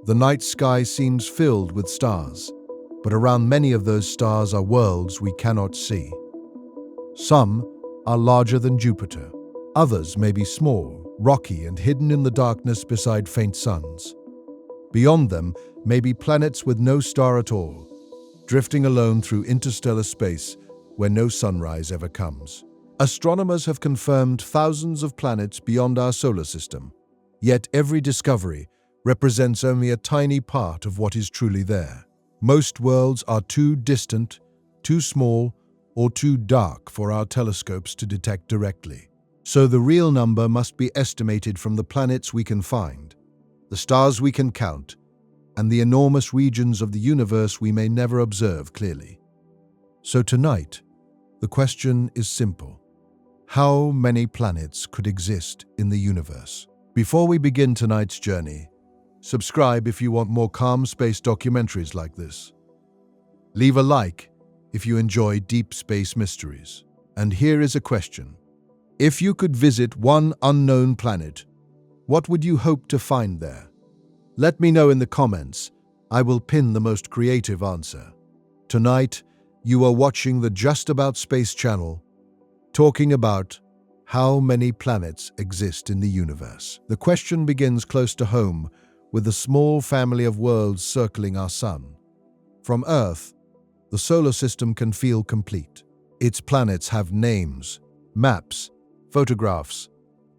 The night sky seems filled with stars, but around many of those stars are worlds we cannot see. Some are larger than Jupiter. Others may be small, rocky, and hidden in the darkness beside faint suns. Beyond them may be planets with no star at all, drifting alone through interstellar space where no sunrise ever comes. Astronomers have confirmed thousands of planets beyond our solar system, yet every discovery represents only a tiny part of what is truly there. Most worlds are too distant, too small, or too dark for our telescopes to detect directly. So the real number must be estimated from the planets we can find, the stars we can count, and the enormous regions of the universe we may never observe clearly. So tonight, the question is simple. How many planets could exist in the universe? Before we begin tonight's journey, subscribe if you want more calm space documentaries like this. Leave a like if you enjoy deep space mysteries. And here is a question. If you could visit one unknown planet, what would you hope to find there? Let me know in the comments. I will pin the most creative answer. Tonight, you are watching the Just About Space channel, talking about how many planets exist in the universe. The question begins close to home with the small family of worlds circling our sun. From Earth, the solar system can feel complete. Its planets have names, maps, photographs,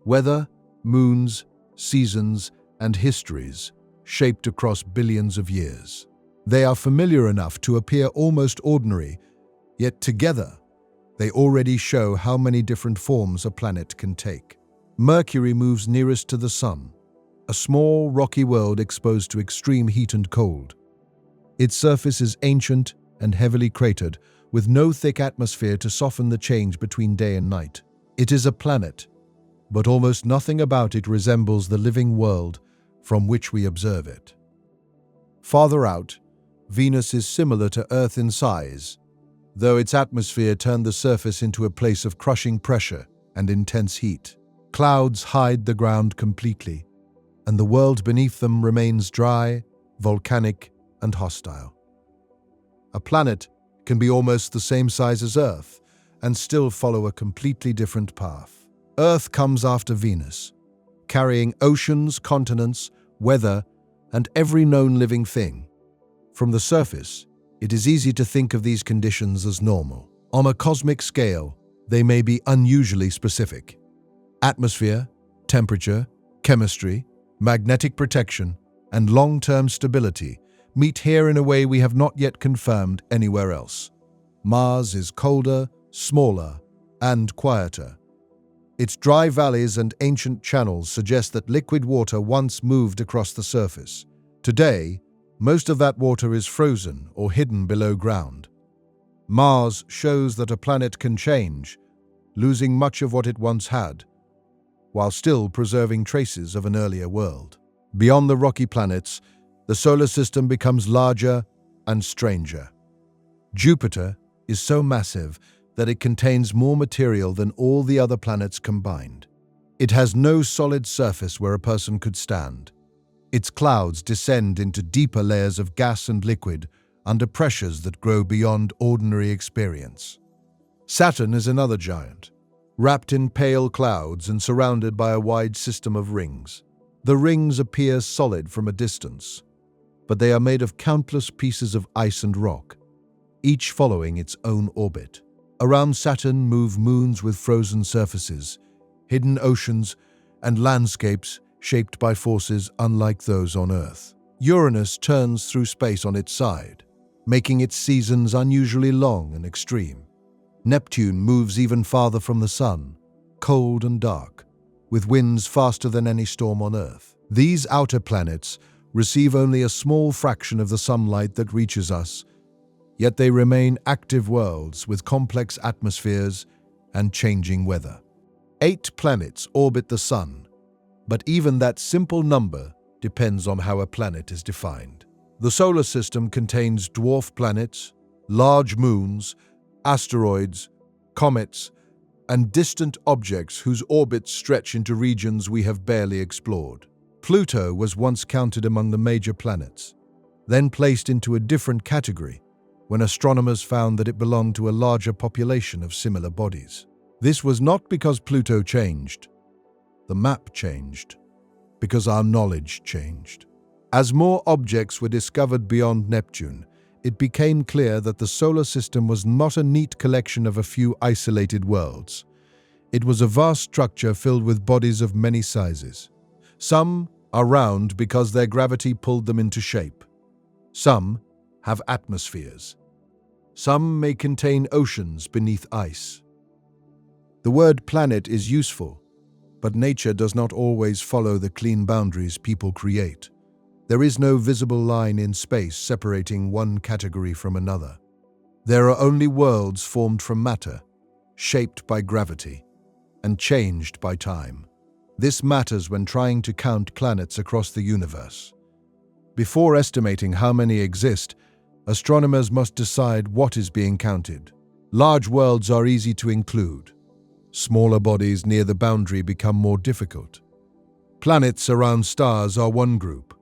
weather, moons, seasons, and histories shaped across billions of years. They are familiar enough to appear almost ordinary, yet together, they already show how many different forms a planet can take. Mercury moves nearest to the Sun, a small, rocky world exposed to extreme heat and cold. Its surface is ancient and heavily cratered, with no thick atmosphere to soften the change between day and night. It is a planet, but almost nothing about it resembles the living world from which we observe it. Farther out, Venus is similar to Earth in size, though its atmosphere turned the surface into a place of crushing pressure and intense heat. Clouds hide the ground completely, and the world beneath them remains dry, volcanic, and hostile. A planet can be almost the same size as Earth and still follow a completely different path. Earth comes after Venus, carrying oceans, continents, weather, and every known living thing. From the surface, it is easy to think of these conditions as normal. On a cosmic scale, they may be unusually specific. Atmosphere, temperature, chemistry, magnetic protection, and long-term stability meet here in a way we have not yet confirmed anywhere else. Mars is colder, smaller, and quieter. Its dry valleys and ancient channels suggest that liquid water once moved across the surface. Today, most of that water is frozen or hidden below ground. Mars shows that a planet can change, losing much of what it once had, while still preserving traces of an earlier world. Beyond the rocky planets, the solar system becomes larger and stranger. Jupiter is so massive that it contains more material than all the other planets combined. It has no solid surface where a person could stand. Its clouds descend into deeper layers of gas and liquid under pressures that grow beyond ordinary experience. Saturn is another giant, wrapped in pale clouds and surrounded by a wide system of rings. The rings appear solid from a distance, but they are made of countless pieces of ice and rock, each following its own orbit. Around Saturn move moons with frozen surfaces, hidden oceans, and landscapes shaped by forces unlike those on Earth. Uranus turns through space on its side, making its seasons unusually long and extreme. Neptune moves even farther from the Sun, cold and dark, with winds faster than any storm on Earth. These outer planets receive only a small fraction of the sunlight that reaches us, yet they remain active worlds with complex atmospheres and changing weather. 8 planets orbit the Sun, but even that simple number depends on how a planet is defined. The solar system contains dwarf planets, large moons, asteroids, comets, and distant objects whose orbits stretch into regions we have barely explored. Pluto was once counted among the major planets, then placed into a different category when astronomers found that it belonged to a larger population of similar bodies. This was not because Pluto changed. The map changed, because our knowledge changed. As more objects were discovered beyond Neptune, it became clear that the solar system was not a neat collection of a few isolated worlds. It was a vast structure filled with bodies of many sizes. Some are round because their gravity pulled them into shape. Some have atmospheres. Some may contain oceans beneath ice. The word planet is useful, but nature does not always follow the clean boundaries people create. There is no visible line in space separating one category from another. There are only worlds formed from matter, shaped by gravity, and changed by time. This matters when trying to count planets across the universe. Before estimating how many exist, astronomers must decide what is being counted. Large worlds are easy to include. Smaller bodies near the boundary become more difficult. Planets around stars are one group,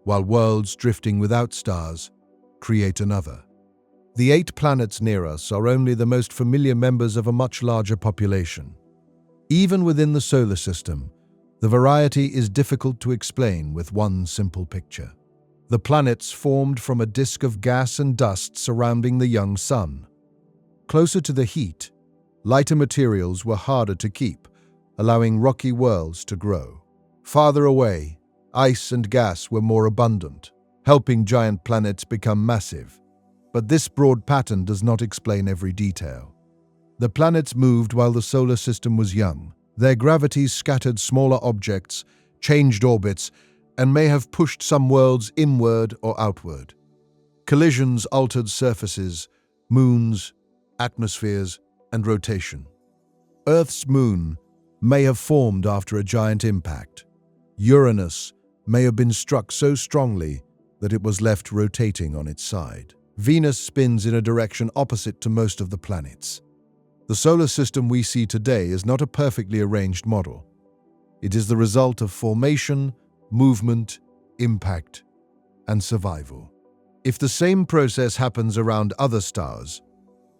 while worlds drifting without stars create another. The 8 planets near us are only the most familiar members of a much larger population. Even within the solar system, the variety is difficult to explain with one simple picture. The planets formed from a disk of gas and dust surrounding the young sun. Closer to the heat, lighter materials were harder to keep, allowing rocky worlds to grow. Farther away, ice and gas were more abundant, helping giant planets become massive. But this broad pattern does not explain every detail. The planets moved while the solar system was young. Their gravities scattered smaller objects, changed orbits, and may have pushed some worlds inward or outward. Collisions altered surfaces, moons, atmospheres, and rotation. Earth's moon may have formed after a giant impact. Uranus may have been struck so strongly that it was left rotating on its side. Venus spins in a direction opposite to most of the planets. The solar system we see today is not a perfectly arranged model. It is the result of formation, movement, impact, and survival. If the same process happens around other stars,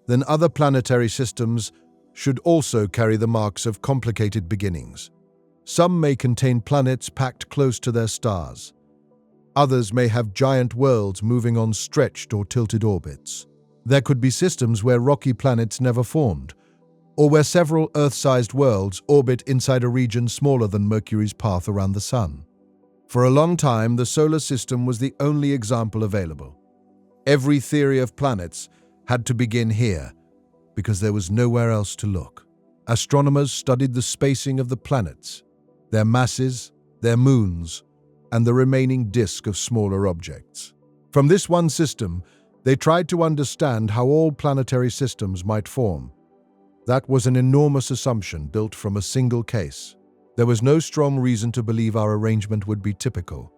then other planetary systems should also carry the marks of complicated beginnings. Some may contain planets packed close to their stars. Others may have giant worlds moving on stretched or tilted orbits. There could be systems where rocky planets never formed, or where several Earth-sized worlds orbit inside a region smaller than Mercury's path around the Sun. For a long time, the solar system was the only example available. Every theory of planets had to begin here, because there was nowhere else to look. Astronomers studied the spacing of the planets, their masses, their moons, and the remaining disk of smaller objects. From this one system, they tried to understand how all planetary systems might form. That was an enormous assumption built from a single case. There was no strong reason to believe our arrangement would be typical.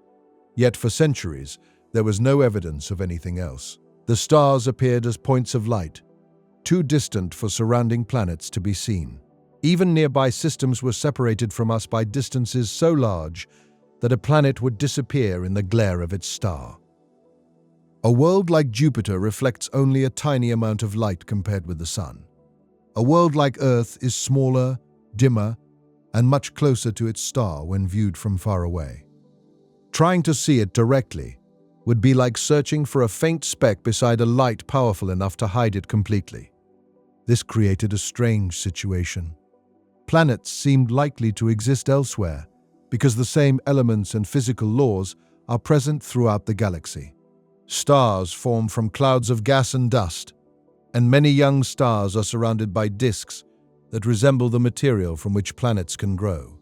Yet for centuries, there was no evidence of anything else. The stars appeared as points of light, too distant for surrounding planets to be seen. Even nearby systems were separated from us by distances so large that a planet would disappear in the glare of its star. A world like Jupiter reflects only a tiny amount of light compared with the Sun. A world like Earth is smaller, dimmer, and much closer to its star when viewed from far away. Trying to see it directly would be like searching for a faint speck beside a light powerful enough to hide it completely. This created a strange situation. Planets seemed likely to exist elsewhere because the same elements and physical laws are present throughout the galaxy. Stars form from clouds of gas and dust, and many young stars are surrounded by disks that resemble the material from which planets can grow.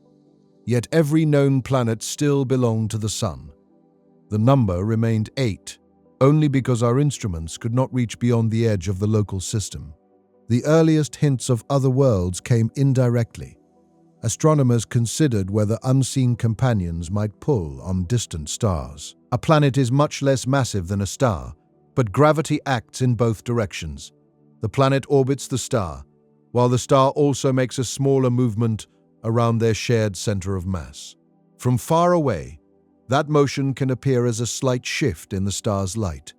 Yet every known planet still belonged to the Sun. The number remained 8, only because our instruments could not reach beyond the edge of the local system. The earliest hints of other worlds came indirectly. Astronomers considered whether unseen companions might pull on distant stars. A planet is much less massive than a star, but gravity acts in both directions. The planet orbits the star, while the star also makes a smaller movement around their shared center of mass. From far away, that motion can appear as a slight shift in the star's light.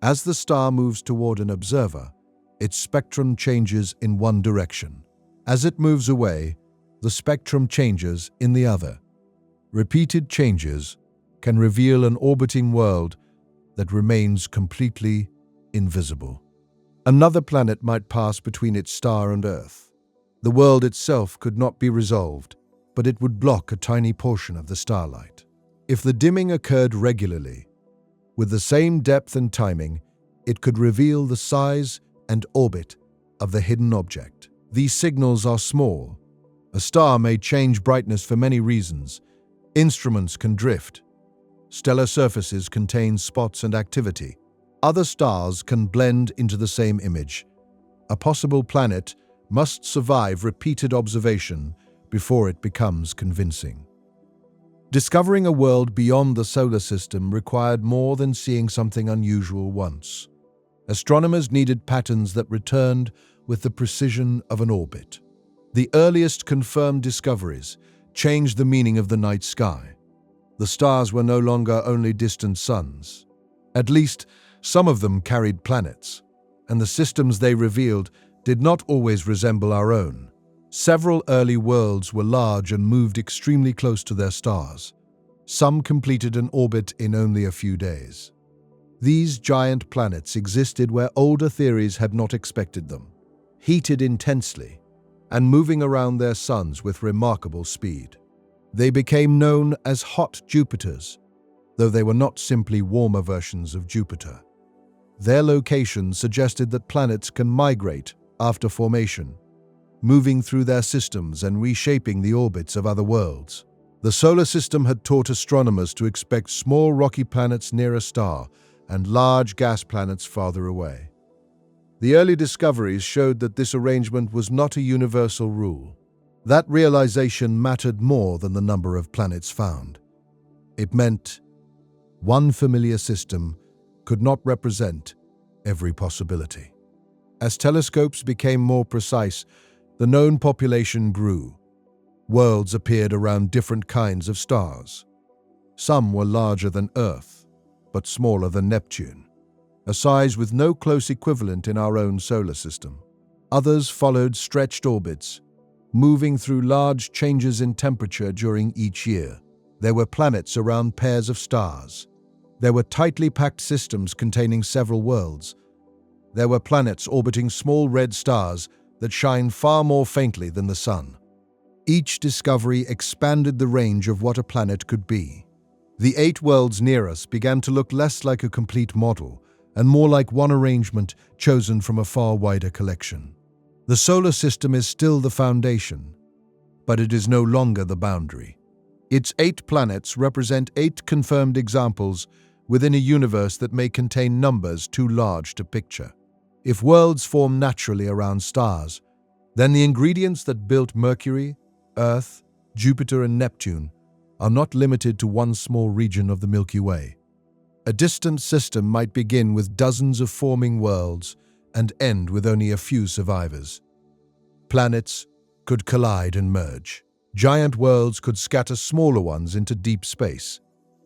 As the star moves toward an observer, its spectrum changes in one direction. As it moves away, the spectrum changes in the other. Repeated changes can reveal an orbiting world that remains completely invisible. Another planet might pass between its star and Earth. The world itself could not be resolved, but it would block a tiny portion of the starlight. If the dimming occurred regularly, with the same depth and timing, it could reveal the size and orbit of the hidden object. These signals are small. A star may change brightness for many reasons. Instruments can drift. Stellar surfaces contain spots and activity. Other stars can blend into the same image. A possible planet must survive repeated observation before it becomes convincing. Discovering a world beyond the solar system required more than seeing something unusual once. Astronomers needed patterns that returned with the precision of an orbit. The earliest confirmed discoveries changed the meaning of the night sky. The stars were no longer only distant suns. At least, some of them carried planets, and the systems they revealed did not always resemble our own. Several early worlds were large and moved extremely close to their stars. Some completed an orbit in only a few days. These giant planets existed where older theories had not expected them, heated intensely, and moving around their suns with remarkable speed. They became known as hot Jupiters, though they were not simply warmer versions of Jupiter. Their location suggested that planets can migrate after formation, moving through their systems and reshaping the orbits of other worlds. The solar system had taught astronomers to expect small rocky planets near a star and large gas planets farther away. The early discoveries showed that this arrangement was not a universal rule. That realization mattered more than the number of planets found. It meant one familiar system could not represent every possibility. As telescopes became more precise, the known population grew. Worlds appeared around different kinds of stars. Some were larger than Earth, but smaller than Neptune, a size with no close equivalent in our own solar system. Others followed stretched orbits, moving through large changes in temperature during each year. There were planets around pairs of stars. There were tightly packed systems containing several worlds. There were planets orbiting small red stars that shine far more faintly than the Sun. Each discovery expanded the range of what a planet could be. The 8 worlds near us began to look less like a complete model and more like one arrangement chosen from a far wider collection. The solar system is still the foundation, but it is no longer the boundary. Its 8 planets represent 8 confirmed examples within a universe that may contain numbers too large to picture. If worlds form naturally around stars, then the ingredients that built Mercury, Earth, Jupiter, and Neptune are not limited to one small region of the Milky Way. A distant system might begin with dozens of forming worlds and end with only a few survivors. Planets could collide and merge. Giant worlds could scatter smaller ones into deep space.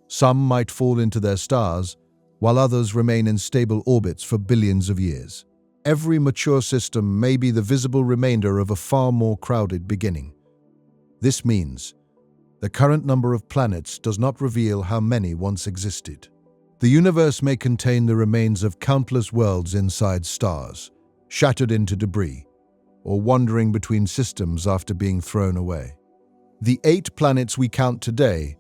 Some might fall into their stars, while others remain in stable orbits for billions of years. Every mature system may be the visible remainder of a far more crowded beginning. This means the current number of planets does not reveal how many once existed. The universe may contain the remains of countless worlds inside stars, shattered into debris, or wandering between systems after being thrown away. The 8 planets we count today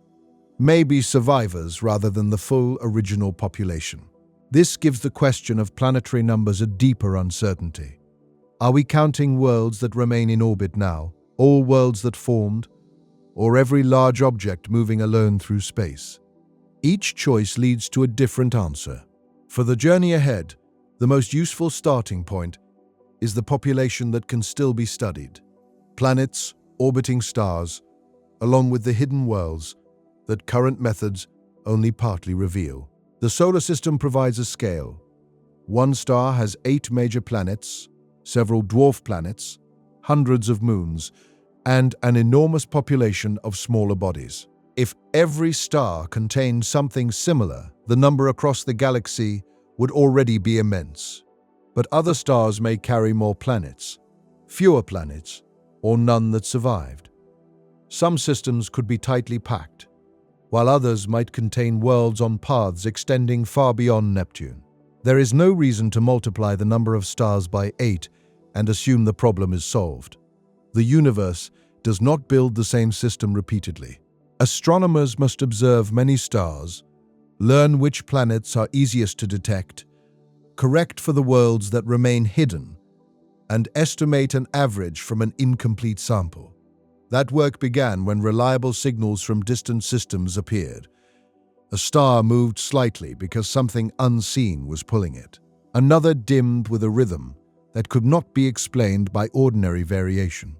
may be survivors rather than the full original population. This gives the question of planetary numbers a deeper uncertainty. Are we counting worlds that remain in orbit now, all worlds that formed, or every large object moving alone through space? Each choice leads to a different answer. For the journey ahead, the most useful starting point is the population that can still be studied. Planets, orbiting stars, along with the hidden worlds that current methods only partly reveal. The solar system provides a scale. One star has 8 major planets, several dwarf planets, hundreds of moons, and an enormous population of smaller bodies. If every star contained something similar, the number across the galaxy would already be immense. But other stars may carry more planets, fewer planets, or none that survived. Some systems could be tightly packed, while others might contain worlds on paths extending far beyond Neptune. There is no reason to multiply the number of stars by 8 and assume the problem is solved. The universe does not build the same system repeatedly. Astronomers must observe many stars, learn which planets are easiest to detect, correct for the worlds that remain hidden, and estimate an average from an incomplete sample. That work began when reliable signals from distant systems appeared. A star moved slightly because something unseen was pulling it. Another dimmed with a rhythm that could not be explained by ordinary variation.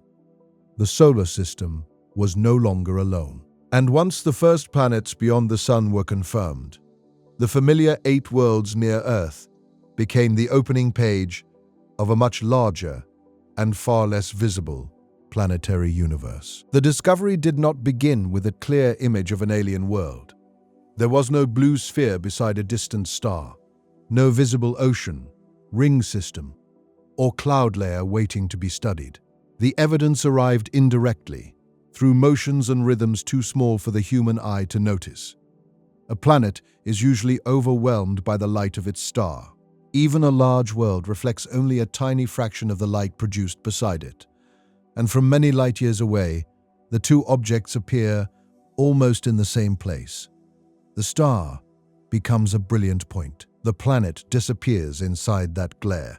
The solar system was no longer alone. And once the first planets beyond the Sun were confirmed, the familiar 8 worlds near Earth became the opening page of a much larger and far less visible planetary universe. The discovery did not begin with a clear image of an alien world. There was no blue sphere beside a distant star, no visible ocean, ring system, or cloud layer waiting to be studied. The evidence arrived indirectly, through motions and rhythms too small for the human eye to notice. A planet is usually overwhelmed by the light of its star. Even a large world reflects only a tiny fraction of the light produced beside it. And from many light years away, the two objects appear almost in the same place. The star becomes a brilliant point. The planet disappears inside that glare.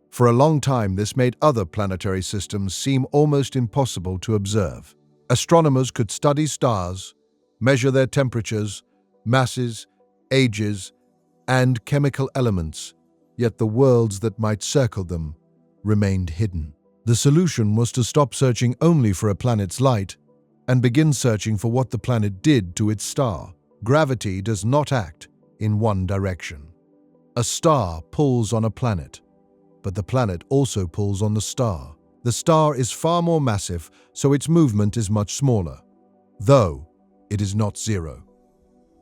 For a long time, this made other planetary systems seem almost impossible to observe. Astronomers could study stars, measure their temperatures, masses, ages, and chemical elements, yet the worlds that might circle them remained hidden. The solution was to stop searching only for a planet's light and begin searching for what the planet did to its star. Gravity does not act in one direction. A star pulls on a planet, but the planet also pulls on the star. The star is far more massive, so its movement is much smaller, though it is not zero.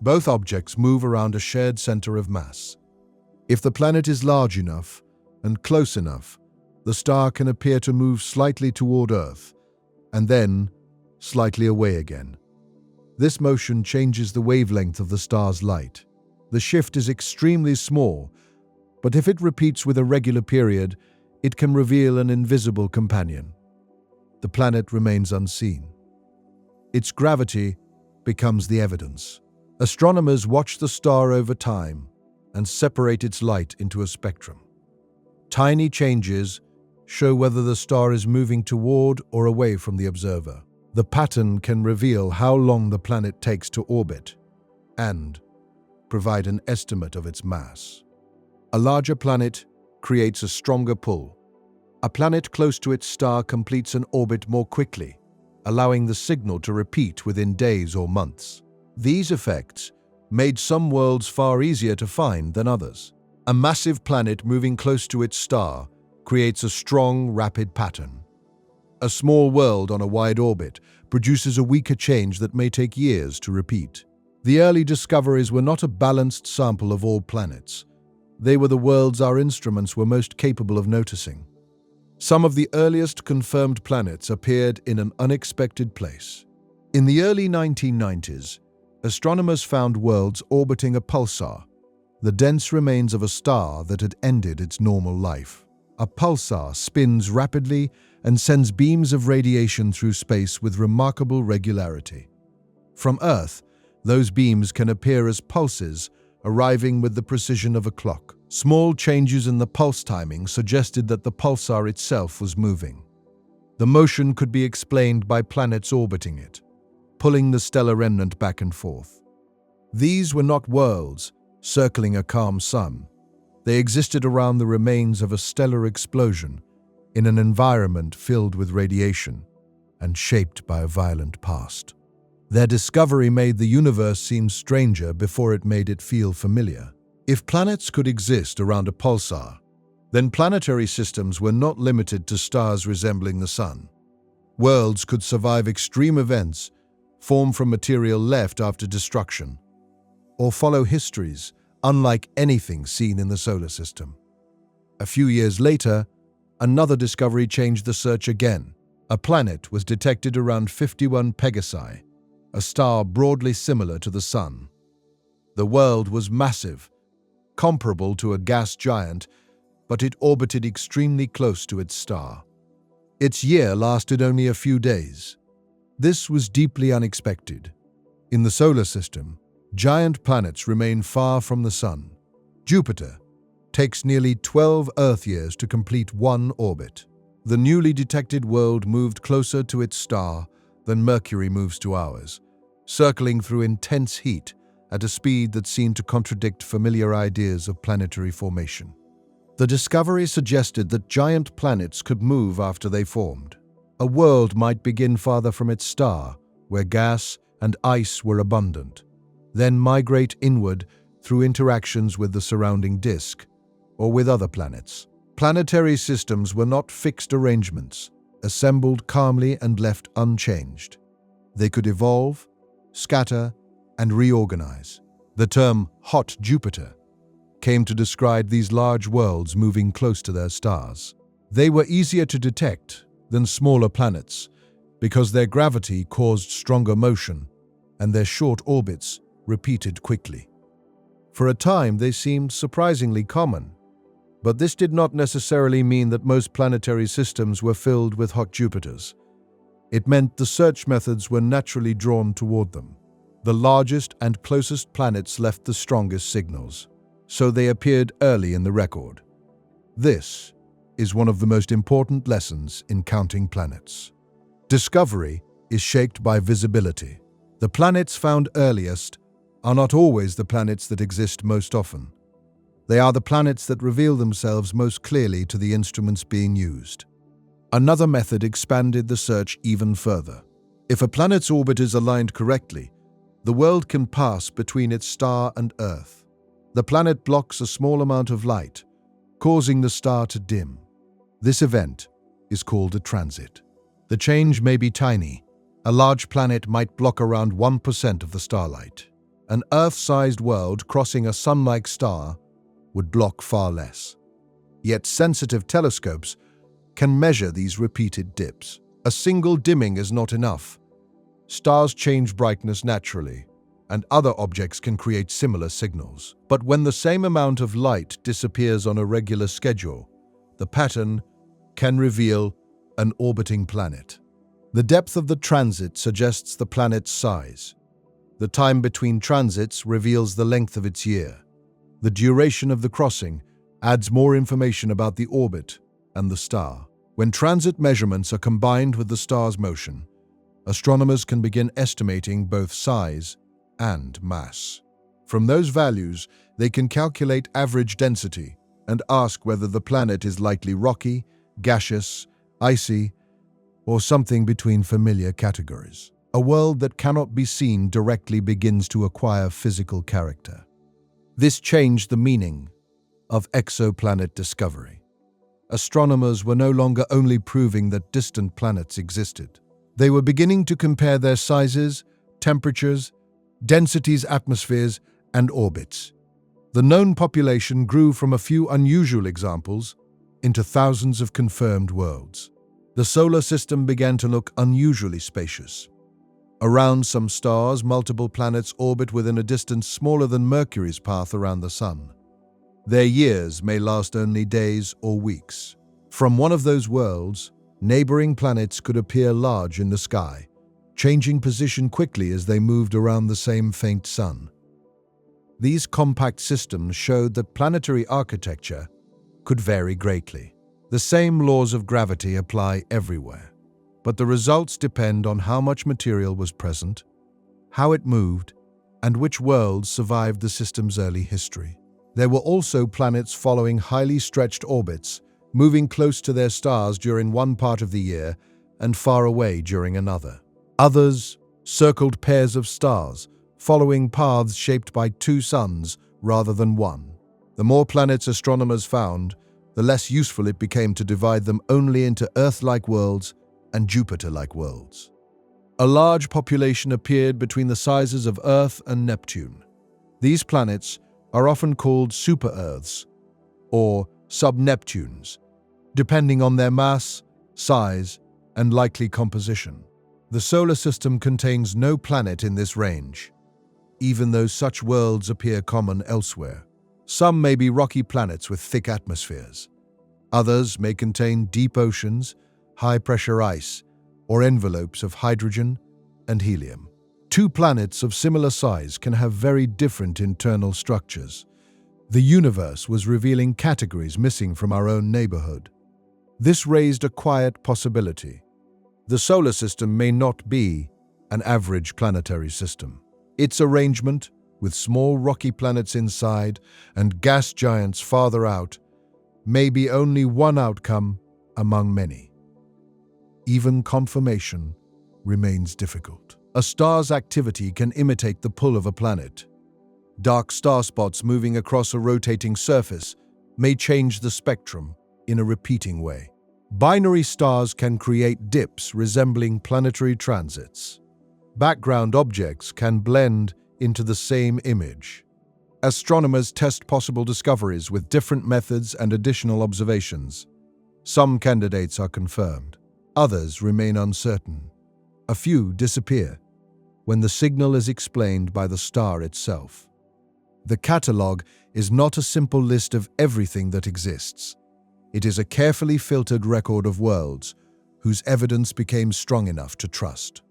Both objects move around a shared center of mass. If the planet is large enough and close enough, the star can appear to move slightly toward Earth, and then slightly away again. This motion changes the wavelength of the star's light. The shift is extremely small, but if it repeats with a regular period, it can reveal an invisible companion. The planet remains unseen. Its gravity becomes the evidence. Astronomers watch the star over time and separate its light into a spectrum. Tiny changes show whether the star is moving toward or away from the observer. The pattern can reveal how long the planet takes to orbit and provide an estimate of its mass. A larger planet creates a stronger pull. A planet close to its star completes an orbit more quickly, allowing the signal to repeat within days or months. These effects made some worlds far easier to find than others. A massive planet moving close to its star creates a strong, rapid pattern. A small world on a wide orbit produces a weaker change that may take years to repeat. The early discoveries were not a balanced sample of all planets. They were the worlds our instruments were most capable of noticing. Some of the earliest confirmed planets appeared in an unexpected place. In the early 1990s, astronomers found worlds orbiting a pulsar, the dense remains of a star that had ended its normal life. A pulsar spins rapidly and sends beams of radiation through space with remarkable regularity. From Earth, those beams can appear as pulses, arriving with the precision of a clock. Small changes in the pulse timing suggested that the pulsar itself was moving. The motion could be explained by planets orbiting it, pulling the stellar remnant back and forth. These were not worlds circling a calm sun. They existed around the remains of a stellar explosion in an environment filled with radiation and shaped by a violent past. Their discovery made the universe seem stranger before it made it feel familiar. If planets could exist around a pulsar, then planetary systems were not limited to stars resembling the Sun. Worlds could survive extreme events form from material left after destruction, or follow histories unlike anything seen in the solar system. A few years later, another discovery changed the search again. A planet was detected around 51 Pegasi, a star broadly similar to the Sun. The world was massive, comparable to a gas giant, but it orbited extremely close to its star. Its year lasted only a few days. This was deeply unexpected. In the solar system, giant planets remain far from the Sun. Jupiter takes nearly 12 Earth years to complete one orbit. The newly detected world moved closer to its star than Mercury moves to ours, circling through intense heat at a speed that seemed to contradict familiar ideas of planetary formation. The discovery suggested that giant planets could move after they formed. A world might begin farther from its star, where gas and ice were abundant, then migrate inward through interactions with the surrounding disk, or with other planets. Planetary systems were not fixed arrangements, assembled calmly and left unchanged. They could evolve, scatter, and reorganize. The term hot Jupiter came to describe these large worlds moving close to their stars. They were easier to detect than smaller planets because their gravity caused stronger motion and their short orbits repeated quickly. For a time, they seemed surprisingly common, but this did not necessarily mean that most planetary systems were filled with hot Jupiters. It meant the search methods were naturally drawn toward them. The largest and closest planets left the strongest signals, so they appeared early in the record. This is one of the most important lessons in counting planets. Discovery is shaped by visibility. The planets found earliest are not always the planets that exist most often. They are the planets that reveal themselves most clearly to the instruments being used. Another method expanded the search even further. If a planet's orbit is aligned correctly, the world can pass between its star and Earth. The planet blocks a small amount of light, causing the star to dim. This event is called a transit. The change may be tiny. A large planet might block around 1% of the starlight. An Earth-sized world crossing a Sun-like star would block far less. Yet sensitive telescopes can measure these repeated dips. A single dimming is not enough. Stars change brightness naturally, and other objects can create similar signals. But when the same amount of light disappears on a regular schedule, the pattern can reveal an orbiting planet. The depth of the transit suggests the planet's size. The time between transits reveals the length of its year. The duration of the crossing adds more information about the orbit and the star. When transit measurements are combined with the star's motion, astronomers can begin estimating both size and mass. From those values, they can calculate average density and ask whether the planet is likely rocky, gaseous, icy, or something between familiar categories. A world that cannot be seen directly begins to acquire physical character. This changed the meaning of exoplanet discovery. Astronomers were no longer only proving that distant planets existed. They were beginning to compare their sizes, temperatures, densities, atmospheres, and orbits. The known population grew from a few unusual examples into thousands of confirmed worlds. The solar system began to look unusually spacious. Around some stars, multiple planets orbit within a distance smaller than Mercury's path around the Sun. Their years may last only days or weeks. From one of those worlds, neighboring planets could appear large in the sky, changing position quickly as they moved around the same faint sun. These compact systems showed that planetary architecture could vary greatly. The same laws of gravity apply everywhere, but the results depend on how much material was present, how it moved, and which worlds survived the system's early history. There were also planets following highly stretched orbits, moving close to their stars during one part of the year and far away during another. Others circled pairs of stars, following paths shaped by two suns rather than one. The more planets astronomers found, the less useful it became to divide them only into Earth-like worlds and Jupiter-like worlds. A large population appeared between the sizes of Earth and Neptune. These planets are often called super-Earths or sub-Neptunes, depending on their mass, size, and likely composition. The solar system contains no planet in this range, even though such worlds appear common elsewhere. Some may be rocky planets with thick atmospheres. Others may contain deep oceans, high-pressure ice, or envelopes of hydrogen and helium. Two planets of similar size can have very different internal structures. The universe was revealing categories missing from our own neighborhood. This raised a quiet possibility. The solar system may not be an average planetary system. Its arrangement, with small rocky planets inside and gas giants farther out, may be only one outcome among many. Even confirmation remains difficult. A star's activity can imitate the pull of a planet. Dark star spots moving across a rotating surface may change the spectrum in a repeating way. Binary stars can create dips resembling planetary transits. Background objects can blend into the same image. Astronomers test possible discoveries with different methods and additional observations. Some candidates are confirmed. Others remain uncertain. A few disappear when the signal is explained by the star itself. The catalogue is not a simple list of everything that exists. It is a carefully filtered record of worlds whose evidence became strong enough to trust.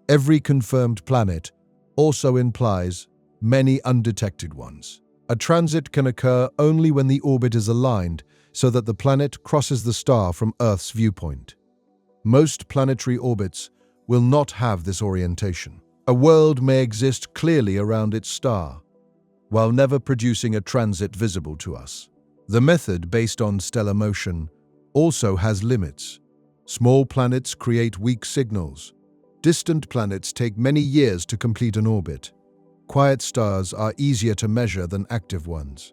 Every confirmed planet also implies many undetected ones. A transit can occur only when the orbit is aligned so that the planet crosses the star from Earth's viewpoint. Most planetary orbits will not have this orientation. A world may exist clearly around its star, while never producing a transit visible to us. The method based on stellar motion also has limits. Small planets create weak signals. Distant planets take many years to complete an orbit. Quiet stars are easier to measure than active ones.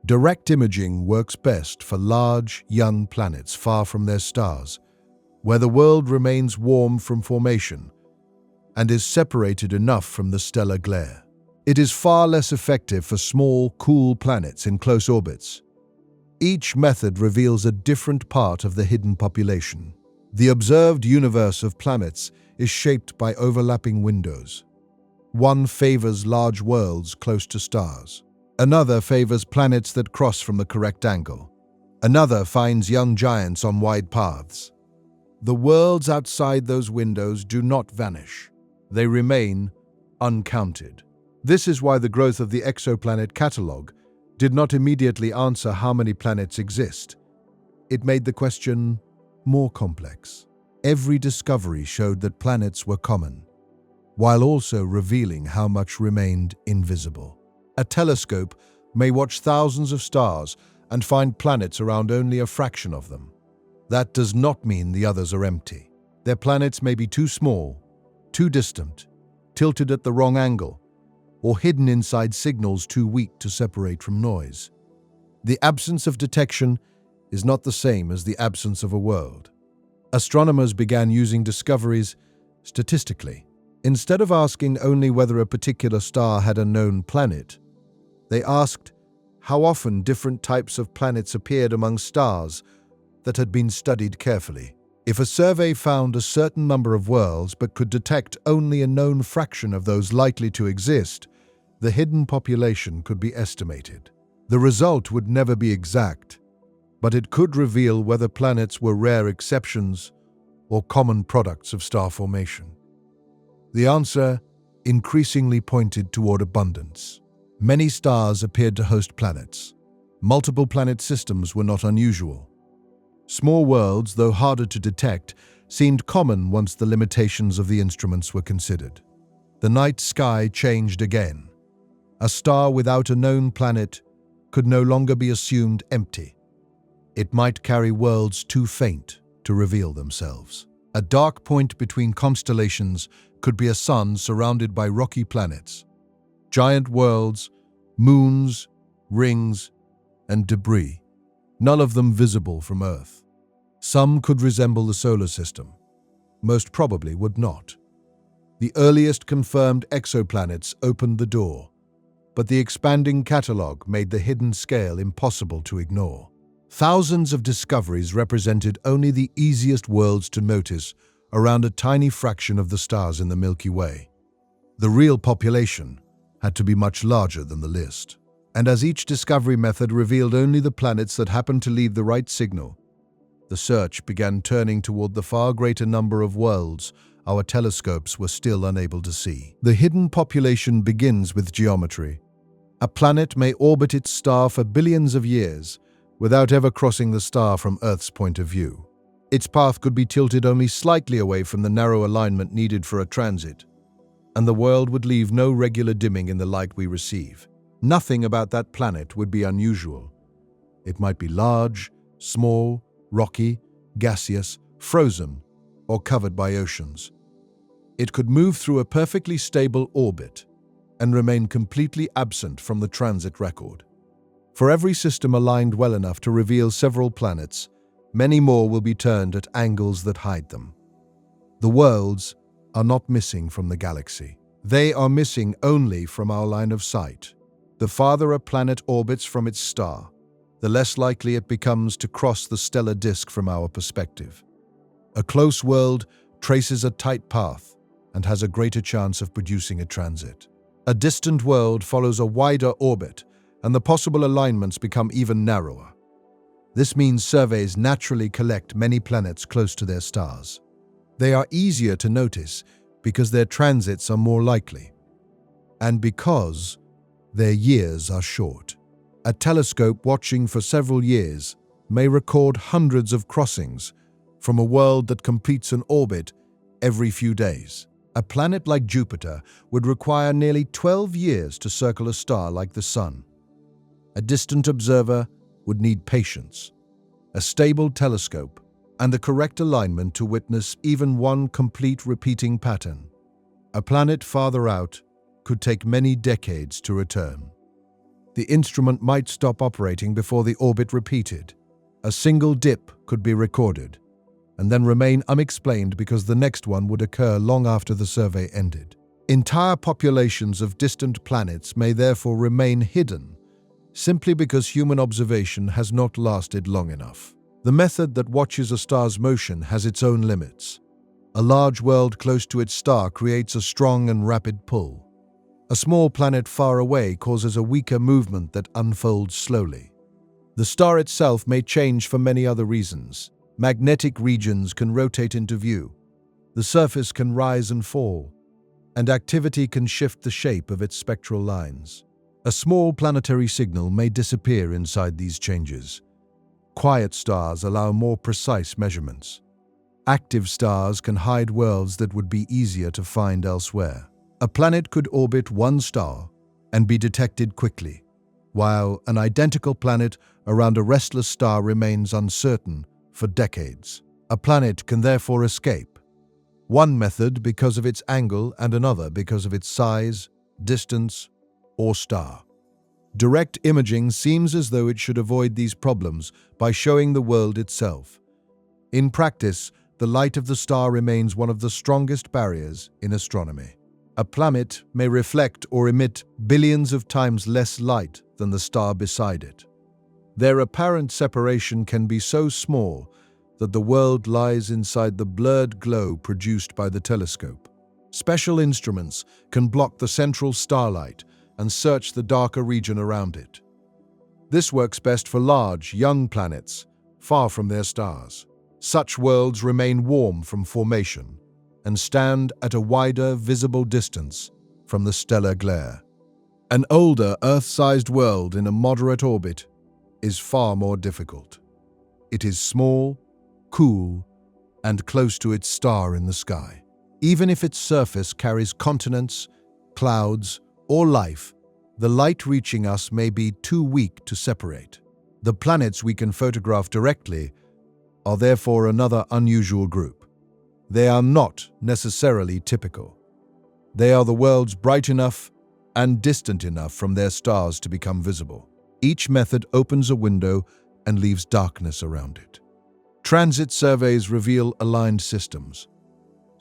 Direct imaging works best for large, young planets far from their stars, where the world remains warm from formation and is separated enough from the stellar glare. It is far less effective for small, cool planets in close orbits. Each method reveals a different part of the hidden population. The observed universe of planets is shaped by overlapping windows. One favors large worlds close to stars. Another favors planets that cross from the correct angle. Another finds young giants on wide paths. The worlds outside those windows do not vanish. They remain uncounted. This is why the growth of the exoplanet catalogue did not immediately answer how many planets exist. It made the question more complex. Every discovery showed that planets were common, while also revealing how much remained invisible. A telescope may watch thousands of stars and find planets around only a fraction of them. That does not mean the others are empty. Their planets may be too small, too distant, tilted at the wrong angle, or hidden inside signals too weak to separate from noise. The absence of detection is not the same as the absence of a world. Astronomers began using discoveries statistically. Instead of asking only whether a particular star had a known planet, they asked how often different types of planets appeared among stars that had been studied carefully. If a survey found a certain number of worlds but could detect only a known fraction of those likely to exist, the hidden population could be estimated. The result would never be exact, but it could reveal whether planets were rare exceptions or common products of star formation. The answer increasingly pointed toward abundance. Many stars appeared to host planets. Multiple planet systems were not unusual. Small worlds, though harder to detect, seemed common once the limitations of the instruments were considered. The night sky changed again. A star without a known planet could no longer be assumed empty. It might carry worlds too faint to reveal themselves. A dark point between constellations could be a sun surrounded by rocky planets, giant worlds, moons, rings, and debris, none of them visible from Earth. Some could resemble the solar system, most probably would not. The earliest confirmed exoplanets opened the door, but the expanding catalogue made the hidden scale impossible to ignore. Thousands of discoveries represented only the easiest worlds to notice around a tiny fraction of the stars in the Milky Way. The real population had to be much larger than the list. And as each discovery method revealed only the planets that happened to leave the right signal, the search began turning toward the far greater number of worlds our telescopes were still unable to see. The hidden population begins with geometry. A planet may orbit its star for billions of years without ever crossing the star from Earth's point of view. Its path could be tilted only slightly away from the narrow alignment needed for a transit, and the world would leave no regular dimming in the light we receive. Nothing about that planet would be unusual. It might be large, small, rocky, gaseous, frozen, or covered by oceans. It could move through a perfectly stable orbit and remain completely absent from the transit record. For every system aligned well enough to reveal several planets, many more will be turned at angles that hide them. The worlds are not missing from the galaxy. They are missing only from our line of sight. The farther a planet orbits from its star, the less likely it becomes to cross the stellar disk from our perspective. A close world traces a tight path and has a greater chance of producing a transit. A distant world follows a wider orbit, and the possible alignments become even narrower. This means surveys naturally collect many planets close to their stars. They are easier to notice because their transits are more likely, and because their years are short. A telescope watching for several years may record hundreds of crossings from a world that completes an orbit every few days. A planet like Jupiter would require nearly 12 years to circle a star like the Sun. A distant observer would need patience, a stable telescope, and the correct alignment to witness even one complete repeating pattern. A planet farther out could take many decades to return. The instrument might stop operating before the orbit repeated. A single dip could be recorded, and then remain unexplained because the next one would occur long after the survey ended. Entire populations of distant planets may therefore remain hidden, simply because human observation has not lasted long enough. The method that watches a star's motion has its own limits. A large world close to its star creates a strong and rapid pull. A small planet far away causes a weaker movement that unfolds slowly. The star itself may change for many other reasons. Magnetic regions can rotate into view, the surface can rise and fall, and activity can shift the shape of its spectral lines. A small planetary signal may disappear inside these changes. Quiet stars allow more precise measurements. Active stars can hide worlds that would be easier to find elsewhere. A planet could orbit one star and be detected quickly, while an identical planet around a restless star remains uncertain for decades. A planet can therefore escape, one method because of its angle and another because of its size, distance, or star. Direct imaging seems as though it should avoid these problems by showing the world itself. In practice, the light of the star remains one of the strongest barriers in astronomy. A planet may reflect or emit billions of times less light than the star beside it. Their apparent separation can be so small that the world lies inside the blurred glow produced by the telescope. Special instruments can block the central starlight and search the darker region around it. This works best for large, young planets, far from their stars. Such worlds remain warm from formation and stand at a wider, visible distance from the stellar glare. An older, Earth-sized world in a moderate orbit is far more difficult. It is small, cool, and close to its star in the sky. Even if its surface carries continents, clouds, or life, the light reaching us may be too weak to separate. The planets we can photograph directly are therefore another unusual group. They are not necessarily typical. They are the worlds bright enough and distant enough from their stars to become visible. Each method opens a window and leaves darkness around it. Transit surveys reveal aligned systems.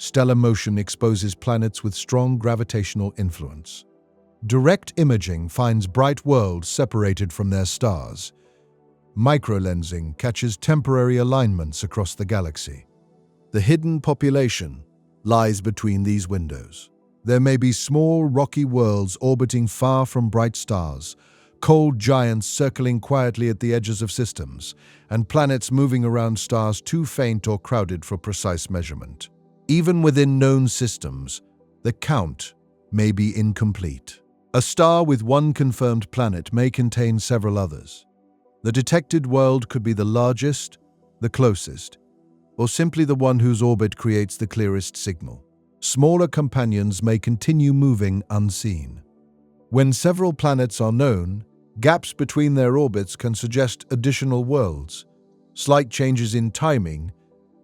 Stellar motion exposes planets with strong gravitational influence. Direct imaging finds bright worlds separated from their stars. Microlensing catches temporary alignments across the galaxy. The hidden population lies between these windows. There may be small, rocky worlds orbiting far from bright stars, cold giants circling quietly at the edges of systems, and planets moving around stars too faint or crowded for precise measurement. Even within known systems, the count may be incomplete. A star with one confirmed planet may contain several others. The detected world could be the largest, the closest, or simply the one whose orbit creates the clearest signal. Smaller companions may continue moving unseen. When several planets are known, gaps between their orbits can suggest additional worlds. Slight changes in timing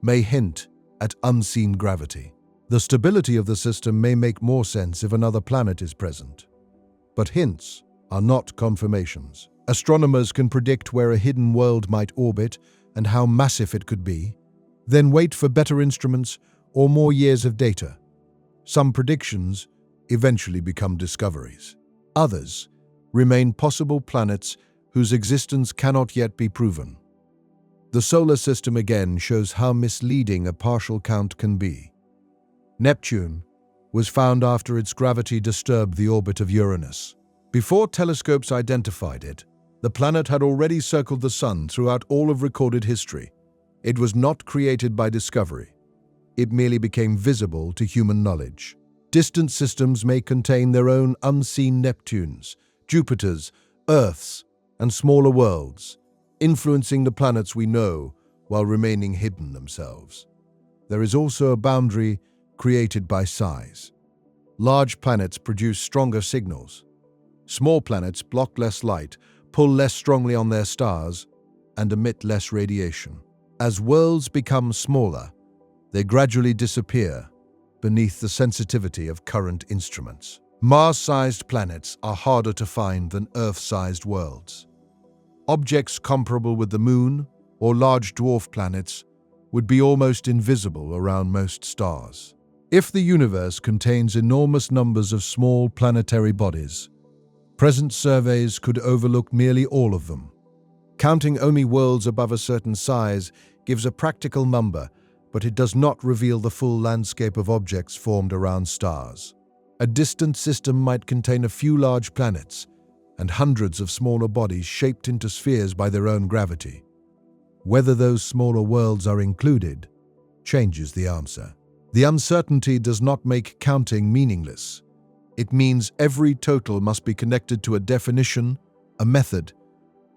may hint at unseen gravity. The stability of the system may make more sense if another planet is present. But hints are not confirmations. Astronomers can predict where a hidden world might orbit and how massive it could be, then wait for better instruments or more years of data. Some predictions eventually become discoveries. Others remain possible planets whose existence cannot yet be proven. The solar system again shows how misleading a partial count can be. Neptune was found after its gravity disturbed the orbit of Uranus. Before telescopes identified it, the planet had already circled the Sun throughout all of recorded history. It was not created by discovery. It merely became visible to human knowledge. Distant systems may contain their own unseen Neptunes, Jupiters, Earths, and smaller worlds, influencing the planets we know while remaining hidden themselves. There is also a boundary created by size. Large planets produce stronger signals. Small planets block less light, pull less strongly on their stars, and emit less radiation. As worlds become smaller, they gradually disappear beneath the sensitivity of current instruments. Mars-sized planets are harder to find than Earth-sized worlds. Objects comparable with the Moon or large dwarf planets would be almost invisible around most stars. If the universe contains enormous numbers of small planetary bodies, present surveys could overlook nearly all of them. Counting only worlds above a certain size gives a practical number, but it does not reveal the full landscape of objects formed around stars. A distant system might contain a few large planets and hundreds of smaller bodies shaped into spheres by their own gravity. Whether those smaller worlds are included changes the answer. The uncertainty does not make counting meaningless. It means every total must be connected to a definition, a method,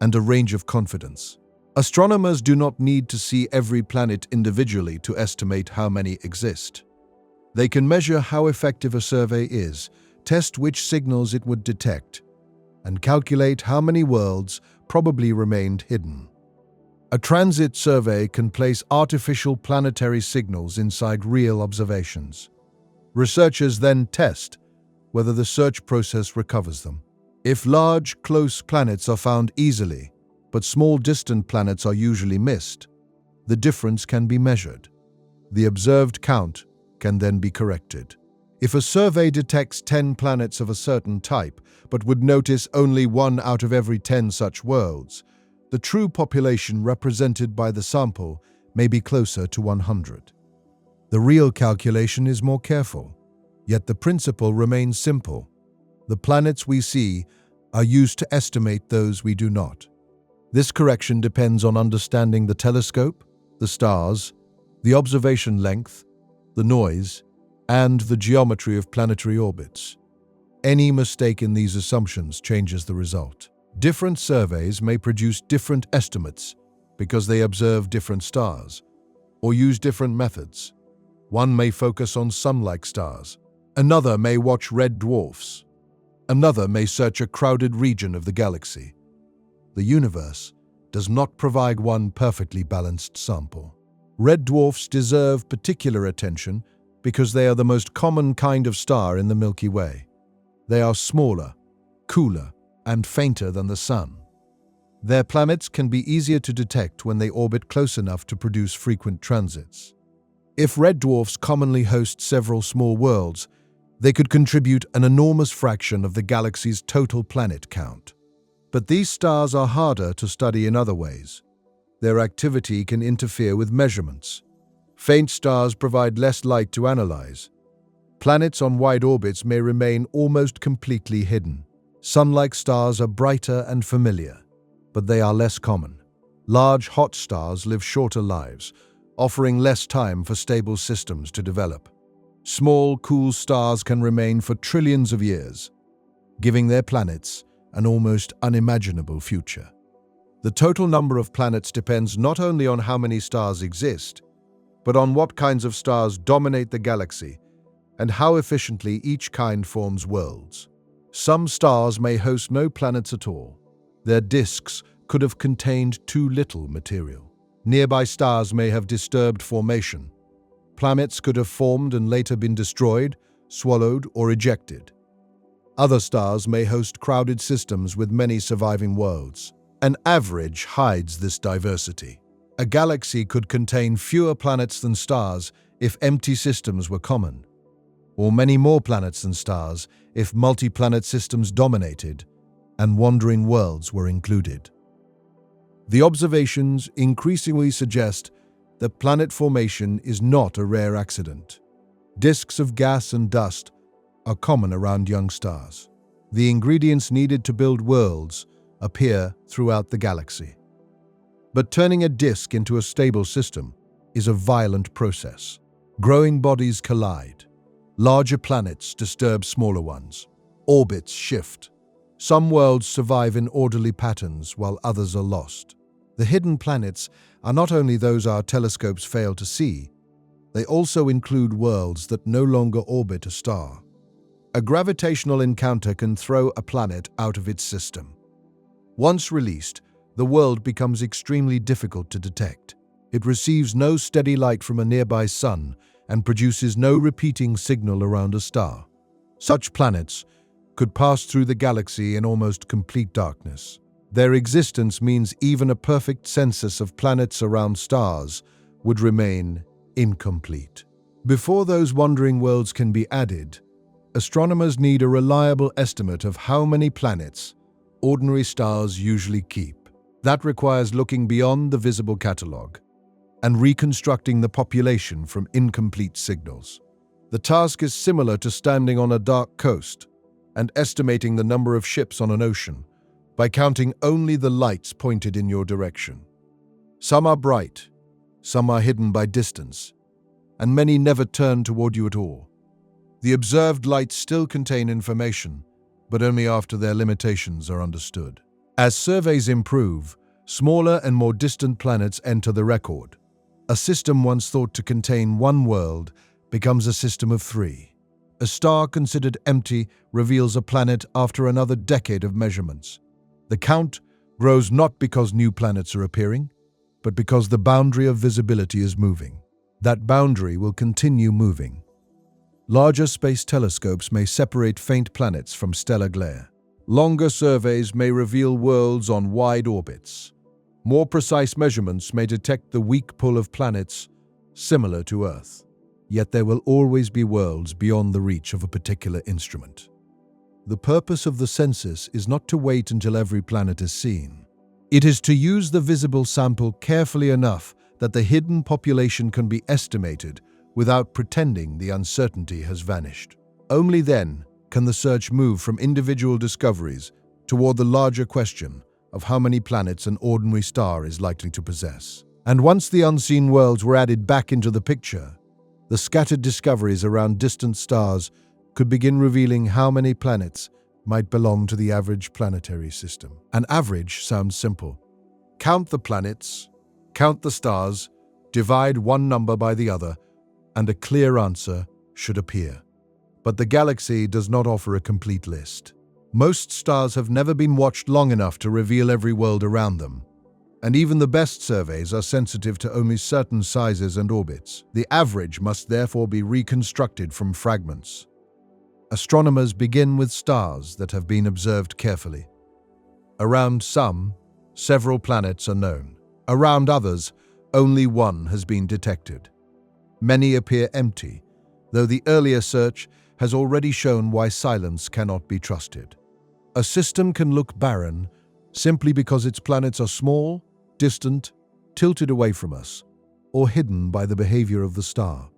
and a range of confidence. Astronomers do not need to see every planet individually to estimate how many exist. They can measure how effective a survey is, test which signals it would detect, and calculate how many worlds probably remained hidden. A transit survey can place artificial planetary signals inside real observations. Researchers then test whether the search process recovers them. If large, close planets are found easily, but small distant planets are usually missed, the difference can be measured. The observed count can then be corrected. If a survey detects 10 planets of a certain type, but would notice only 1 out of every 10 such worlds, the true population represented by the sample may be closer to 100. The real calculation is more careful, yet the principle remains simple. The planets we see are used to estimate those we do not. This correction depends on understanding the telescope, the stars, the observation length, the noise, and the geometry of planetary orbits. Any mistake in these assumptions changes the result. Different surveys may produce different estimates because they observe different stars or use different methods. One may focus on sun-like stars. Another may watch red dwarfs. Another may search a crowded region of the galaxy. The universe does not provide one perfectly balanced sample. Red dwarfs deserve particular attention because they are the most common kind of star in the Milky Way. They are smaller, cooler, and fainter than the Sun. Their planets can be easier to detect when they orbit close enough to produce frequent transits. If red dwarfs commonly host several small worlds, they could contribute an enormous fraction of the galaxy's total planet count. But these stars are harder to study in other ways. Their activity can interfere with measurements. Faint stars provide less light to analyze. Planets on wide orbits may remain almost completely hidden. Sun-like stars are brighter and familiar, but they are less common. Large, hot stars live shorter lives, offering less time for stable systems to develop. Small, cool stars can remain for trillions of years, giving their planets an almost unimaginable future. The total number of planets depends not only on how many stars exist, but on what kinds of stars dominate the galaxy and how efficiently each kind forms worlds. Some stars may host no planets at all. Their disks could have contained too little material. Nearby stars may have disturbed formation. Planets could have formed and later been destroyed, swallowed, or ejected. Other stars may host crowded systems with many surviving worlds. An average hides this diversity. A galaxy could contain fewer planets than stars if empty systems were common, or many more planets than stars if multi-planet systems dominated and wandering worlds were included. The observations increasingly suggest that planet formation is not a rare accident. Disks of gas and dust are common around young stars. The ingredients needed to build worlds appear throughout the galaxy. But turning a disk into a stable system is a violent process. Growing bodies collide. Larger planets disturb smaller ones. Orbits shift. Some worlds survive in orderly patterns while others are lost. The hidden planets are not only those our telescopes fail to see, they also include worlds that no longer orbit a star. A gravitational encounter can throw a planet out of its system. Once released, the world becomes extremely difficult to detect. It receives no steady light from a nearby sun and produces no repeating signal around a star. Such planets could pass through the galaxy in almost complete darkness. Their existence means even a perfect census of planets around stars would remain incomplete. Before those wandering worlds can be added, astronomers need a reliable estimate of how many planets ordinary stars usually keep. That requires looking beyond the visible catalogue and reconstructing the population from incomplete signals. The task is similar to standing on a dark coast and estimating the number of ships on an ocean by counting only the lights pointed in your direction. Some are bright, some are hidden by distance, and many never turn toward you at all. The observed lights still contain information, but only after their limitations are understood. As surveys improve, smaller and more distant planets enter the record. A system once thought to contain one world becomes a system of three. A star considered empty reveals a planet after another decade of measurements. The count grows not because new planets are appearing, but because the boundary of visibility is moving. That boundary will continue moving. Larger space telescopes may separate faint planets from stellar glare. Longer surveys may reveal worlds on wide orbits. More precise measurements may detect the weak pull of planets similar to Earth. Yet there will always be worlds beyond the reach of a particular instrument. The purpose of the census is not to wait until every planet is seen. It is to use the visible sample carefully enough that the hidden population can be estimated without pretending the uncertainty has vanished. Only then can the search move from individual discoveries toward the larger question of how many planets an ordinary star is likely to possess. And once the unseen worlds were added back into the picture, the scattered discoveries around distant stars could begin revealing how many planets might belong to the average planetary system. An average sounds simple. Count the planets, count the stars, divide one number by the other, and a clear answer should appear. But the galaxy does not offer a complete list. Most stars have never been watched long enough to reveal every world around them, and even the best surveys are sensitive to only certain sizes and orbits. The average must therefore be reconstructed from fragments. Astronomers begin with stars that have been observed carefully. Around some, several planets are known. Around others, only one has been detected. Many appear empty, though the earlier search has already shown why silence cannot be trusted. A system can look barren simply because its planets are small, distant, tilted away from us, or hidden by the behavior of the star.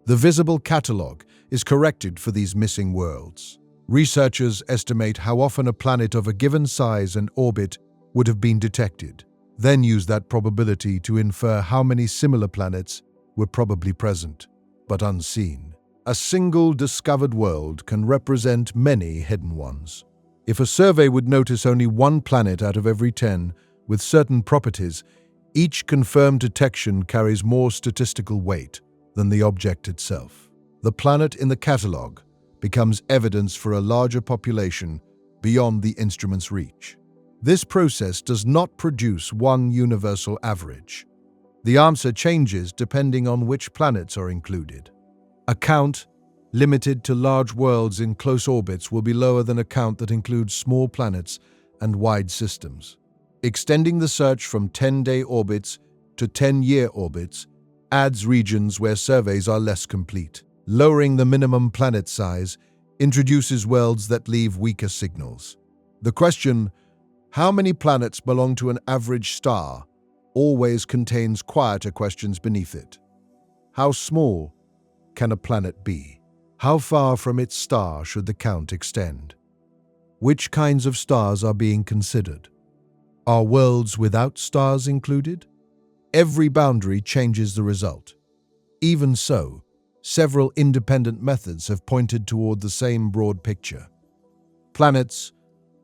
The visible catalogue is corrected for these missing worlds. Researchers estimate how often a planet of a given size and orbit would have been detected, then use that probability to infer how many similar planets were probably present, but unseen. A single discovered world can represent many hidden ones. If a survey would notice only one planet out of every 10 with certain properties, each confirmed detection carries more statistical weight than the object itself. The planet in the catalogue becomes evidence for a larger population beyond the instrument's reach. This process does not produce one universal average. The answer changes depending on which planets are included. A count limited to large worlds in close orbits will be lower than a count that includes small planets and wide systems. Extending the search from 10-day orbits to 10-year orbits adds regions where surveys are less complete. Lowering the minimum planet size introduces worlds that leave weaker signals. The question, how many planets belong to an average star, always contains quieter questions beneath it. How small can a planet be? How far from its star should the count extend? Which kinds of stars are being considered? Are worlds without stars included? Every boundary changes the result. Even so, several independent methods have pointed toward the same broad picture. Planets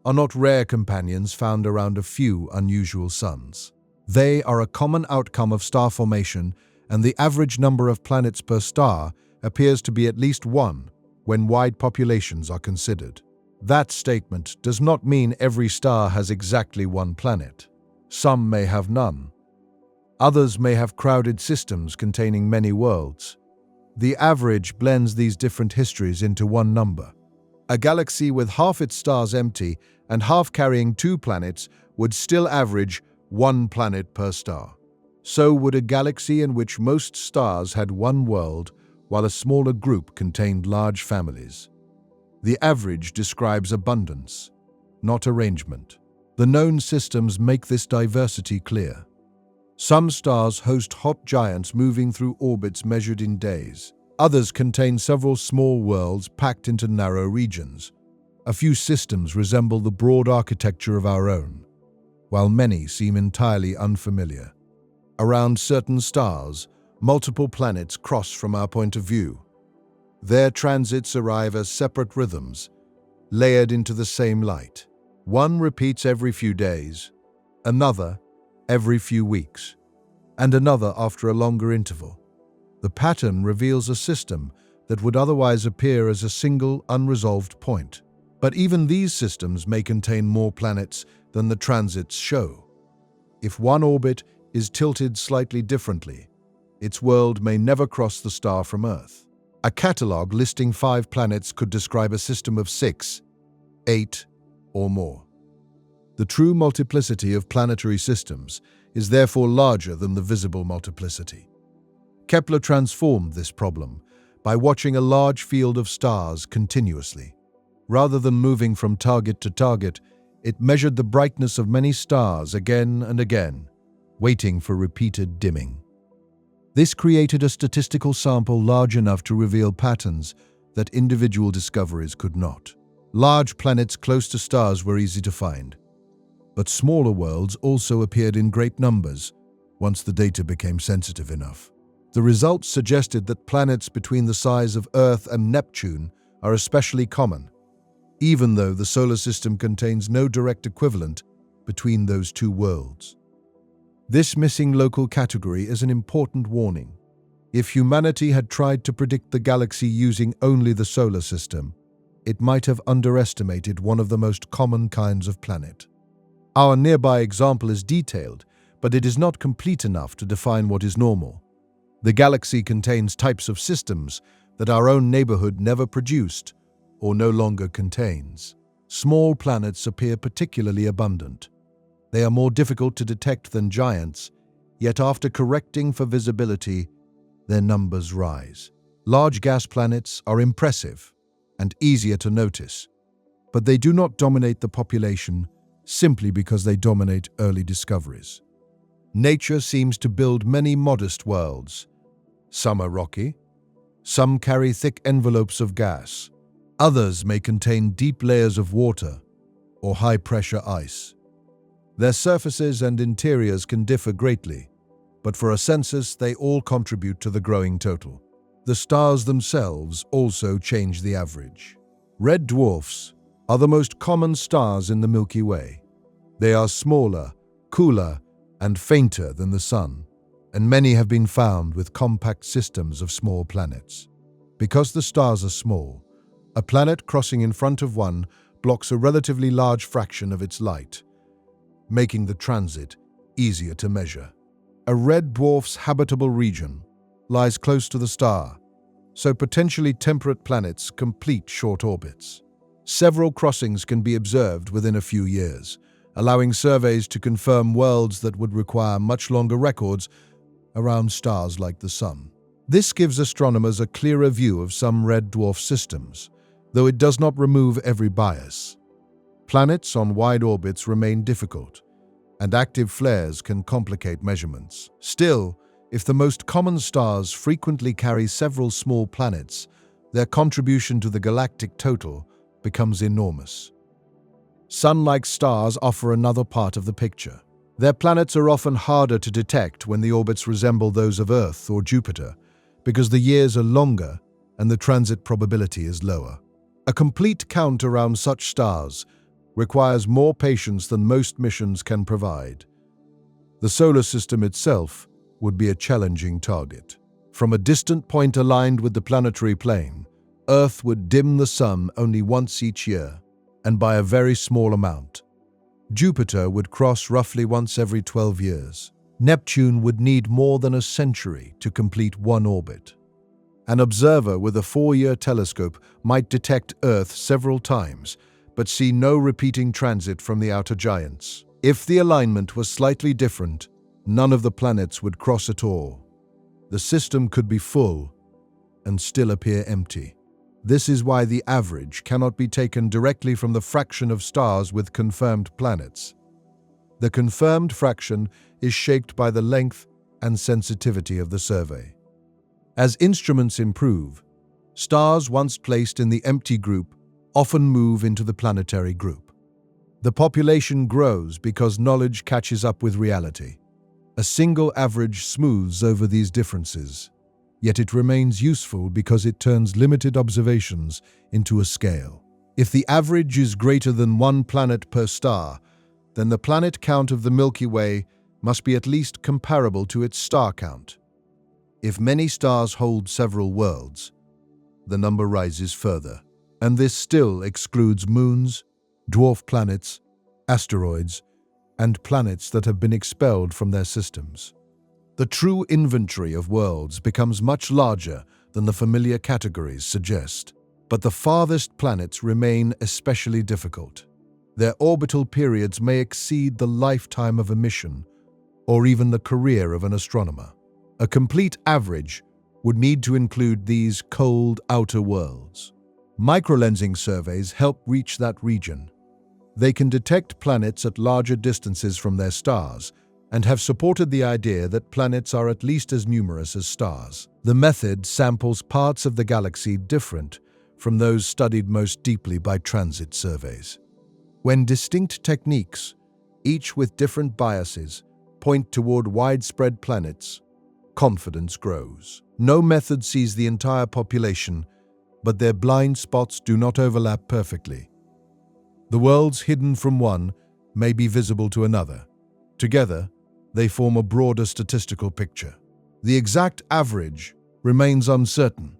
are not rare companions found around a few unusual suns. They are a common outcome of star formation, and the average number of planets per star appears to be at least one when wide populations are considered. That statement does not mean every star has exactly one planet. Some may have none. Others may have crowded systems containing many worlds. The average blends these different histories into one number. A galaxy with half its stars empty and half carrying 2 planets would still average 1 planet per star. So would a galaxy in which most stars had 1 world while a smaller group contained large families. The average describes abundance, not arrangement. The known systems make this diversity clear. Some stars host hot giants moving through orbits measured in days. Others contain several small worlds packed into narrow regions. A few systems resemble the broad architecture of our own, while many seem entirely unfamiliar. Around certain stars, multiple planets cross from our point of view. Their transits arrive as separate rhythms, layered into the same light. One repeats every few days, another every few weeks, and another after a longer interval. The pattern reveals a system that would otherwise appear as a single, unresolved point. But even these systems may contain more planets than the transits show. If one orbit is tilted slightly differently, its world may never cross the star from Earth. A catalogue listing 5 planets could describe a system of 6, 8, or more. The true multiplicity of planetary systems is therefore larger than the visible multiplicity. Kepler transformed this problem by watching a large field of stars continuously. Rather than moving from target to target, it measured the brightness of many stars again and again, waiting for repeated dimming. This created a statistical sample large enough to reveal patterns that individual discoveries could not. Large planets close to stars were easy to find, but smaller worlds also appeared in great numbers once the data became sensitive enough. The results suggested that planets between the size of Earth and Neptune are especially common, even though the solar system contains no direct equivalent between those 2 worlds. This missing local category is an important warning. If humanity had tried to predict the galaxy using only the solar system, it might have underestimated one of the most common kinds of planet. Our nearby example is detailed, but it is not complete enough to define what is normal. The galaxy contains types of systems that our own neighborhood never produced or no longer contains. Small planets appear particularly abundant. They are more difficult to detect than giants, yet after correcting for visibility, their numbers rise. Large gas planets are impressive and easier to notice, but they do not dominate the population simply because they dominate early discoveries. Nature seems to build many modest worlds. Some are rocky, some carry thick envelopes of gas, others may contain deep layers of water or high-pressure ice. Their surfaces and interiors can differ greatly, but for a census they all contribute to the growing total. The stars themselves also change the average. Red dwarfs are the most common stars in the Milky Way. They are smaller, cooler, and fainter than the Sun, and many have been found with compact systems of small planets. Because the stars are small, a planet crossing in front of one blocks a relatively large fraction of its light, making the transit easier to measure. A red dwarf's habitable region lies close to the star, so potentially temperate planets complete short orbits. Several crossings can be observed within a few years, allowing surveys to confirm worlds that would require much longer records around stars like the Sun. This gives astronomers a clearer view of some red dwarf systems, though it does not remove every bias. Planets on wide orbits remain difficult, and active flares can complicate measurements. Still, if the most common stars frequently carry several small planets, their contribution to the galactic total becomes enormous. Sun-like stars offer another part of the picture. Their planets are often harder to detect when the orbits resemble those of Earth or Jupiter, because the years are longer and the transit probability is lower. A complete count around such stars requires more patience than most missions can provide. The solar system itself would be a challenging target. From a distant point aligned with the planetary plane, Earth would dim the Sun only once each year, and by a very small amount. Jupiter would cross roughly once every 12 years. Neptune would need more than a century to complete one orbit. An observer with a 4-year telescope might detect Earth several times, but see no repeating transit from the outer giants. If the alignment was slightly different, none of the planets would cross at all. The system could be full and still appear empty. This is why the average cannot be taken directly from the fraction of stars with confirmed planets. The confirmed fraction is shaped by the length and sensitivity of the survey. As instruments improve, stars once placed in the empty group often move into the planetary group. The population grows because knowledge catches up with reality. A single average smooths over these differences, yet it remains useful because it turns limited observations into a scale. If the average is greater than one planet per star, then the planet count of the Milky Way must be at least comparable to its star count. If many stars hold several worlds, the number rises further, and this still excludes moons, dwarf planets, asteroids, and planets that have been expelled from their systems. The true inventory of worlds becomes much larger than the familiar categories suggest, but the farthest planets remain especially difficult. Their orbital periods may exceed the lifetime of a mission, or even the career of an astronomer. A complete average would need to include these cold outer worlds. Microlensing surveys help reach that region. They can detect planets at larger distances from their stars, and have supported the idea that planets are at least as numerous as stars. The method samples parts of the galaxy different from those studied most deeply by transit surveys. When distinct techniques, each with different biases, point toward widespread planets, confidence grows. No method sees the entire population, but their blind spots do not overlap perfectly. The worlds hidden from one may be visible to another. Together, they form a broader statistical picture. The exact average remains uncertain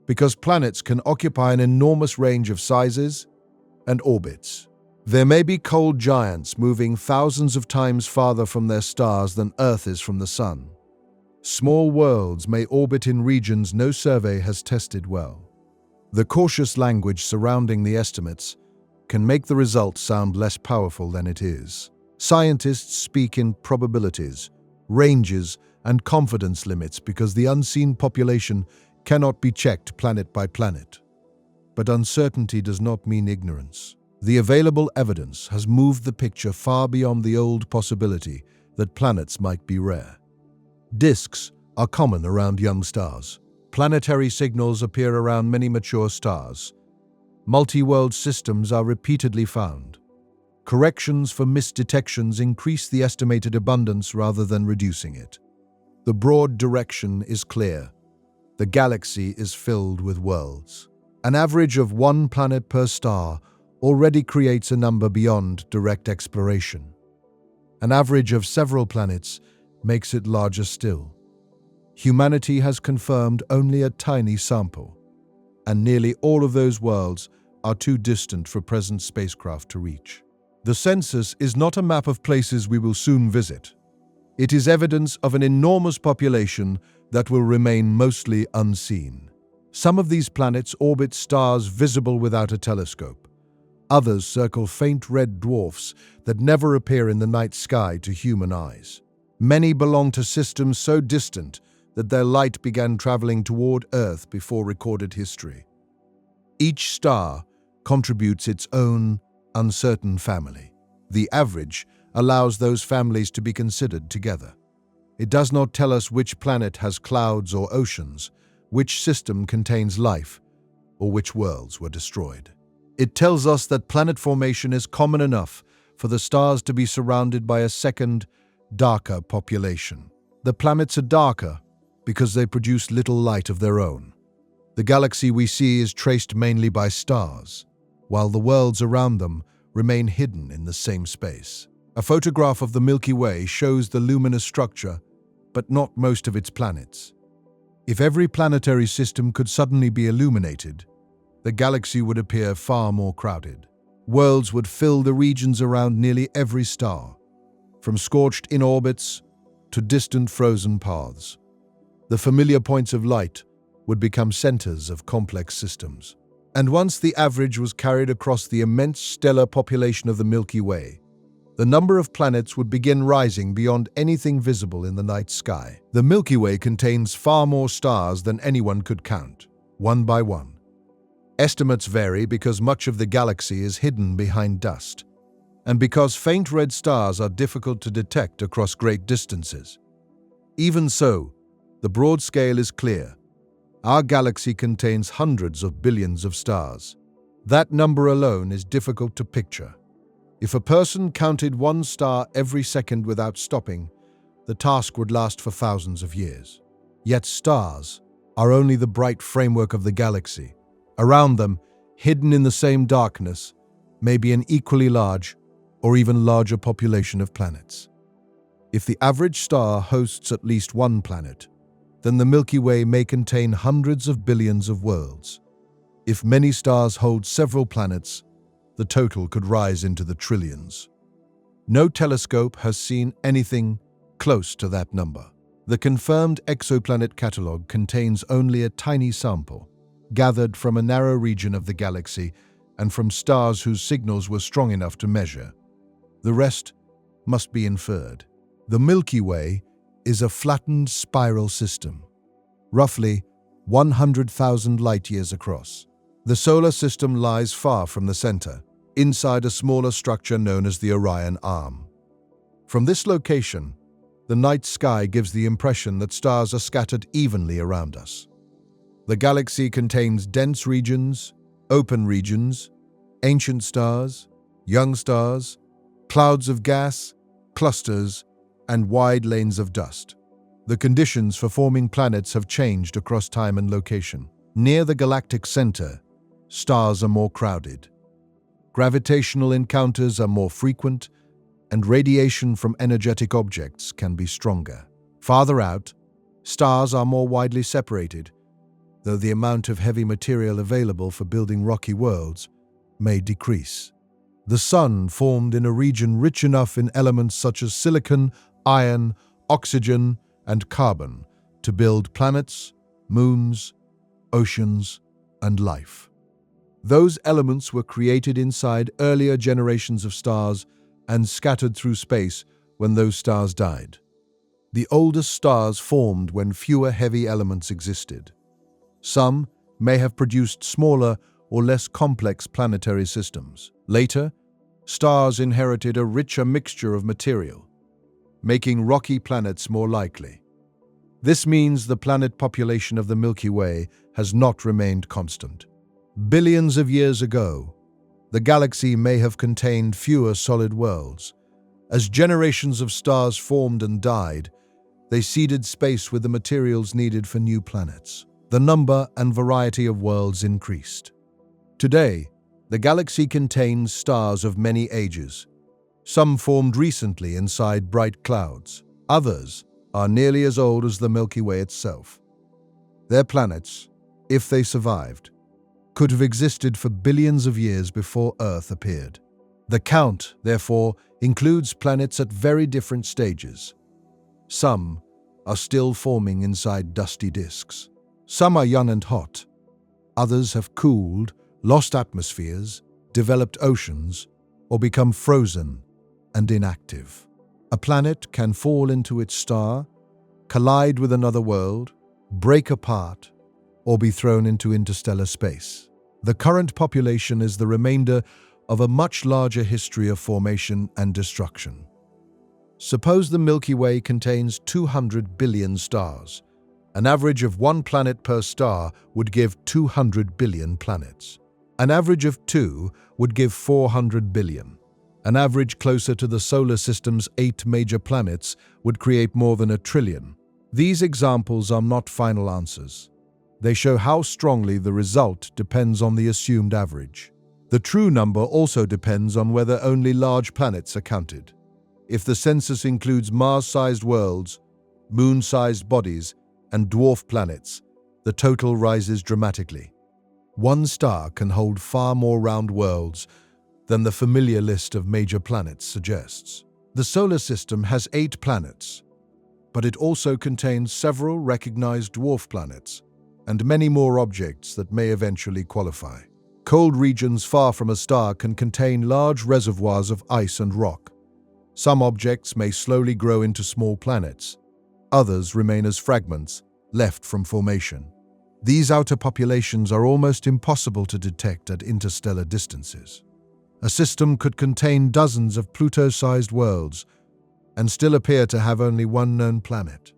because planets can occupy an enormous range of sizes and orbits. There may be cold giants moving thousands of times farther from their stars than Earth is from the Sun. Small worlds may orbit in regions no survey has tested well. The cautious language surrounding the estimates can make the result sound less powerful than it is. Scientists speak in probabilities, ranges, and confidence limits because the unseen population cannot be checked planet by planet. But uncertainty does not mean ignorance. The available evidence has moved the picture far beyond the old possibility that planets might be rare. Disks are common around young stars. Planetary signals appear around many mature stars. Multi-world systems are repeatedly found. Corrections for misdetections increase the estimated abundance rather than reducing it. The broad direction is clear. The galaxy is filled with worlds. An average of one planet per star already creates a number beyond direct exploration. An average of several planets makes it larger still. Humanity has confirmed only a tiny sample, and nearly all of those worlds are too distant for present spacecraft to reach. The census is not a map of places we will soon visit. It is evidence of an enormous population that will remain mostly unseen. Some of these planets orbit stars visible without a telescope. Others circle faint red dwarfs that never appear in the night sky to human eyes. Many belong to systems so distant that their light began traveling toward Earth before recorded history. Each star contributes its own uncertain family. The average allows those families to be considered together. It does not tell us which planet has clouds or oceans, which system contains life, or which worlds were destroyed. It tells us that planet formation is common enough for the stars to be surrounded by a second, darker population. The planets are darker because they produce little light of their own. The galaxy we see is traced mainly by stars, while the worlds around them remain hidden in the same space. A photograph of the Milky Way shows the luminous structure, but not most of its planets. If every planetary system could suddenly be illuminated, the galaxy would appear far more crowded. Worlds would fill the regions around nearly every star, from scorched in-orbits to distant frozen paths. The familiar points of light would become centers of complex systems. And once the average was carried across the immense stellar population of the Milky Way, the number of planets would begin rising beyond anything visible in the night sky. The Milky Way contains far more stars than anyone could count, one by one. Estimates vary because much of the galaxy is hidden behind dust, and because faint red stars are difficult to detect across great distances. Even so, the broad scale is clear. Our galaxy contains hundreds of billions of stars. That number alone is difficult to picture. If a person counted one star every second without stopping, the task would last for thousands of years. Yet stars are only the bright framework of the galaxy. Around them, hidden in the same darkness, may be an equally large or even larger population of planets. If the average star hosts at least one planet, then the Milky Way may contain hundreds of billions of worlds. If many stars hold several planets, the total could rise into the trillions. No telescope has seen anything close to that number. The confirmed exoplanet catalogue contains only a tiny sample, gathered from a narrow region of the galaxy and from stars whose signals were strong enough to measure. The rest must be inferred. The Milky Way is a flattened spiral system, roughly 100,000 light-years across. The solar system lies far from the center, inside a smaller structure known as the Orion Arm. From this location, the night sky gives the impression that stars are scattered evenly around us. The galaxy contains dense regions, open regions, ancient stars, young stars, clouds of gas, clusters, and wide lanes of dust. The conditions for forming planets have changed across time and location. Near the galactic center, stars are more crowded. Gravitational encounters are more frequent, and radiation from energetic objects can be stronger. Farther out, stars are more widely separated, though the amount of heavy material available for building rocky worlds may decrease. The Sun formed in a region rich enough in elements such as silicon, iron, oxygen, and carbon to build planets, moons, oceans, and life. Those elements were created inside earlier generations of stars and scattered through space when those stars died. The oldest stars formed when fewer heavy elements existed. Some may have produced smaller or less complex planetary systems. Later, stars inherited a richer mixture of material, making rocky planets more likely. This means the planet population of the Milky Way has not remained constant. Billions of years ago, the galaxy may have contained fewer solid worlds. As generations of stars formed and died, they seeded space with the materials needed for new planets. The number and variety of worlds increased. Today, the galaxy contains stars of many ages. Some formed recently inside bright clouds. Others are nearly as old as the Milky Way itself. Their planets, if they survived, could have existed for billions of years before Earth appeared. The count, therefore, includes planets at very different stages. Some are still forming inside dusty disks. Some are young and hot. Others have cooled, lost atmospheres, developed oceans, or become frozen and inactive. A planet can fall into its star, collide with another world, break apart, or be thrown into interstellar space. The current population is the remainder of a much larger history of formation and destruction. Suppose the Milky Way contains 200 billion stars. An average of 1 planet per star would give 200 billion planets. An average of 2 would give 400 billion. An average closer to the solar system's 8 major planets would create more than 1 trillion. These examples are not final answers. They show how strongly the result depends on the assumed average. The true number also depends on whether only large planets are counted. If the census includes Mars-sized worlds, Moon-sized bodies, and dwarf planets, the total rises dramatically. One star can hold far more round worlds than the familiar list of major planets suggests. The solar system has 8 planets, but it also contains several recognized dwarf planets and many more objects that may eventually qualify. Cold regions far from a star can contain large reservoirs of ice and rock. Some objects may slowly grow into small planets. Others remain as fragments left from formation. These outer populations are almost impossible to detect at interstellar distances. A system could contain dozens of Pluto-sized worlds and still appear to have only one known planet.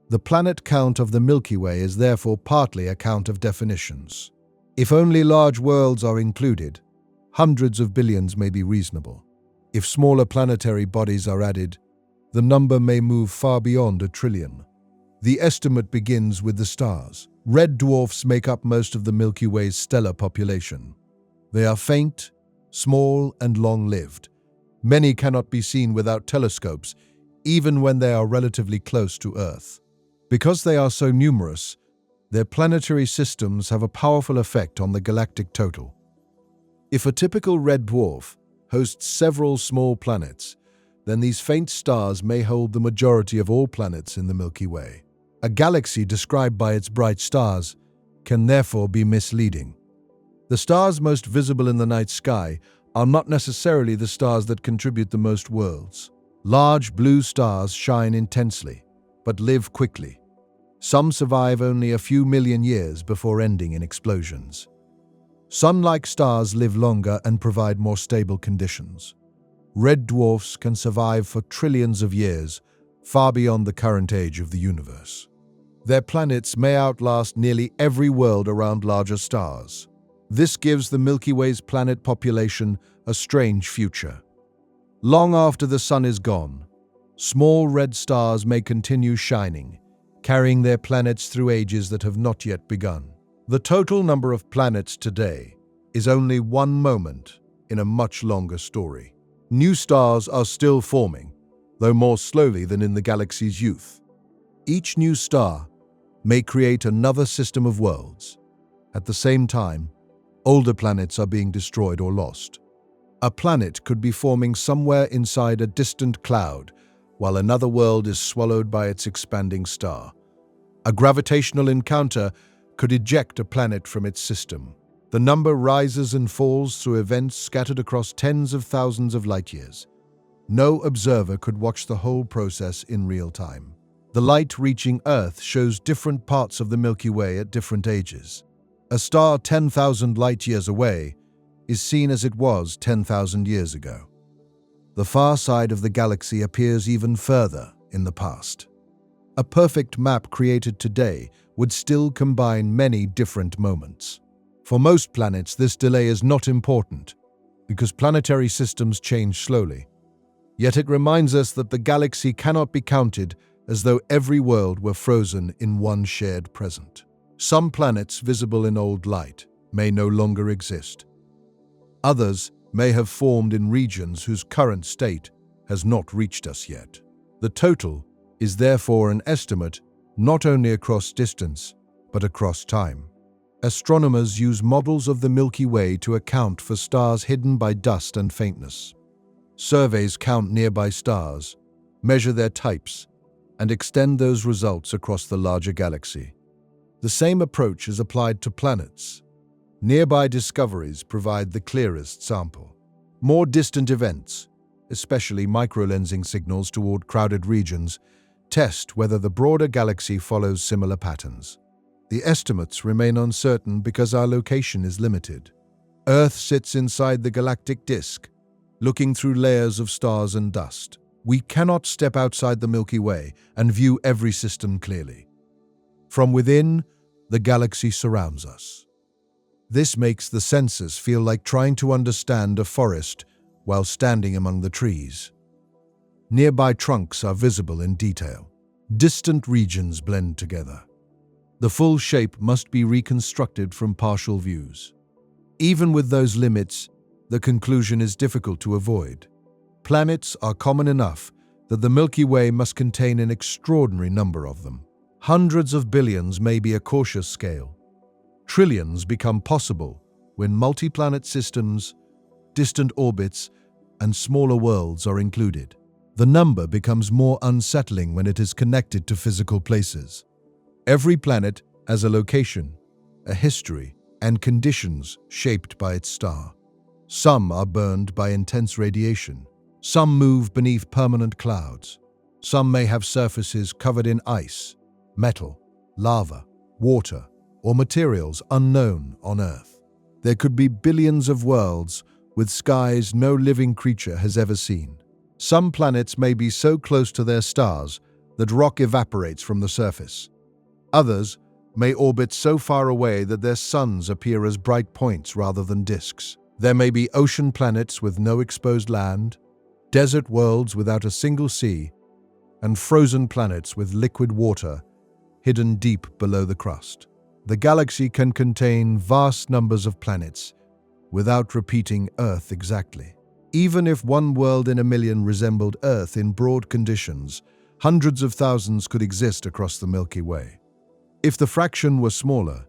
The planet count of the Milky Way is therefore partly a count of definitions. If only large worlds are included, hundreds of billions may be reasonable. If smaller planetary bodies are added, the number may move far beyond 1 trillion. The estimate begins with the stars. Red dwarfs make up most of the Milky Way's stellar population. They are faint, small, and long-lived. Many cannot be seen without telescopes, even when they are relatively close to Earth. Because they are so numerous, their planetary systems have a powerful effect on the galactic total. If a typical red dwarf hosts several small planets, then these faint stars may hold the majority of all planets in the Milky Way. A galaxy described by its bright stars can therefore be misleading. The stars most visible in the night sky are not necessarily the stars that contribute the most worlds. Large blue stars shine intensely, but live quickly. Some survive only a few million years before ending in explosions. Sun-like stars live longer and provide more stable conditions. Red dwarfs can survive for trillions of years, far beyond the current age of the universe. Their planets may outlast nearly every world around larger stars. This gives the Milky Way's planet population a strange future. Long after the sun is gone, small red stars may continue shining, carrying their planets through ages that have not yet begun. The total number of planets today is only one moment in a much longer story. New stars are still forming, though more slowly than in the galaxy's youth. Each new star may create another system of worlds. At the same time, older planets are being destroyed or lost. A planet could be forming somewhere inside a distant cloud, while another world is swallowed by its expanding star. A gravitational encounter could eject a planet from its system. The number rises and falls through events scattered across tens of thousands of light years. No observer could watch the whole process in real time. The light reaching Earth shows different parts of the Milky Way at different ages. A star 10,000 light-years away is seen as it was 10,000 years ago. The far side of the galaxy appears even further in the past. A perfect map created today would still combine many different moments. For most planets, this delay is not important because planetary systems change slowly. Yet it reminds us that the galaxy cannot be counted as though every world were frozen in one shared present. Some planets visible in old light may no longer exist. Others may have formed in regions whose current state has not reached us yet. The total is therefore an estimate not only across distance, but across time. Astronomers use models of the Milky Way to account for stars hidden by dust and faintness. Surveys count nearby stars, measure their types, and extend those results across the larger galaxy. The same approach is applied to planets. Nearby discoveries provide the clearest sample. More distant events, especially microlensing signals toward crowded regions, test whether the broader galaxy follows similar patterns. The estimates remain uncertain because our location is limited. Earth sits inside the galactic disk, looking through layers of stars and dust. We cannot step outside the Milky Way and view every system clearly. From within, the galaxy surrounds us. This makes the senses feel like trying to understand a forest while standing among the trees. Nearby trunks are visible in detail. Distant regions blend together. The full shape must be reconstructed from partial views. Even with those limits, the conclusion is difficult to avoid. Planets are common enough that the Milky Way must contain an extraordinary number of them. Hundreds of billions may be a cautious scale. Trillions become possible when multi-planet systems, distant orbits, and smaller worlds are included. The number becomes more unsettling when it is connected to physical places. Every planet has a location, a history, and conditions shaped by its star. Some are burned by intense radiation. Some move beneath permanent clouds. Some may have surfaces covered in ice, metal, lava, water, or materials unknown on Earth. There could be billions of worlds with skies no living creature has ever seen. Some planets may be so close to their stars that rock evaporates from the surface. Others may orbit so far away that their suns appear as bright points rather than disks. There may be ocean planets with no exposed land, desert worlds without a single sea, and frozen planets with liquid water hidden deep below the crust. The galaxy can contain vast numbers of planets without repeating Earth exactly. Even if one world in a million resembled Earth in broad conditions, hundreds of thousands could exist across the Milky Way. If the fraction were smaller,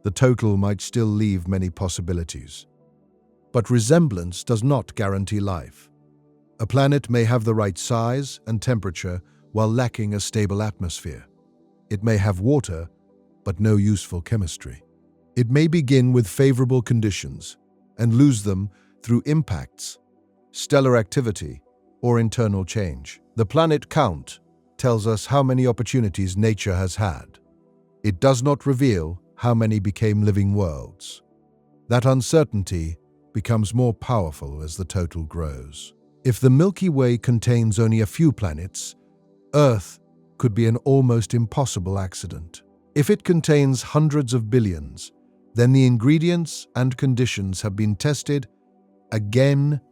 the total might still leave many possibilities. But resemblance does not guarantee life. A planet may have the right size and temperature while lacking a stable atmosphere. It may have water, but no useful chemistry. It may begin with favorable conditions and lose them through impacts, stellar activity, or internal change. The planet count tells us how many opportunities nature has had. It does not reveal how many became living worlds. That uncertainty becomes more powerful as the total grows. If the Milky Way contains only a few planets, Earth could be an almost impossible accident. If it contains hundreds of billions, then the ingredients and conditions have been tested again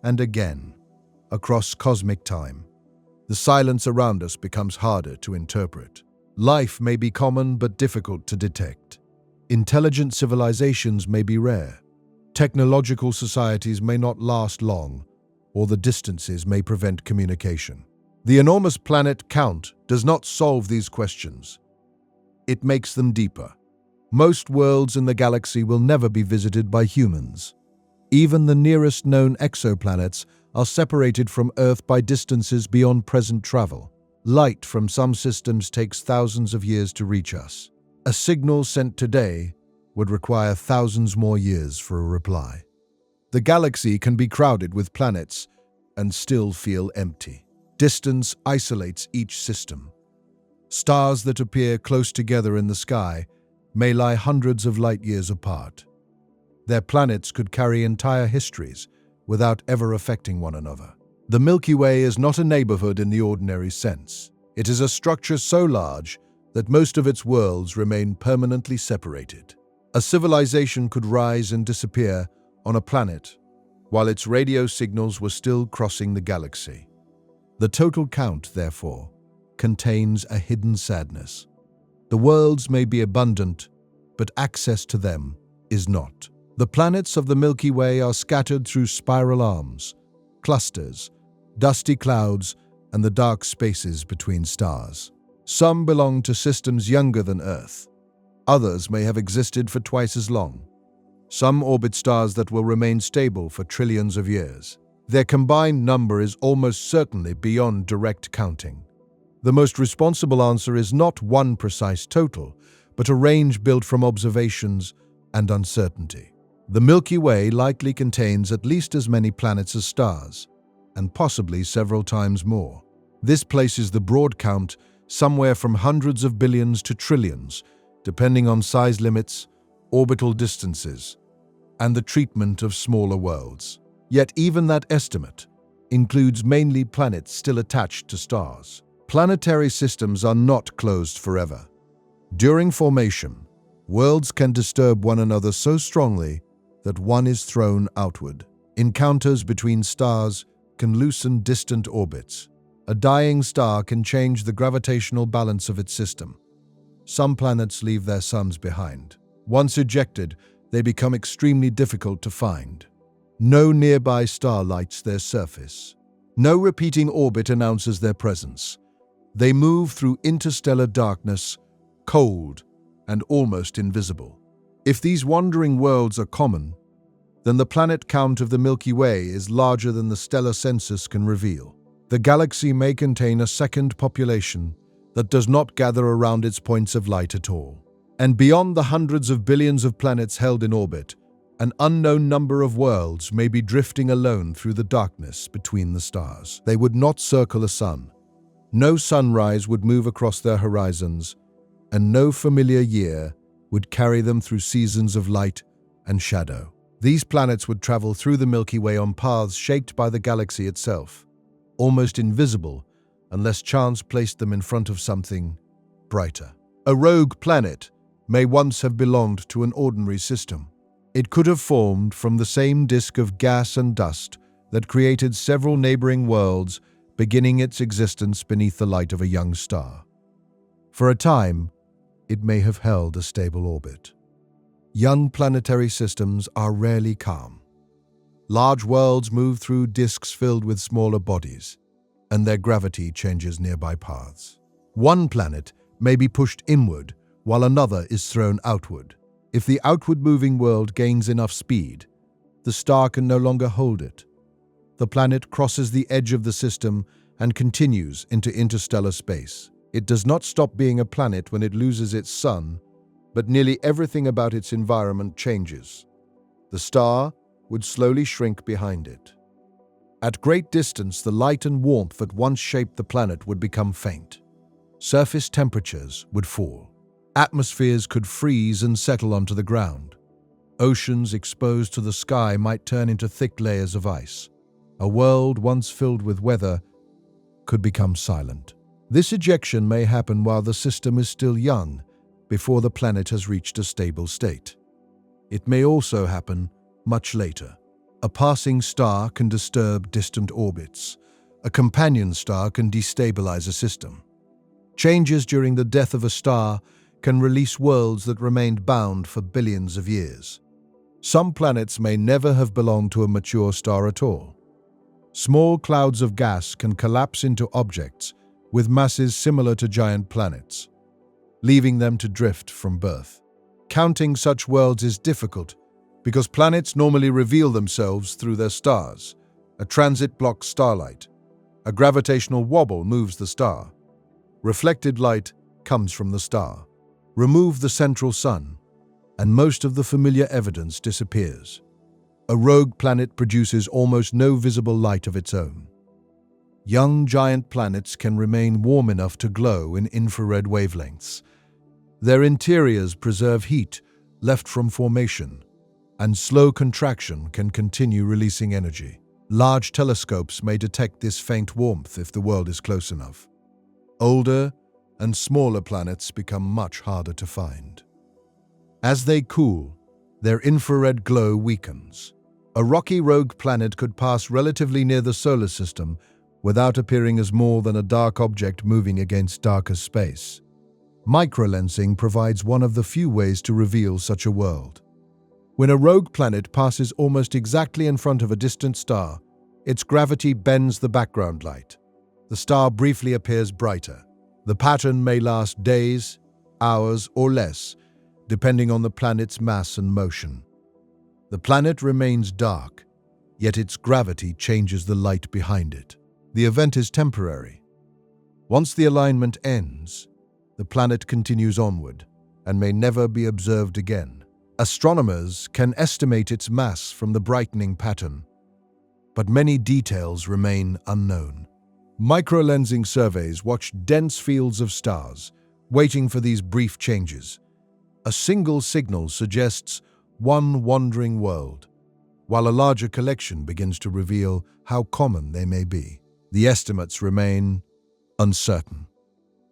and again across cosmic time. The silence around us becomes harder to interpret. Life may be common but difficult to detect. Intelligent civilizations may be rare. Technological societies may not last long, or the distances may prevent communication. The enormous planet count does not solve these questions. It makes them deeper. Most worlds in the galaxy will never be visited by humans. Even the nearest known exoplanets are separated from Earth by distances beyond present travel. Light from some systems takes thousands of years to reach us. A signal sent today would require thousands more years for a reply. The galaxy can be crowded with planets and still feel empty. Distance isolates each system. Stars that appear close together in the sky may lie hundreds of light years apart. Their planets could carry entire histories without ever affecting one another. The Milky Way is not a neighborhood in the ordinary sense. It is a structure so large that most of its worlds remain permanently separated. A civilization could rise and disappear on a planet while its radio signals were still crossing the galaxy. The total count, therefore, contains a hidden sadness. The worlds may be abundant, but access to them is not. The planets of the Milky Way are scattered through spiral arms, clusters, dusty clouds, and the dark spaces between stars. Some belong to systems younger than Earth. Others may have existed for twice as long. Some orbit stars that will remain stable for trillions of years. Their combined number is almost certainly beyond direct counting. The most responsible answer is not one precise total, but a range built from observations and uncertainty. The Milky Way likely contains at least as many planets as stars, and possibly several times more. This places the broad count somewhere from hundreds of billions to trillions, depending on size limits, orbital distances, and the treatment of smaller worlds. Yet even that estimate includes mainly planets still attached to stars. Planetary systems are not closed forever. During formation, worlds can disturb one another so strongly that one is thrown outward. Encounters between stars can loosen distant orbits. A dying star can change the gravitational balance of its system. Some planets leave their suns behind. Once ejected, they become extremely difficult to find. No nearby star lights their surface. No repeating orbit announces their presence. They move through interstellar darkness, cold and almost invisible. If these wandering worlds are common, then the planet count of the Milky Way is larger than the stellar census can reveal. The galaxy may contain a second population that does not gather around its points of light at all. And beyond the hundreds of billions of planets held in orbit, an unknown number of worlds may be drifting alone through the darkness between the stars. They would not circle a sun. No sunrise would move across their horizons, and no familiar year would carry them through seasons of light and shadow. These planets would travel through the Milky Way on paths shaped by the galaxy itself, almost invisible unless chance placed them in front of something brighter. A rogue planet may once have belonged to an ordinary system. It could have formed from the same disk of gas and dust that created several neighboring worlds, beginning its existence beneath the light of a young star. For a time, it may have held a stable orbit. Young planetary systems are rarely calm. Large worlds move through disks filled with smaller bodies, and their gravity changes nearby paths. One planet may be pushed inward while another is thrown outward. If the outward-moving world gains enough speed, the star can no longer hold it. The planet crosses the edge of the system and continues into interstellar space. It does not stop being a planet when it loses its sun, but nearly everything about its environment changes. The star would slowly shrink behind it. At great distance, the light and warmth that once shaped the planet would become faint. Surface temperatures would fall. Atmospheres could freeze and settle onto the ground. Oceans exposed to the sky might turn into thick layers of ice. A world once filled with weather could become silent. This ejection may happen while the system is still young, before the planet has reached a stable state. It may also happen much later. A passing star can disturb distant orbits. A companion star can destabilize a system. Changes during the death of a star can release worlds that remained bound for billions of years. Some planets may never have belonged to a mature star at all. Small clouds of gas can collapse into objects with masses similar to giant planets, leaving them to drift from birth. Counting such worlds is difficult because planets normally reveal themselves through their stars. A transit blocks starlight. A gravitational wobble moves the star. Reflected light comes from the star. Remove the central sun, and most of the familiar evidence disappears. A rogue planet produces almost no visible light of its own. Young giant planets can remain warm enough to glow in infrared wavelengths. Their interiors preserve heat left from formation, and slow contraction can continue releasing energy. Large telescopes may detect this faint warmth if the world is close enough. Older and smaller planets become much harder to find. As they cool, their infrared glow weakens. A rocky rogue planet could pass relatively near the solar system without appearing as more than a dark object moving against darker space. Microlensing provides one of the few ways to reveal such a world. When a rogue planet passes almost exactly in front of a distant star, its gravity bends the background light. The star briefly appears brighter. The pattern may last days, hours, or less, depending on the planet's mass and motion. The planet remains dark, yet its gravity changes the light behind it. The event is temporary. Once the alignment ends, the planet continues onward and may never be observed again. Astronomers can estimate its mass from the brightening pattern, but many details remain unknown. Microlensing surveys watch dense fields of stars, waiting for these brief changes. A single signal suggests one wandering world, while a larger collection begins to reveal how common they may be. The estimates remain uncertain.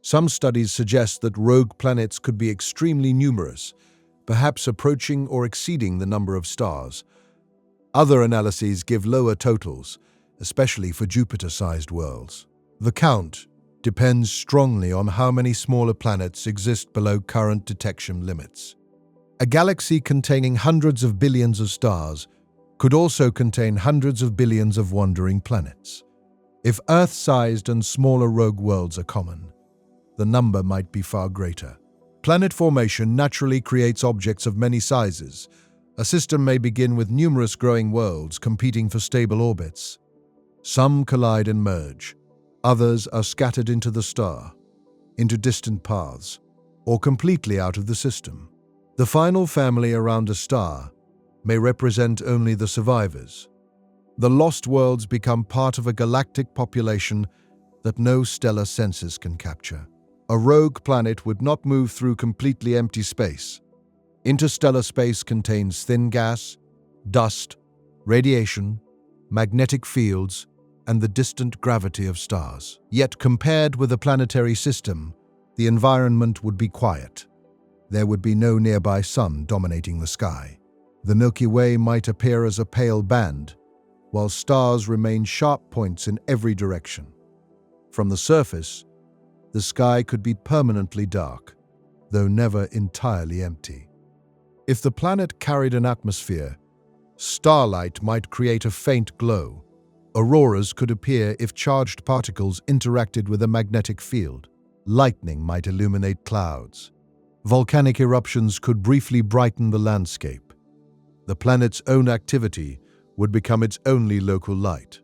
Some studies suggest that rogue planets could be extremely numerous, perhaps approaching or exceeding the number of stars. Other analyses give lower totals, especially for Jupiter-sized worlds. The count depends strongly on how many smaller planets exist below current detection limits. A galaxy containing hundreds of billions of stars could also contain hundreds of billions of wandering planets. If Earth-sized and smaller rogue worlds are common, the number might be far greater. Planet formation naturally creates objects of many sizes. A system may begin with numerous growing worlds competing for stable orbits. Some collide and merge. Others are scattered into the star, into distant paths, or completely out of the system. The final family around a star may represent only the survivors. The lost worlds become part of a galactic population that no stellar census can capture. A rogue planet would not move through completely empty space. Interstellar space contains thin gas, dust, radiation, magnetic fields, and the distant gravity of stars. Yet compared with a planetary system, the environment would be quiet. There would be no nearby sun dominating the sky. The Milky Way might appear as a pale band, while stars remain sharp points in every direction. From the surface, the sky could be permanently dark, though never entirely empty. If the planet carried an atmosphere, starlight might create a faint glow. Auroras could appear if charged particles interacted with a magnetic field. Lightning might illuminate clouds. Volcanic eruptions could briefly brighten the landscape. The planet's own activity would become its only local light.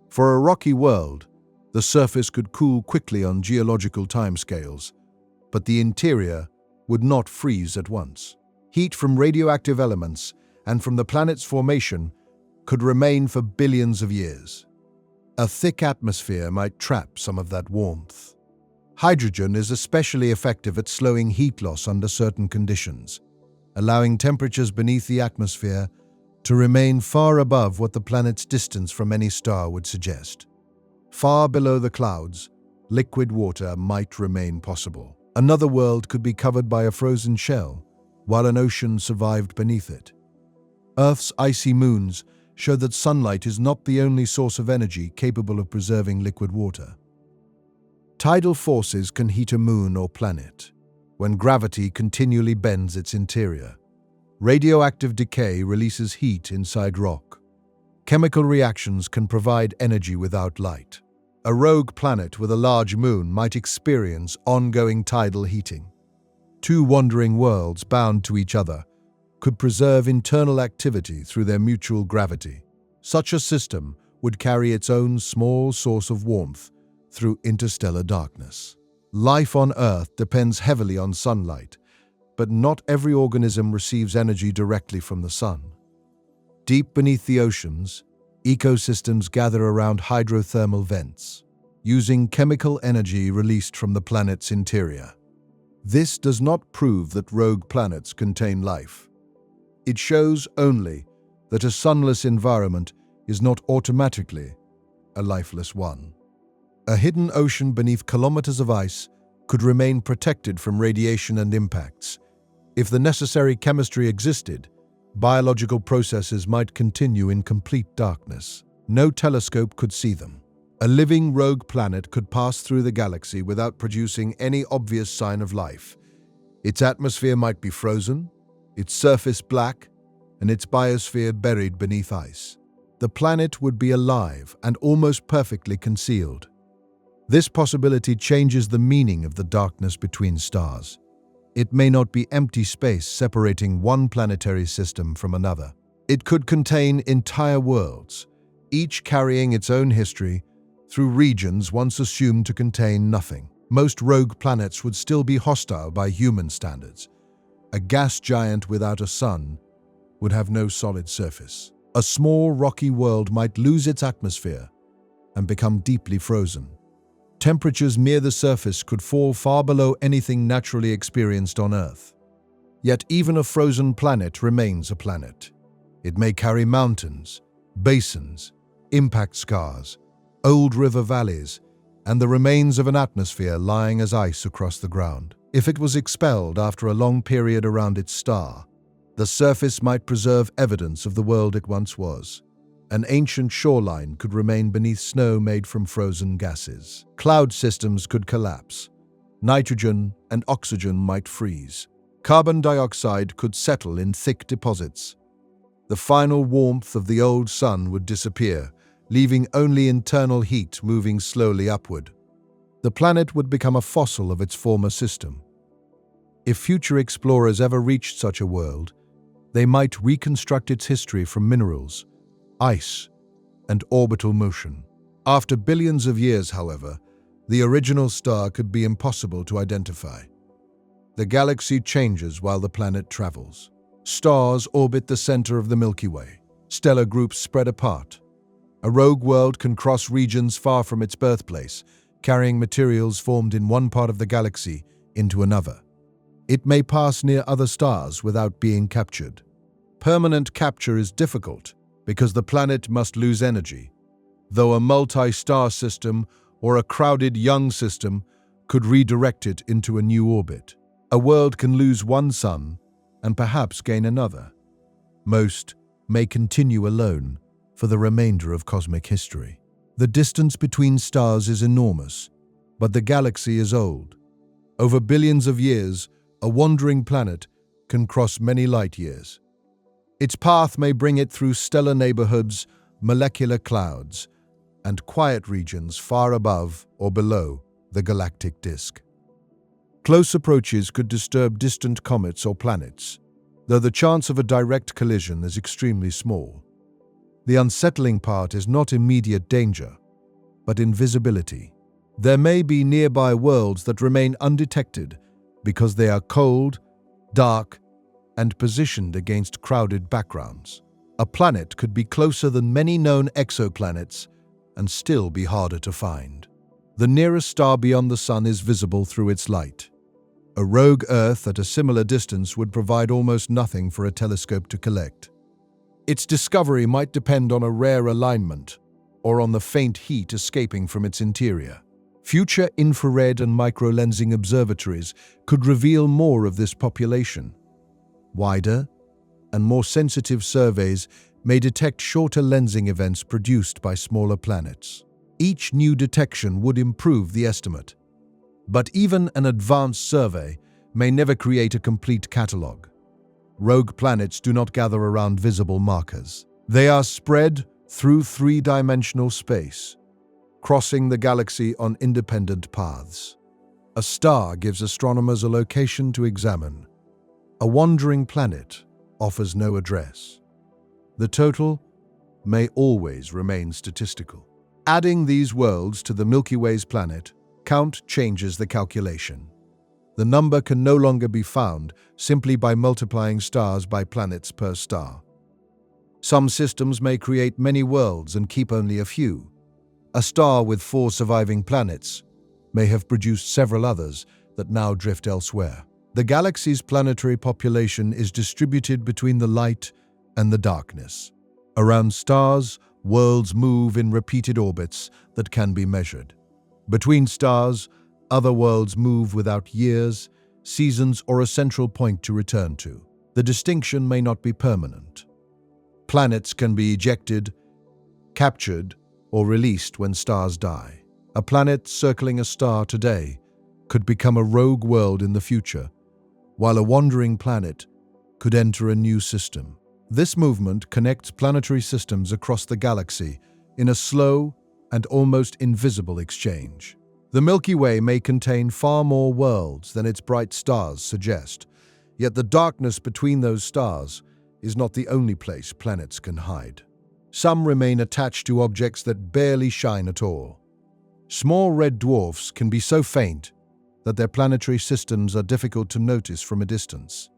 For a rocky world, the surface could cool quickly on geological timescales, but the interior would not freeze at once. Heat from radioactive elements and from the planet's formation could remain for billions of years. A thick atmosphere might trap some of that warmth. Hydrogen is especially effective at slowing heat loss under certain conditions, allowing temperatures beneath the atmosphere to remain far above what the planet's distance from any star would suggest. Far below the clouds, liquid water might remain possible. Another world could be covered by a frozen shell, while an ocean survived beneath it. Earth's icy moons show that sunlight is not the only source of energy capable of preserving liquid water. Tidal forces can heat a moon or planet, when gravity continually bends its interior. Radioactive decay releases heat inside rock. Chemical reactions can provide energy without light. A rogue planet with a large moon might experience ongoing tidal heating. Two wandering worlds bound to each other could preserve internal activity through their mutual gravity. Such a system would carry its own small source of warmth through interstellar darkness. Life on Earth depends heavily on sunlight, but not every organism receives energy directly from the sun. Deep beneath the oceans, ecosystems gather around hydrothermal vents, using chemical energy released from the planet's interior. This does not prove that rogue planets contain life. It shows only that a sunless environment is not automatically a lifeless one. A hidden ocean beneath kilometers of ice could remain protected from radiation and impacts. If the necessary chemistry existed, biological processes might continue in complete darkness. No telescope could see them. A living rogue planet could pass through the galaxy without producing any obvious sign of life. Its atmosphere might be frozen, its surface black, and its biosphere buried beneath ice. The planet would be alive and almost perfectly concealed. This possibility changes the meaning of the darkness between stars. It may not be empty space separating one planetary system from another. It could contain entire worlds, each carrying its own history through regions once assumed to contain nothing. Most rogue planets would still be hostile by human standards. A gas giant without a sun would have no solid surface. A small rocky world might lose its atmosphere and become deeply frozen. Temperatures near the surface could fall far below anything naturally experienced on Earth. Yet even a frozen planet remains a planet. It may carry mountains, basins, impact scars, old river valleys, and the remains of an atmosphere lying as ice across the ground. If it was expelled after a long period around its star, the surface might preserve evidence of the world it once was. An ancient shoreline could remain beneath snow made from frozen gases. Cloud systems could collapse. Nitrogen and oxygen might freeze. Carbon dioxide could settle in thick deposits. The final warmth of the old sun would disappear, leaving only internal heat moving slowly upward. The planet would become a fossil of its former system. If future explorers ever reached such a world, they might reconstruct its history from minerals, ice, and orbital motion. After billions of years, however, the original star could be impossible to identify. The galaxy changes while the planet travels. Stars orbit the center of the Milky Way. Stellar groups spread apart. A rogue world can cross regions far from its birthplace, carrying materials formed in one part of the galaxy into another. It may pass near other stars without being captured. Permanent capture is difficult because the planet must lose energy, though a multi-star system or a crowded young system could redirect it into a new orbit. A world can lose one sun and perhaps gain another. Most may continue alone for the remainder of cosmic history. The distance between stars is enormous, but the galaxy is old. Over billions of years, a wandering planet can cross many light years. Its path may bring it through stellar neighborhoods, molecular clouds, and quiet regions far above or below the galactic disk. Close approaches could disturb distant comets or planets, though the chance of a direct collision is extremely small. The unsettling part is not immediate danger, but invisibility. There may be nearby worlds that remain undetected because they are cold, dark, and positioned against crowded backgrounds. A planet could be closer than many known exoplanets and still be harder to find. The nearest star beyond the Sun is visible through its light. A rogue Earth at a similar distance would provide almost nothing for a telescope to collect. Its discovery might depend on a rare alignment or on the faint heat escaping from its interior. Future infrared and microlensing observatories could reveal more of this population. Wider and more sensitive surveys may detect shorter lensing events produced by smaller planets. Each new detection would improve the estimate. But even an advanced survey may never create a complete catalogue. Rogue planets do not gather around visible markers. They are spread through three-dimensional space, crossing the galaxy on independent paths. A star gives astronomers a location to examine. A wandering planet offers no address. The total may always remain statistical. Adding these worlds to the Milky Way's planet count changes the calculation. The number can no longer be found simply by multiplying stars by planets per star. Some systems may create many worlds and keep only a few. A star with 4 surviving planets may have produced several others that now drift elsewhere. The galaxy's planetary population is distributed between the light and the darkness. Around stars, worlds move in repeated orbits that can be measured. Between stars, other worlds move without years, seasons, or a central point to return to. The distinction may not be permanent. Planets can be ejected, captured, or released when stars die. A planet circling a star today could become a rogue world in the future, while a wandering planet could enter a new system. This movement connects planetary systems across the galaxy in a slow and almost invisible exchange. The Milky Way may contain far more worlds than its bright stars suggest, yet the darkness between those stars is not the only place planets can hide. Some remain attached to objects that barely shine at all. Small red dwarfs can be so faint that their planetary systems are difficult to notice from a distance.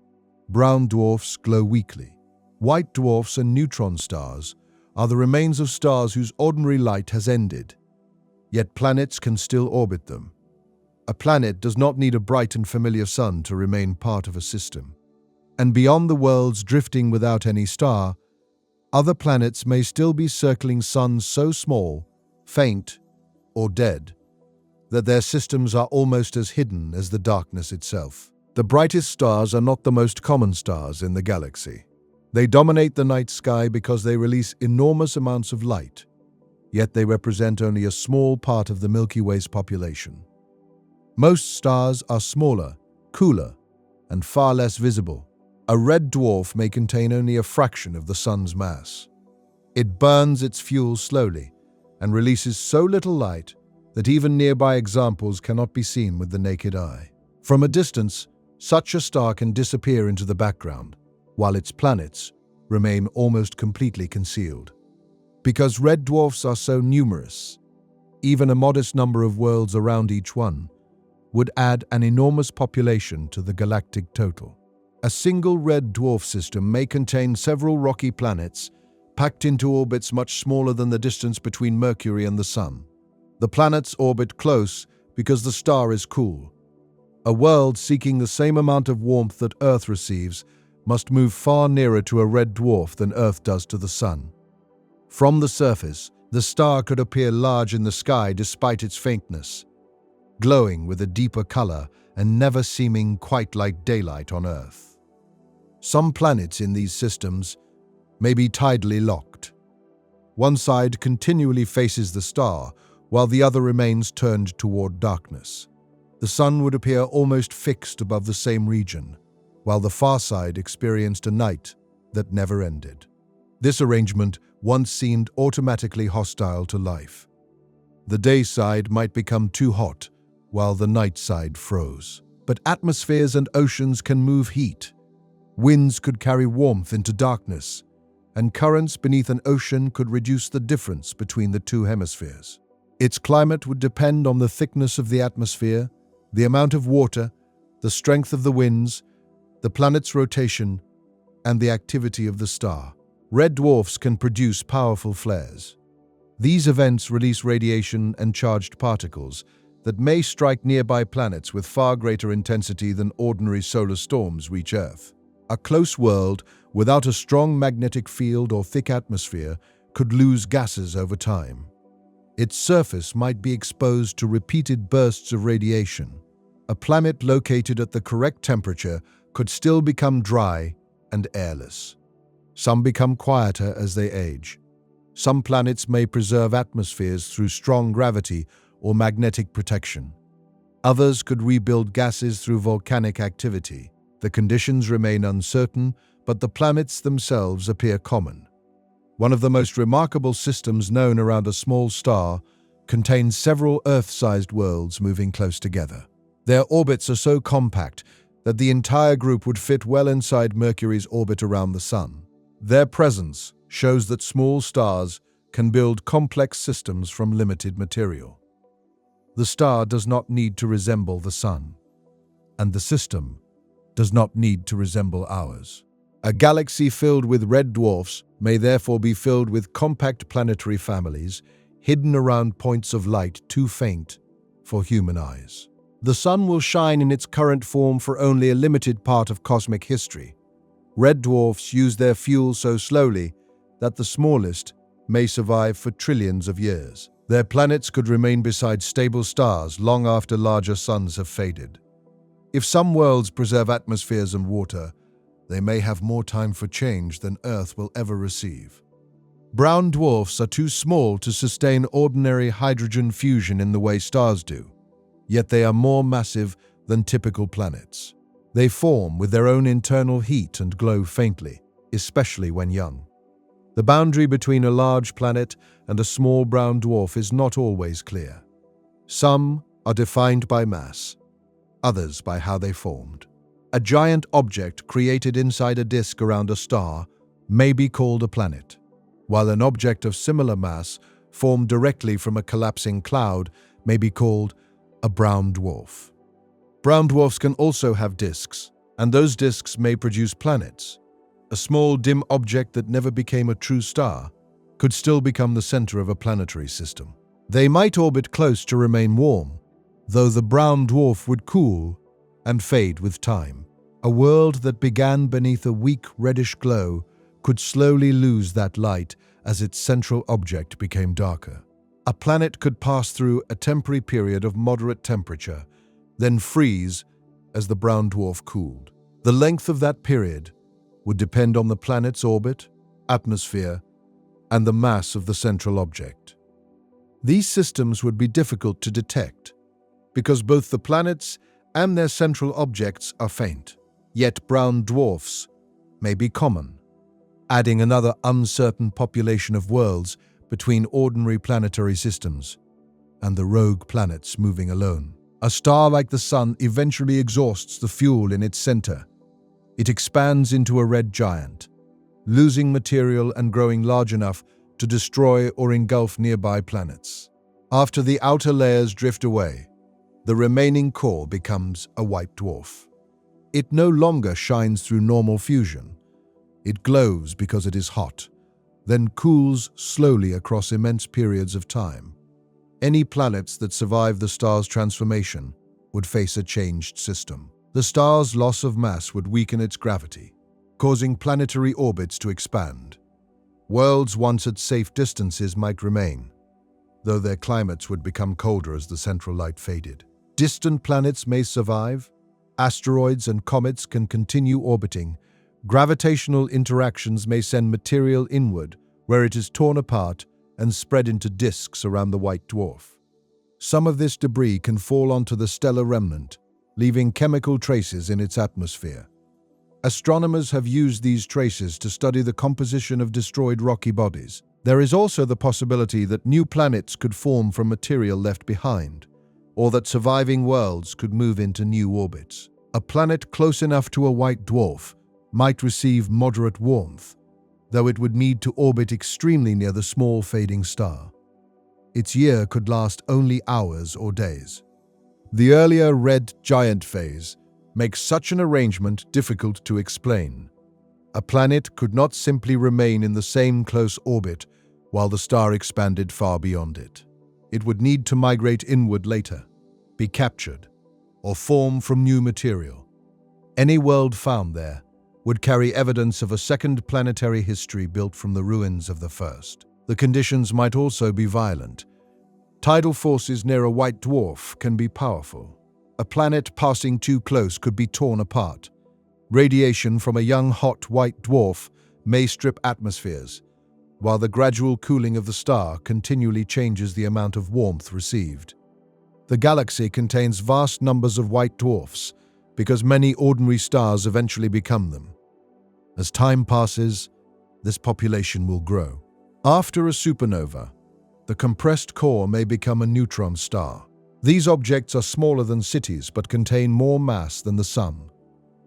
Brown dwarfs glow weakly. White dwarfs and neutron stars are the remains of stars whose ordinary light has ended, yet planets can still orbit them. A planet does not need a bright and familiar sun to remain part of a system. And beyond the worlds drifting without any star, other planets may still be circling suns so small, faint, or dead that their systems are almost as hidden as the darkness itself. The brightest stars are not the most common stars in the galaxy. They dominate the night sky because they release enormous amounts of light, yet they represent only a small part of the Milky Way's population. Most stars are smaller, cooler, and far less visible. A red dwarf may contain only a fraction of the sun's mass. It burns its fuel slowly and releases so little light that even nearby examples cannot be seen with the naked eye. From a distance, such a star can disappear into the background, while its planets remain almost completely concealed. Because red dwarfs are so numerous, even a modest number of worlds around each one would add an enormous population to the galactic total. A single red dwarf system may contain several rocky planets packed into orbits much smaller than the distance between Mercury and the Sun. The planets orbit close because the star is cool. A world seeking the same amount of warmth that Earth receives must move far nearer to a red dwarf than Earth does to the Sun. From the surface, the star could appear large in the sky despite its faintness, glowing with a deeper color and never seeming quite like daylight on Earth. Some planets in these systems may be tidally locked. One side continually faces the star, while the other remains turned toward darkness. The sun would appear almost fixed above the same region, while the far side experienced a night that never ended. This arrangement once seemed automatically hostile to life. The day side might become too hot, while the night side froze. But atmospheres and oceans can move heat. Winds could carry warmth into darkness, and currents beneath an ocean could reduce the difference between the two hemispheres. Its climate would depend on the thickness of the atmosphere, the amount of water, the strength of the winds, the planet's rotation, and the activity of the star. Red dwarfs can produce powerful flares. These events release radiation and charged particles that may strike nearby planets with far greater intensity than ordinary solar storms reach Earth. A close world without a strong magnetic field or thick atmosphere could lose gases over time. Its surface might be exposed to repeated bursts of radiation. A planet located at the correct temperature could still become dry and airless. Some become quieter as they age. Some planets may preserve atmospheres through strong gravity or magnetic protection. Others could rebuild gases through volcanic activity. The conditions remain uncertain, but the planets themselves appear common. One of the most remarkable systems known around a small star contains several Earth-sized worlds moving close together. Their orbits are so compact that the entire group would fit well inside Mercury's orbit around the Sun. Their presence shows that small stars can build complex systems from limited material. The star does not need to resemble the Sun, and the system does not need to resemble ours. A galaxy filled with red dwarfs may therefore be filled with compact planetary families hidden around points of light too faint for human eyes. The sun will shine in its current form for only a limited part of cosmic history. Red dwarfs use their fuel so slowly that the smallest may survive for trillions of years. Their planets could remain beside stable stars long after larger suns have faded. If some worlds preserve atmospheres and water, they may have more time for change than Earth will ever receive. Brown dwarfs are too small to sustain ordinary hydrogen fusion in the way stars do, yet they are more massive than typical planets. They form with their own internal heat and glow faintly, especially when young. The boundary between a large planet and a small brown dwarf is not always clear. Some are defined by mass, others by how they formed. A giant object created inside a disk around a star may be called a planet, while an object of similar mass formed directly from a collapsing cloud may be called a brown dwarf. Brown dwarfs can also have disks, and those disks may produce planets. A small, dim object that never became a true star could still become the center of a planetary system. They might orbit close to remain warm, though the brown dwarf would cool and fade with time. A world that began beneath a weak reddish glow could slowly lose that light as its central object became darker. A planet could pass through a temporary period of moderate temperature, then freeze as the brown dwarf cooled. The length of that period would depend on the planet's orbit, atmosphere, and the mass of the central object. These systems would be difficult to detect because both the planets and their central objects are faint. Yet brown dwarfs may be common, adding another uncertain population of worlds between ordinary planetary systems and the rogue planets moving alone. A star like the Sun eventually exhausts the fuel in its center. It expands into a red giant, losing material and growing large enough to destroy or engulf nearby planets. After the outer layers drift away, the remaining core becomes a white dwarf. It no longer shines through normal fusion. It glows because it is hot, then cools slowly across immense periods of time. Any planets that survive the star's transformation would face a changed system. The star's loss of mass would weaken its gravity, causing planetary orbits to expand. Worlds once at safe distances might remain, though their climates would become colder as the central light faded. Distant planets may survive. Asteroids and comets can continue orbiting. Gravitational interactions may send material inward, where it is torn apart and spread into disks around the white dwarf. Some of this debris can fall onto the stellar remnant, leaving chemical traces in its atmosphere. Astronomers have used these traces to study the composition of destroyed rocky bodies. There is also the possibility that new planets could form from material left behind, or that surviving worlds could move into new orbits. A planet close enough to a white dwarf might receive moderate warmth, though it would need to orbit extremely near the small fading star. Its year could last only hours or days. The earlier red giant phase makes such an arrangement difficult to explain. A planet could not simply remain in the same close orbit while the star expanded far beyond it. It would need to migrate inward later, be captured, or form from new material. Any world found there would carry evidence of a second planetary history built from the ruins of the first. The conditions might also be violent. Tidal forces near a white dwarf can be powerful. A planet passing too close could be torn apart. Radiation from a young hot white dwarf may strip atmospheres, while the gradual cooling of the star continually changes the amount of warmth received. The galaxy contains vast numbers of white dwarfs because many ordinary stars eventually become them. As time passes, this population will grow. After a supernova, the compressed core may become a neutron star. These objects are smaller than cities but contain more mass than the Sun.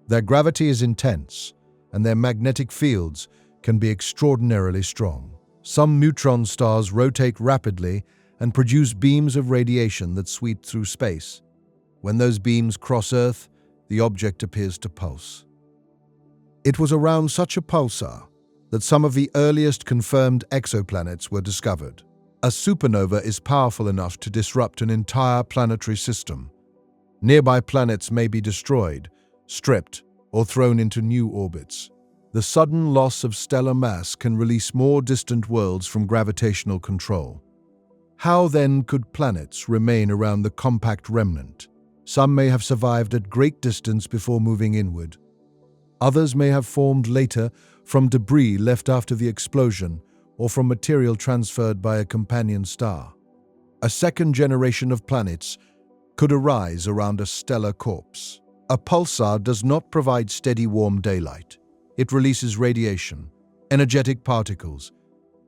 Their gravity is intense, and their magnetic fields can be extraordinarily strong. Some neutron stars rotate rapidly and produce beams of radiation that sweep through space. When those beams cross Earth, the object appears to pulse. It was around such a pulsar that some of the earliest confirmed exoplanets were discovered. A supernova is powerful enough to disrupt an entire planetary system. Nearby planets may be destroyed, stripped, or thrown into new orbits. The sudden loss of stellar mass can release more distant worlds from gravitational control. How then could planets remain around the compact remnant? Some may have survived at great distance before moving inward. Others may have formed later from debris left after the explosion or from material transferred by a companion star. A second generation of planets could arise around a stellar corpse. A pulsar does not provide steady warm daylight. It releases radiation, energetic particles,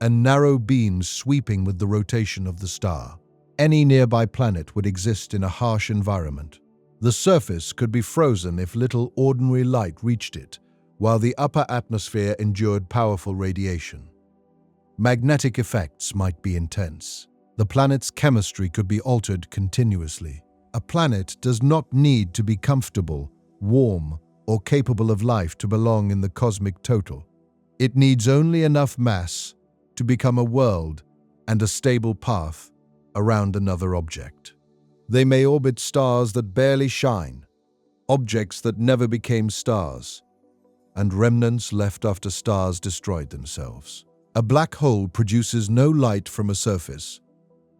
and narrow beams sweeping with the rotation of the star. Any nearby planet would exist in a harsh environment. The surface could be frozen if little ordinary light reached it, while the upper atmosphere endured powerful radiation. Magnetic effects might be intense. The planet's chemistry could be altered continuously. A planet does not need to be comfortable, warm, or capable of life to belong in the cosmic total. It needs only enough mass to become a world and a stable path around another object. They may orbit stars that barely shine, objects that never became stars, and remnants left after stars destroyed themselves. A black hole produces no light from a surface,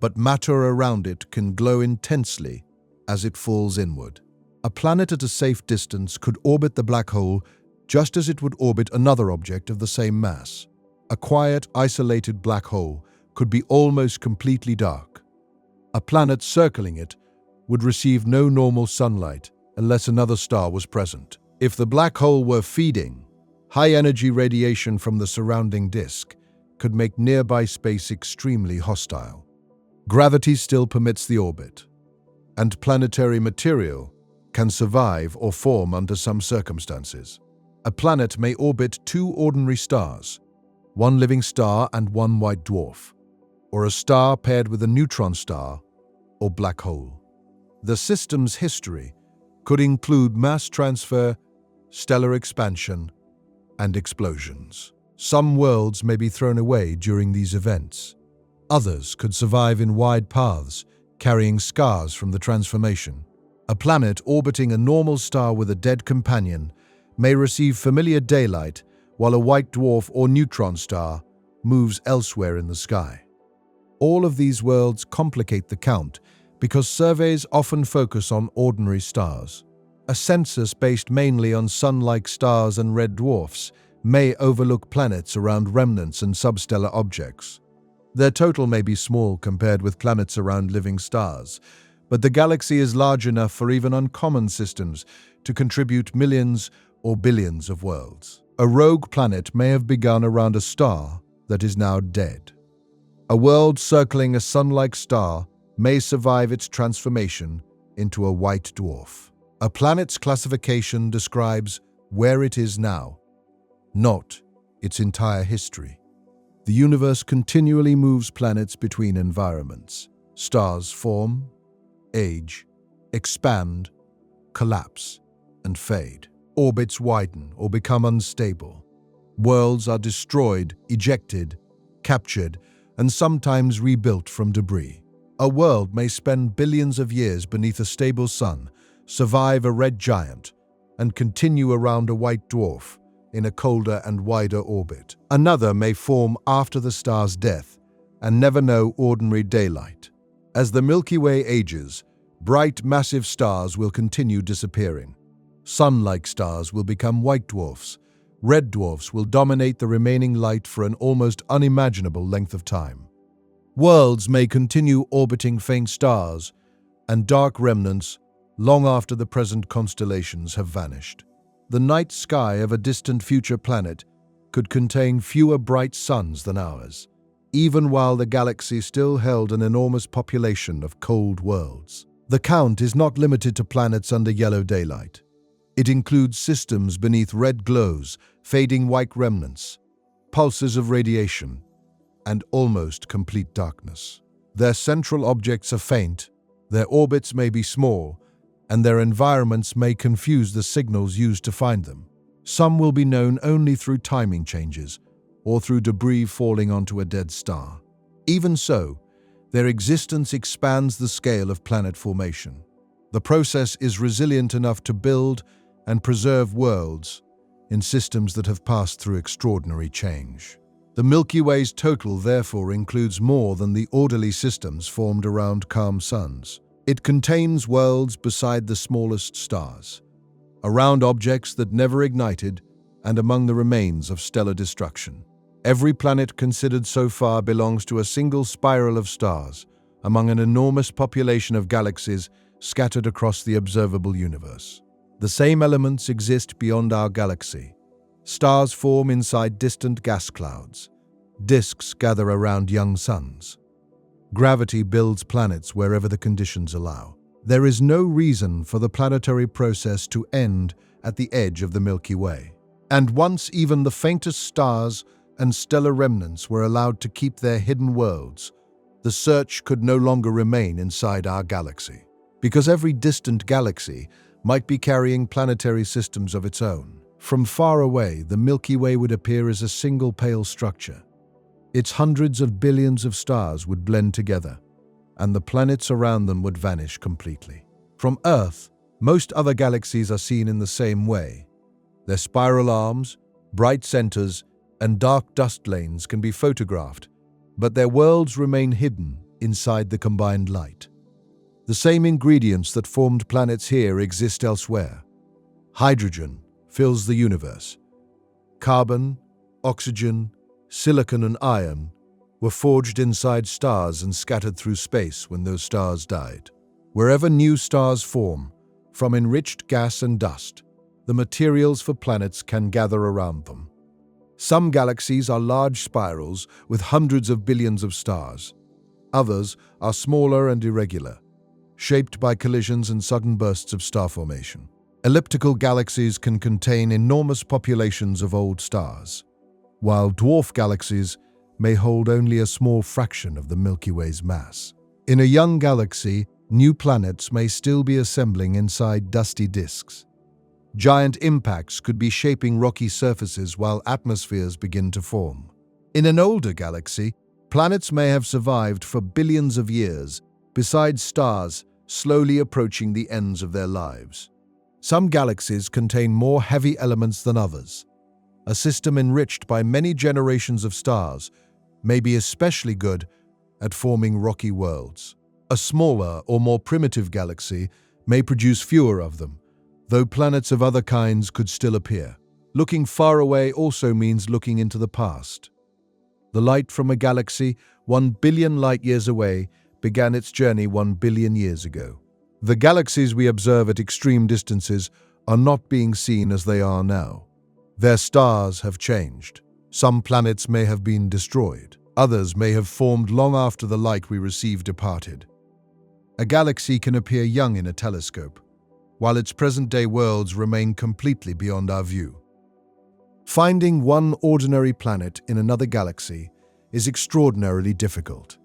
but matter around it can glow intensely as it falls inward. A planet at a safe distance could orbit the black hole just as it would orbit another object of the same mass. A quiet, isolated black hole could be almost completely dark. A planet circling it would receive no normal sunlight unless another star was present. If the black hole were feeding, high-energy radiation from the surrounding disk could make nearby space extremely hostile. Gravity still permits the orbit, and planetary material can survive or form under some circumstances. A planet may orbit two ordinary stars, one living star and one white dwarf, or a star paired with a neutron star or black hole. The system's history could include mass transfer, stellar expansion, and explosions. Some worlds may be thrown away during these events. Others could survive in wide paths, carrying scars from the transformation. A planet orbiting a normal star with a dead companion may receive familiar daylight, while a white dwarf or neutron star moves elsewhere in the sky. All of these worlds complicate the count because surveys often focus on ordinary stars. A census based mainly on sun-like stars and red dwarfs may overlook planets around remnants and substellar objects. Their total may be small compared with planets around living stars, but the galaxy is large enough for even uncommon systems to contribute millions or billions of worlds. A rogue planet may have begun around a star that is now dead. A world circling a sun-like star may survive its transformation into a white dwarf. A planet's classification describes where it is now, not its entire history. The universe continually moves planets between environments. Stars form, age, expand, collapse, and fade. Orbits widen or become unstable. Worlds are destroyed, ejected, captured, and sometimes rebuilt from debris. A world may spend billions of years beneath a stable sun, survive a red giant, and continue around a white dwarf in a colder and wider orbit. Another may form after the star's death and never know ordinary daylight. As the Milky Way ages, bright, massive stars will continue disappearing. Sun-like stars will become white dwarfs. Red dwarfs will dominate the remaining light for an almost unimaginable length of time. Worlds may continue orbiting faint stars and dark remnants long after the present constellations have vanished. The night sky of a distant future planet could contain fewer bright suns than ours, even while the galaxy still held an enormous population of cold worlds. The count is not limited to planets under yellow daylight. It includes systems beneath red glows, fading white remnants, pulses of radiation, and almost complete darkness. Their central objects are faint, their orbits may be small, and their environments may confuse the signals used to find them. Some will be known only through timing changes or through debris falling onto a dead star. Even so, their existence expands the scale of planet formation. The process is resilient enough to build and preserve worlds in systems that have passed through extraordinary change. The Milky Way's total, therefore, includes more than the orderly systems formed around calm suns. It contains worlds beside the smallest stars, around objects that never ignited, and among the remains of stellar destruction. Every planet considered so far belongs to a single spiral of stars, among an enormous population of galaxies scattered across the observable universe. The same elements exist beyond our galaxy. Stars form inside distant gas clouds. Disks gather around young suns. Gravity builds planets wherever the conditions allow. There is no reason for the planetary process to end at the edge of the Milky Way. And once even the faintest stars and stellar remnants were allowed to keep their hidden worlds, the search could no longer remain inside our galaxy. Because every distant galaxy might be carrying planetary systems of its own. From far away, the Milky Way would appear as a single pale structure. Its hundreds of billions of stars would blend together, and the planets around them would vanish completely. From Earth, most other galaxies are seen in the same way. Their spiral arms, bright centers, and dark dust lanes can be photographed, but their worlds remain hidden inside the combined light. The same ingredients that formed planets here exist elsewhere. Hydrogen fills the universe. Carbon, oxygen, silicon, and iron were forged inside stars and scattered through space when those stars died. Wherever new stars form, from enriched gas and dust, the materials for planets can gather around them. Some galaxies are large spirals with hundreds of billions of stars. Others are smaller and irregular, shaped by collisions and sudden bursts of star formation. Elliptical galaxies can contain enormous populations of old stars, while dwarf galaxies may hold only a small fraction of the Milky Way's mass. In a young galaxy, new planets may still be assembling inside dusty disks. Giant impacts could be shaping rocky surfaces while atmospheres begin to form. In an older galaxy, planets may have survived for billions of years beside stars slowly approaching the ends of their lives. Some galaxies contain more heavy elements than others. A system enriched by many generations of stars may be especially good at forming rocky worlds. A smaller or more primitive galaxy may produce fewer of them, though planets of other kinds could still appear. Looking far away also means looking into the past. The light from a galaxy 1 billion light-years away began its journey 1 billion years ago. The galaxies we observe at extreme distances are not being seen as they are now. Their stars have changed. Some planets may have been destroyed. Others may have formed long after the light we receive departed. A galaxy can appear young in a telescope, while its present-day worlds remain completely beyond our view. Finding one ordinary planet in another galaxy is extraordinarily difficult.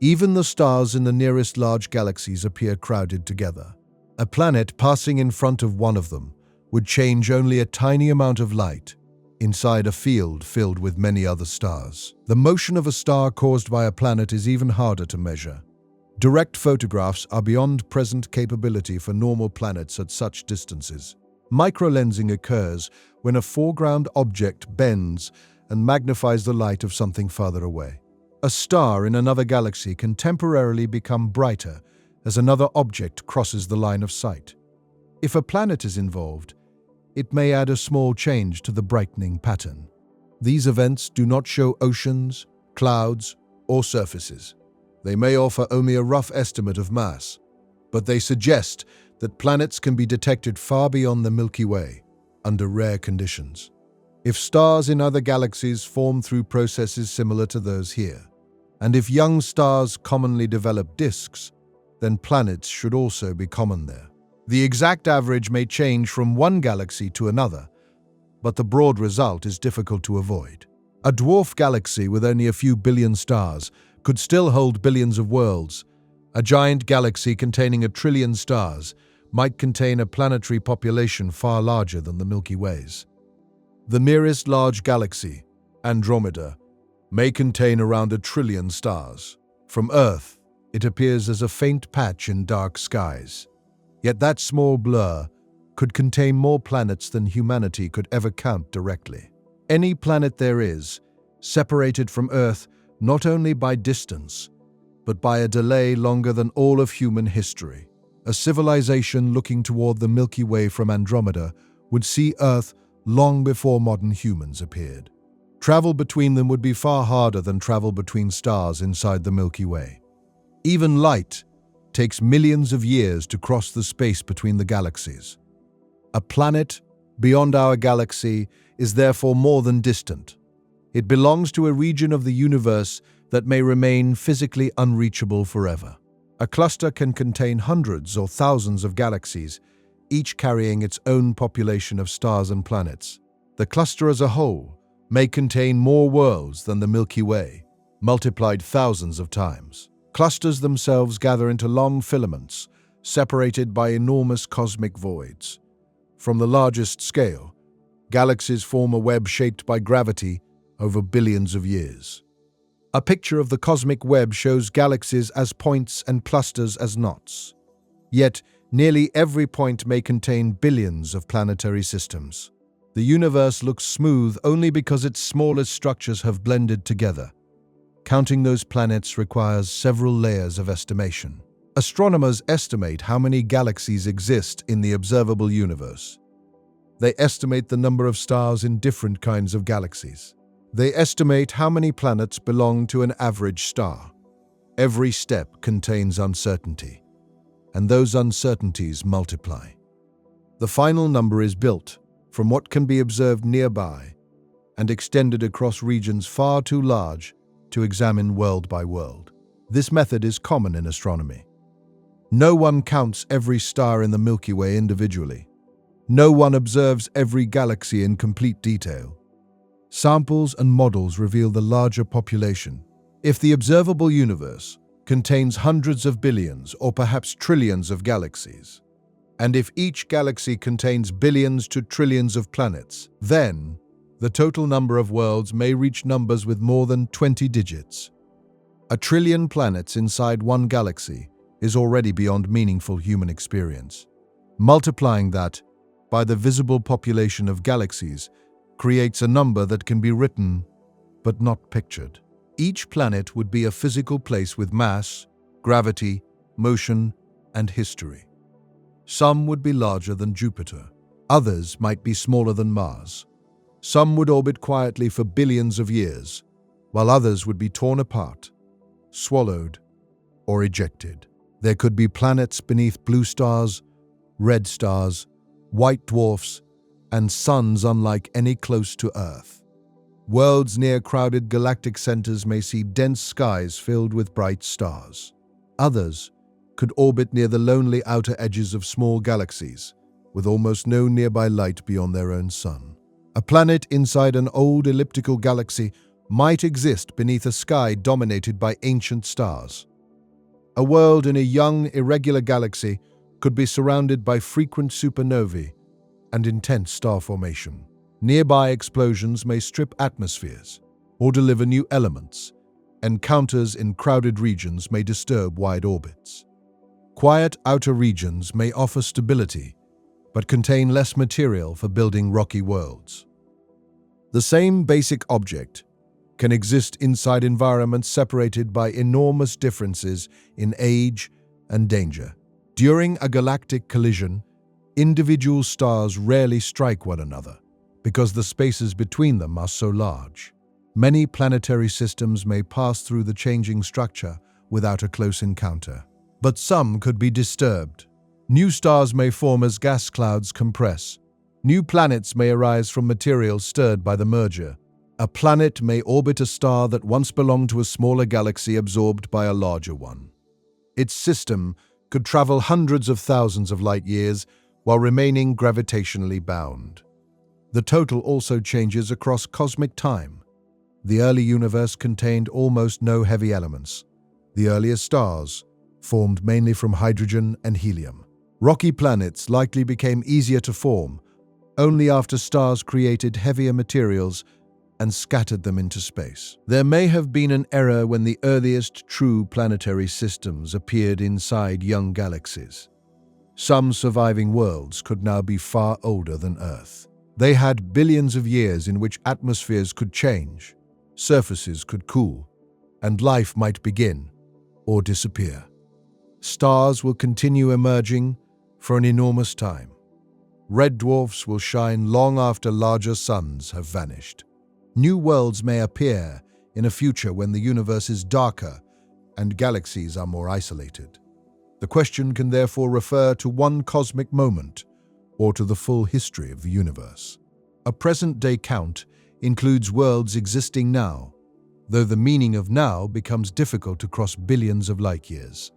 Even the stars in the nearest large galaxies appear crowded together. A planet passing in front of one of them would change only a tiny amount of light inside a field filled with many other stars. The motion of a star caused by a planet is even harder to measure. Direct photographs are beyond present capability for normal planets at such distances. Microlensing occurs when a foreground object bends and magnifies the light of something farther away. A star in another galaxy can temporarily become brighter as another object crosses the line of sight. If a planet is involved, it may add a small change to the brightening pattern. These events do not show oceans, clouds, or surfaces. They may offer only a rough estimate of mass, but they suggest that planets can be detected far beyond the Milky Way, under rare conditions. If stars in other galaxies form through processes similar to those here, and if young stars commonly develop disks, then planets should also be common there. The exact average may change from one galaxy to another, but the broad result is difficult to avoid. A dwarf galaxy with only a few billion stars could still hold billions of worlds. A giant galaxy containing 1 trillion stars might contain a planetary population far larger than the Milky Way's. The nearest large galaxy, Andromeda, may contain around 1 trillion stars. From Earth, it appears as a faint patch in dark skies. Yet that small blur could contain more planets than humanity could ever count directly. Any planet there is, separated from Earth not only by distance, but by a delay longer than all of human history. A civilization looking toward the Milky Way from Andromeda would see Earth long before modern humans appeared. Travel between them would be far harder than travel between stars inside the Milky Way. Even light takes millions of years to cross the space between the galaxies. A planet beyond our galaxy is therefore more than distant. It belongs to a region of the universe that may remain physically unreachable forever. A cluster can contain hundreds or thousands of galaxies, each carrying its own population of stars and planets. The cluster as a whole may contain more worlds than the Milky Way, multiplied thousands of times. Clusters themselves gather into long filaments, separated by enormous cosmic voids. From the largest scale, galaxies form a web shaped by gravity over billions of years. A picture of the cosmic web shows galaxies as points and clusters as knots. Yet, nearly every point may contain billions of planetary systems. The universe looks smooth only because its smallest structures have blended together. Counting those planets requires several layers of estimation. Astronomers estimate how many galaxies exist in the observable universe. They estimate the number of stars in different kinds of galaxies. They estimate how many planets belong to an average star. Every step contains uncertainty, and those uncertainties multiply. The final number is built from what can be observed nearby and extended across regions far too large to examine world by world. This method is common in astronomy. No one counts every star in the Milky Way individually. No one observes every galaxy in complete detail. Samples and models reveal the larger population. If the observable universe contains hundreds of billions or perhaps trillions of galaxies, and if each galaxy contains billions to trillions of planets, then the total number of worlds may reach numbers with more than 20 digits. 1 trillion planets inside one galaxy is already beyond meaningful human experience. Multiplying that by the visible population of galaxies creates a number that can be written but not pictured. Each planet would be a physical place with mass, gravity, motion, and history. Some would be larger than Jupiter. Others might be smaller than Mars. Some would orbit quietly for billions of years, while others would be torn apart, swallowed, or ejected. There could be planets beneath blue stars, red stars, white dwarfs, and suns unlike any close to Earth. Worlds near crowded galactic centers may see dense skies filled with bright stars. Others could orbit near the lonely outer edges of small galaxies, with almost no nearby light beyond their own sun. A planet inside an old elliptical galaxy might exist beneath a sky dominated by ancient stars. A world in a young, irregular galaxy could be surrounded by frequent supernovae and intense star formation. Nearby explosions may strip atmospheres or deliver new elements. Encounters in crowded regions may disturb wide orbits. Quiet outer regions may offer stability, but contain less material for building rocky worlds. The same basic object can exist inside environments separated by enormous differences in age and danger. During a galactic collision, individual stars rarely strike one another because the spaces between them are so large. Many planetary systems may pass through the changing structure without a close encounter, but some could be disturbed. New stars may form as gas clouds compress. New planets may arise from materials stirred by the merger. A planet may orbit a star that once belonged to a smaller galaxy absorbed by a larger one. Its system could travel hundreds of thousands of light years while remaining gravitationally bound. The total also changes across cosmic time. The early universe contained almost no heavy elements. The earliest stars formed mainly from hydrogen and helium. Rocky planets likely became easier to form, only after stars created heavier materials and scattered them into space. There may have been an era when the earliest true planetary systems appeared inside young galaxies. Some surviving worlds could now be far older than Earth. They had billions of years in which atmospheres could change, surfaces could cool, and life might begin or disappear. Stars will continue emerging for an enormous time. Red dwarfs will shine long after larger suns have vanished. New worlds may appear in a future when the universe is darker and galaxies are more isolated. The question can therefore refer to one cosmic moment or to the full history of the universe. A present-day count includes worlds existing now, though the meaning of now becomes difficult across billions of light-years.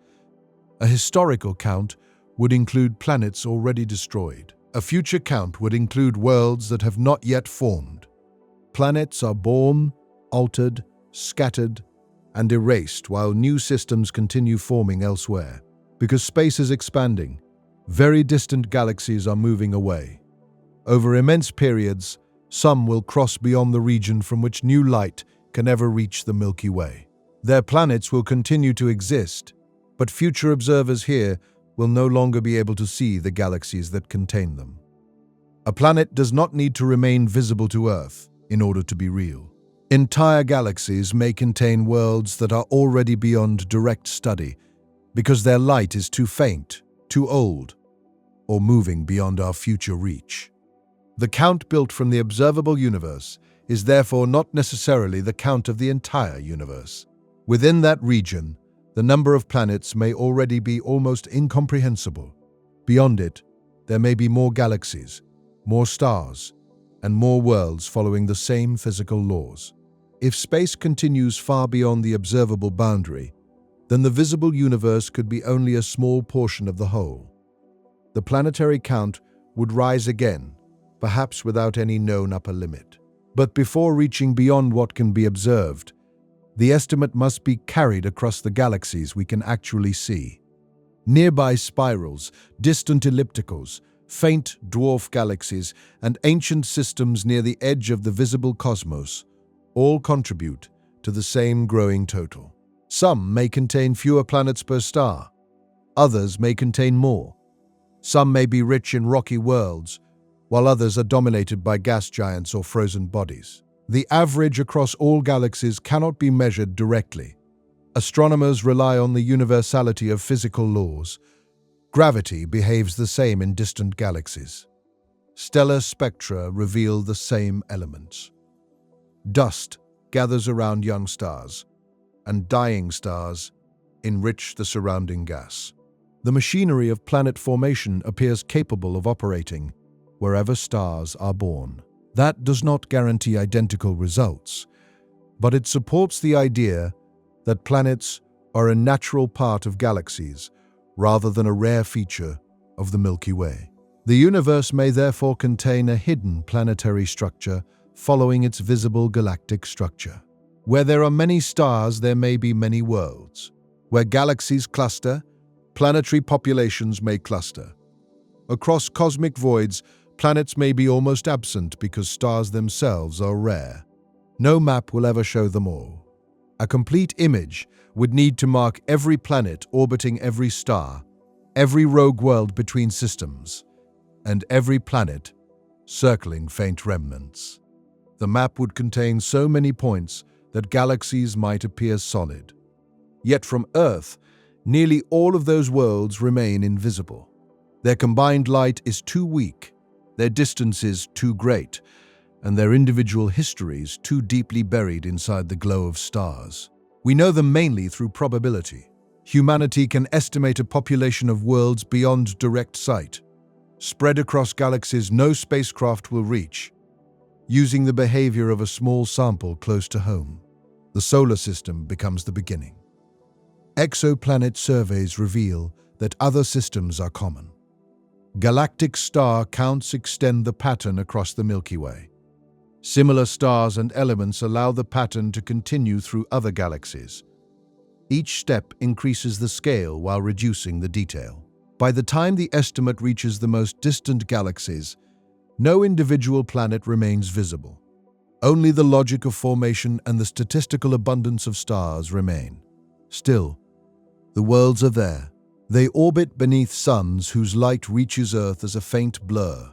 A historical count would include planets already destroyed. A future count would include worlds that have not yet formed. Planets are born, altered, scattered, and erased while new systems continue forming elsewhere. Because space is expanding, very distant galaxies are moving away. Over immense periods, some will cross beyond the region from which new light can ever reach the Milky Way. Their planets will continue to exist, but future observers here will no longer be able to see the galaxies that contain them. A planet does not need to remain visible to Earth in order to be real. Entire galaxies may contain worlds that are already beyond direct study because their light is too faint, too old, or moving beyond our future reach. The count built from the observable universe is therefore not necessarily the count of the entire universe. Within that region, the number of planets may already be almost incomprehensible. Beyond it, there may be more galaxies, more stars, and more worlds following the same physical laws. If space continues far beyond the observable boundary, then the visible universe could be only a small portion of the whole. The planetary count would rise again, perhaps without any known upper limit. But before reaching beyond what can be observed, the estimate must be carried across the galaxies we can actually see. Nearby spirals, distant ellipticals, faint dwarf galaxies, and ancient systems near the edge of the visible cosmos all contribute to the same growing total. Some may contain fewer planets per star. Others may contain more. Some may be rich in rocky worlds, while others are dominated by gas giants or frozen bodies. The average across all galaxies cannot be measured directly. Astronomers rely on the universality of physical laws. Gravity behaves the same in distant galaxies. Stellar spectra reveal the same elements. Dust gathers around young stars, and dying stars enrich the surrounding gas. The machinery of planet formation appears capable of operating wherever stars are born. That does not guarantee identical results, but it supports the idea that planets are a natural part of galaxies rather than a rare feature of the Milky Way. The universe may therefore contain a hidden planetary structure following its visible galactic structure. Where there are many stars, there may be many worlds. Where galaxies cluster, planetary populations may cluster. Across cosmic voids, planets may be almost absent because stars themselves are rare. No map will ever show them all. A complete image would need to mark every planet orbiting every star, every rogue world between systems, and every planet circling faint remnants. The map would contain so many points that galaxies might appear solid. Yet from Earth, nearly all of those worlds remain invisible. Their combined light is too weak, their distances too great, and their individual histories too deeply buried inside the glow of stars. We know them mainly through probability. Humanity can estimate a population of worlds beyond direct sight, spread across galaxies no spacecraft will reach, using the behavior of a small sample close to home. The solar system becomes the beginning. Exoplanet surveys reveal that other systems are common. Galactic star counts extend the pattern across the Milky Way. Similar stars and elements allow the pattern to continue through other galaxies. Each step increases the scale while reducing the detail. By the time the estimate reaches the most distant galaxies, No individual planet remains visible. Only the logic of formation and the statistical abundance of stars remain. Still, the worlds are there. They orbit beneath suns whose light reaches Earth as a faint blur.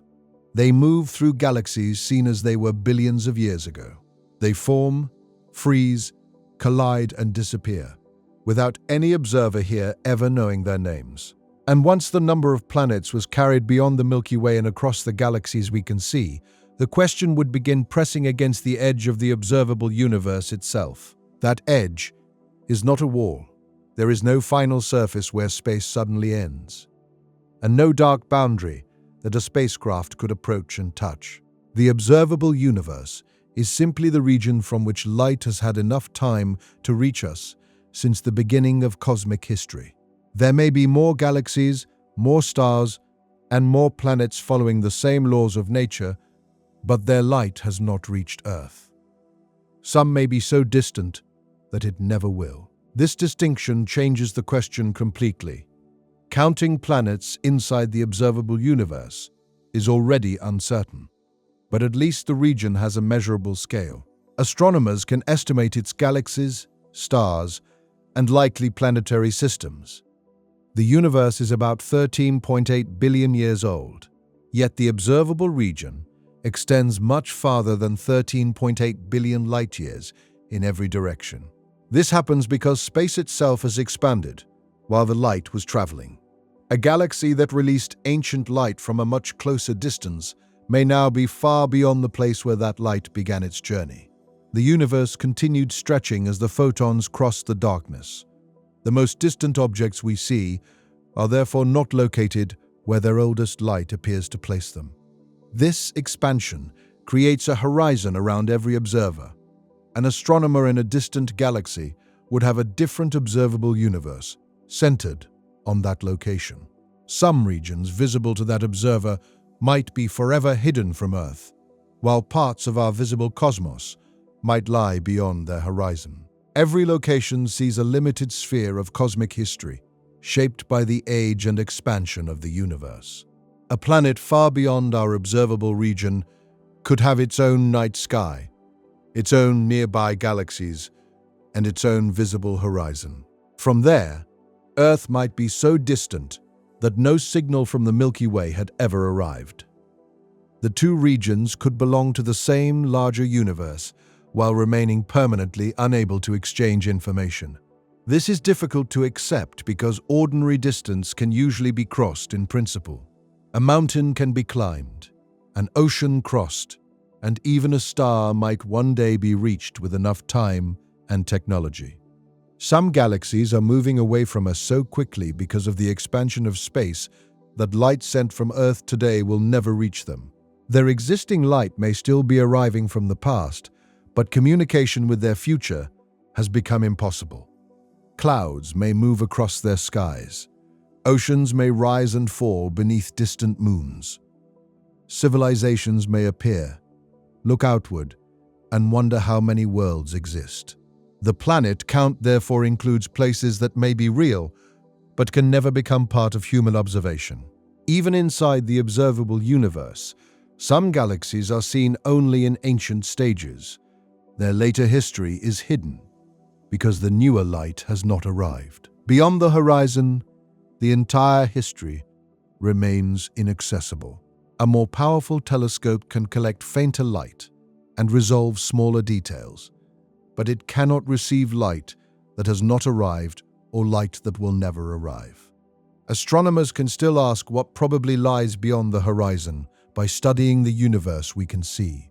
They move through galaxies seen as they were billions of years ago. They form, freeze, collide, and disappear, without any observer here ever knowing their names. And once the number of planets was carried beyond the Milky Way and across the galaxies we can see, the question would begin pressing against the edge of the observable universe itself. That edge is not a wall. There is no final surface where space suddenly ends, and no dark boundary that a spacecraft could approach and touch. The observable universe is simply the region from which light has had enough time to reach us since the beginning of cosmic history. There may be more galaxies, more stars, and more planets following the same laws of nature, but their light has not reached Earth. Some may be so distant that it never will. This distinction changes the question completely. Counting planets inside the observable universe is already uncertain, but at least the region has a measurable scale. Astronomers can estimate its galaxies, stars, and likely planetary systems. The universe is about 13.8 billion years old, yet the observable region extends much farther than 13.8 billion light-years in every direction. This happens because space itself has expanded while the light was traveling. A galaxy that released ancient light from a much closer distance may now be far beyond the place where that light began its journey. The universe continued stretching as the photons crossed the darkness. The most distant objects we see are therefore not located where their oldest light appears to place them. This expansion creates a horizon around every observer. An astronomer in a distant galaxy would have a different observable universe, centered on that location. Some regions visible to that observer might be forever hidden from Earth, while parts of our visible cosmos might lie beyond their horizon. Every location sees a limited sphere of cosmic history, shaped by the age and expansion of the universe. A planet far beyond our observable region could have its own night sky, its own nearby galaxies, and its own visible horizon. From there, Earth might be so distant that no signal from the Milky Way had ever arrived. The two regions could belong to the same larger universe while remaining permanently unable to exchange information. This is difficult to accept because ordinary distance can usually be crossed in principle. A mountain can be climbed, an ocean crossed, and even a star might one day be reached with enough time and technology. Some galaxies are moving away from us so quickly because of the expansion of space that light sent from Earth today will never reach them. Their existing light may still be arriving from the past, but communication with their future has become impossible. Clouds may move across their skies. Oceans may rise and fall beneath distant moons. Civilizations may appear, look outward, and wonder how many worlds exist. The planet count therefore includes places that may be real, but can never become part of human observation. Even inside the observable universe, some galaxies are seen only in ancient stages. Their later history is hidden because the newer light has not arrived. Beyond the horizon, the entire history remains inaccessible. A more powerful telescope can collect fainter light and resolve smaller details, but it cannot receive light that has not arrived or light that will never arrive. Astronomers can still ask what probably lies beyond the horizon by studying the universe we can see.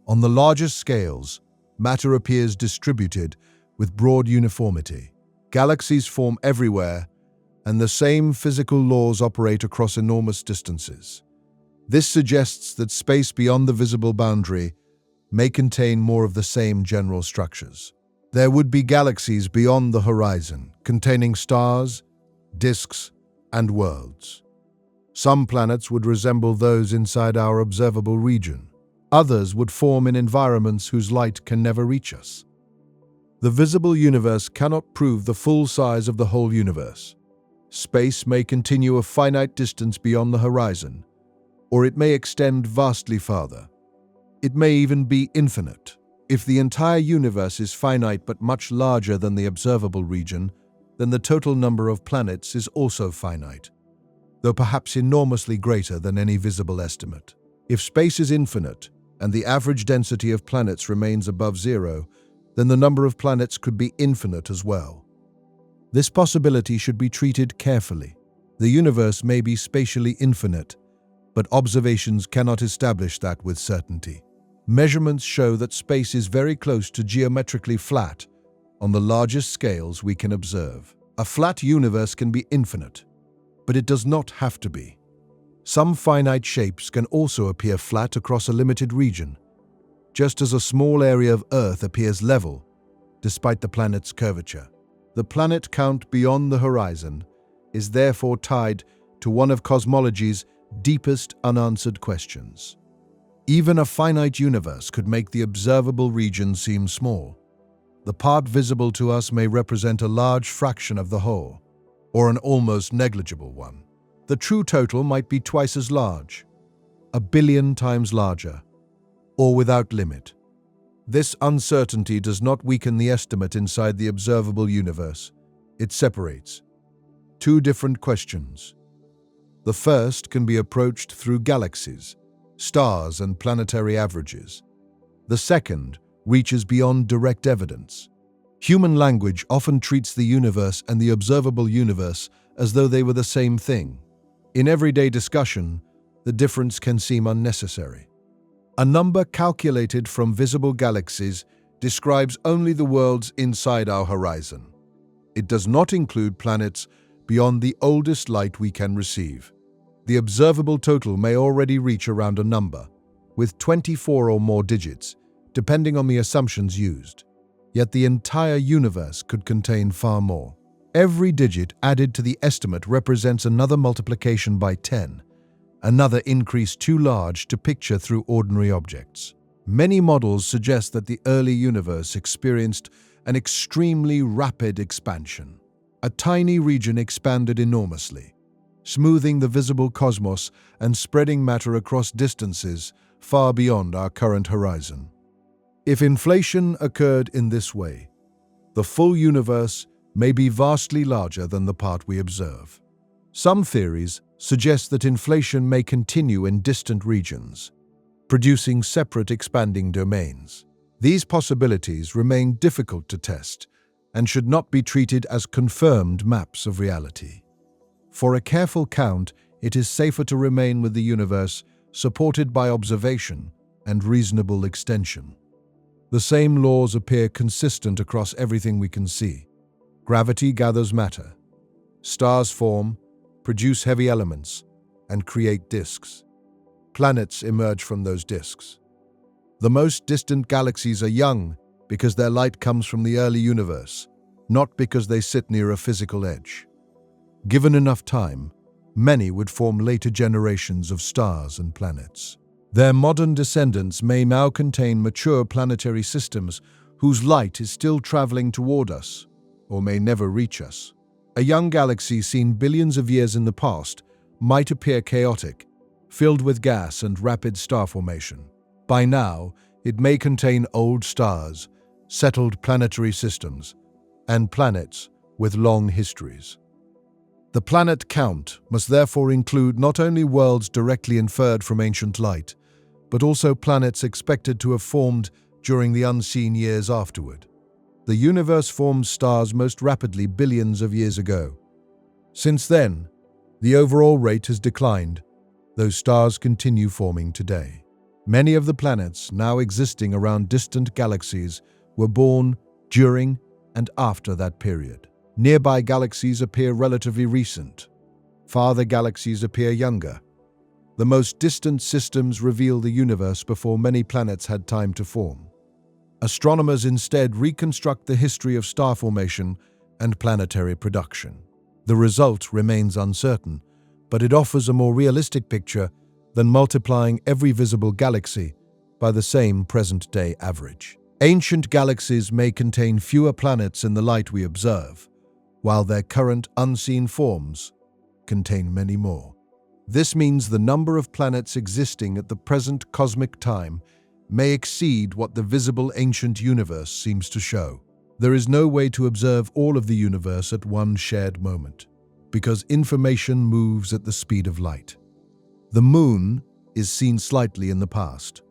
On the largest scales, matter appears distributed with broad uniformity. Galaxies form everywhere, and the same physical laws operate across enormous distances. This suggests that space beyond the visible boundary may contain more of the same general structures. There would be galaxies beyond the horizon, containing stars, disks, and worlds. Some planets would resemble those inside our observable region. Others would form in environments whose light can never reach us. The visible universe cannot prove the full size of the whole universe. Space may continue a finite distance beyond the horizon, or it may extend vastly farther. It may even be infinite. If the entire universe is finite but much larger than the observable region, then the total number of planets is also finite, though perhaps enormously greater than any visible estimate. If space is infinite, and the average density of planets remains above zero, then the number of planets could be infinite as well. This possibility should be treated carefully. The universe may be spatially infinite, but observations cannot establish that with certainty. Measurements show that space is very close to geometrically flat on the largest scales we can observe. A flat universe can be infinite, but it does not have to be. Some finite shapes can also appear flat across a limited region, just as a small area of Earth appears level, despite the planet's curvature. The planet count beyond the horizon is therefore tied to one of cosmology's deepest unanswered questions. Even a finite universe could make the observable region seem small. The part visible to us may represent a large fraction of the whole, or an almost negligible one. The true total might be twice as large, 1 billion times larger, or without limit. This uncertainty does not weaken the estimate inside the observable universe. It separates two different questions. The first can be approached through galaxies, stars, and planetary averages. The second reaches beyond direct evidence. Human language often treats the universe and the observable universe as though they were the same thing. In everyday discussion, the difference can seem unnecessary. A number calculated from visible galaxies describes only the worlds inside our horizon. It does not include planets beyond the oldest light we can receive. The observable total may already reach around a number, with 24 or more digits, depending on the assumptions used. Yet the entire universe could contain far more. Every digit added to the estimate represents another multiplication by 10, another increase too large to picture through ordinary objects. Many models suggest that the early universe experienced an extremely rapid expansion. A tiny region expanded enormously, smoothing the visible cosmos and spreading matter across distances far beyond our current horizon. If inflation occurred in this way, the full universe may be vastly larger than the part we observe. Some theories suggest that inflation may continue in distant regions, producing separate expanding domains. These possibilities remain difficult to test and should not be treated as confirmed maps of reality. For a careful count, it is safer to remain with the universe supported by observation and reasonable extension. The same laws appear consistent across everything we can see. Gravity gathers matter. Stars form, produce heavy elements, and create disks. Planets emerge from those disks. The most distant galaxies are young because their light comes from the early universe, not because they sit near a physical edge. Given enough time, many would form later generations of stars and planets. Their modern descendants may now contain mature planetary systems whose light is still traveling toward us, or may never reach us. A young galaxy seen billions of years in the past might appear chaotic, filled with gas and rapid star formation. By now, it may contain old stars, settled planetary systems, and planets with long histories. The planet count must therefore include not only worlds directly inferred from ancient light, but also planets expected to have formed during the unseen years afterward. The universe formed stars most rapidly billions of years ago. Since then, the overall rate has declined, though stars continue forming today. Many of the planets now existing around distant galaxies were born during and after that period. Nearby galaxies appear relatively recent. Farther galaxies appear younger. The most distant systems reveal the universe before many planets had time to form. Astronomers instead reconstruct the history of star formation and planetary production. The result remains uncertain, but it offers a more realistic picture than multiplying every visible galaxy by the same present-day average. Ancient galaxies may contain fewer planets in the light we observe, while their current unseen forms contain many more. This means the number of planets existing at the present cosmic time may exceed what the visible ancient universe seems to show. There is no way to observe all of the universe at one shared moment, because information moves at the speed of light. The moon is seen slightly in the past.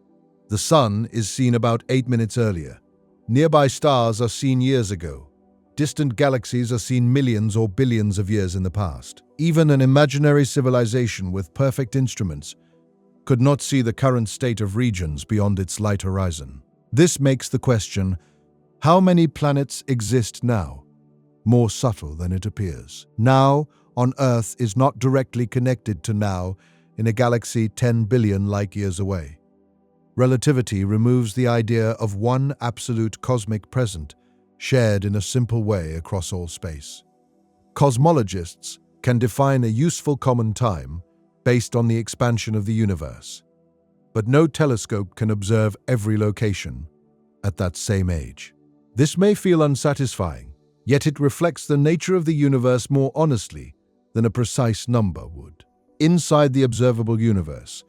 The sun is seen about 8 minutes earlier. Nearby stars are seen years ago. Distant galaxies are seen millions or billions of years in the past. Even an imaginary civilization with perfect instruments could not see the current state of regions beyond its light horizon. This makes the question, how many planets exist now, more subtle than it appears. Now on Earth is not directly connected to now in a galaxy 10 billion light-years away. Relativity removes the idea of one absolute cosmic present shared in a simple way across all space. Cosmologists can define a useful common time based on the expansion of the universe, but no telescope can observe every location at that same age. This may feel unsatisfying, yet it reflects the nature of the universe more honestly than a precise number would. Inside the observable universe,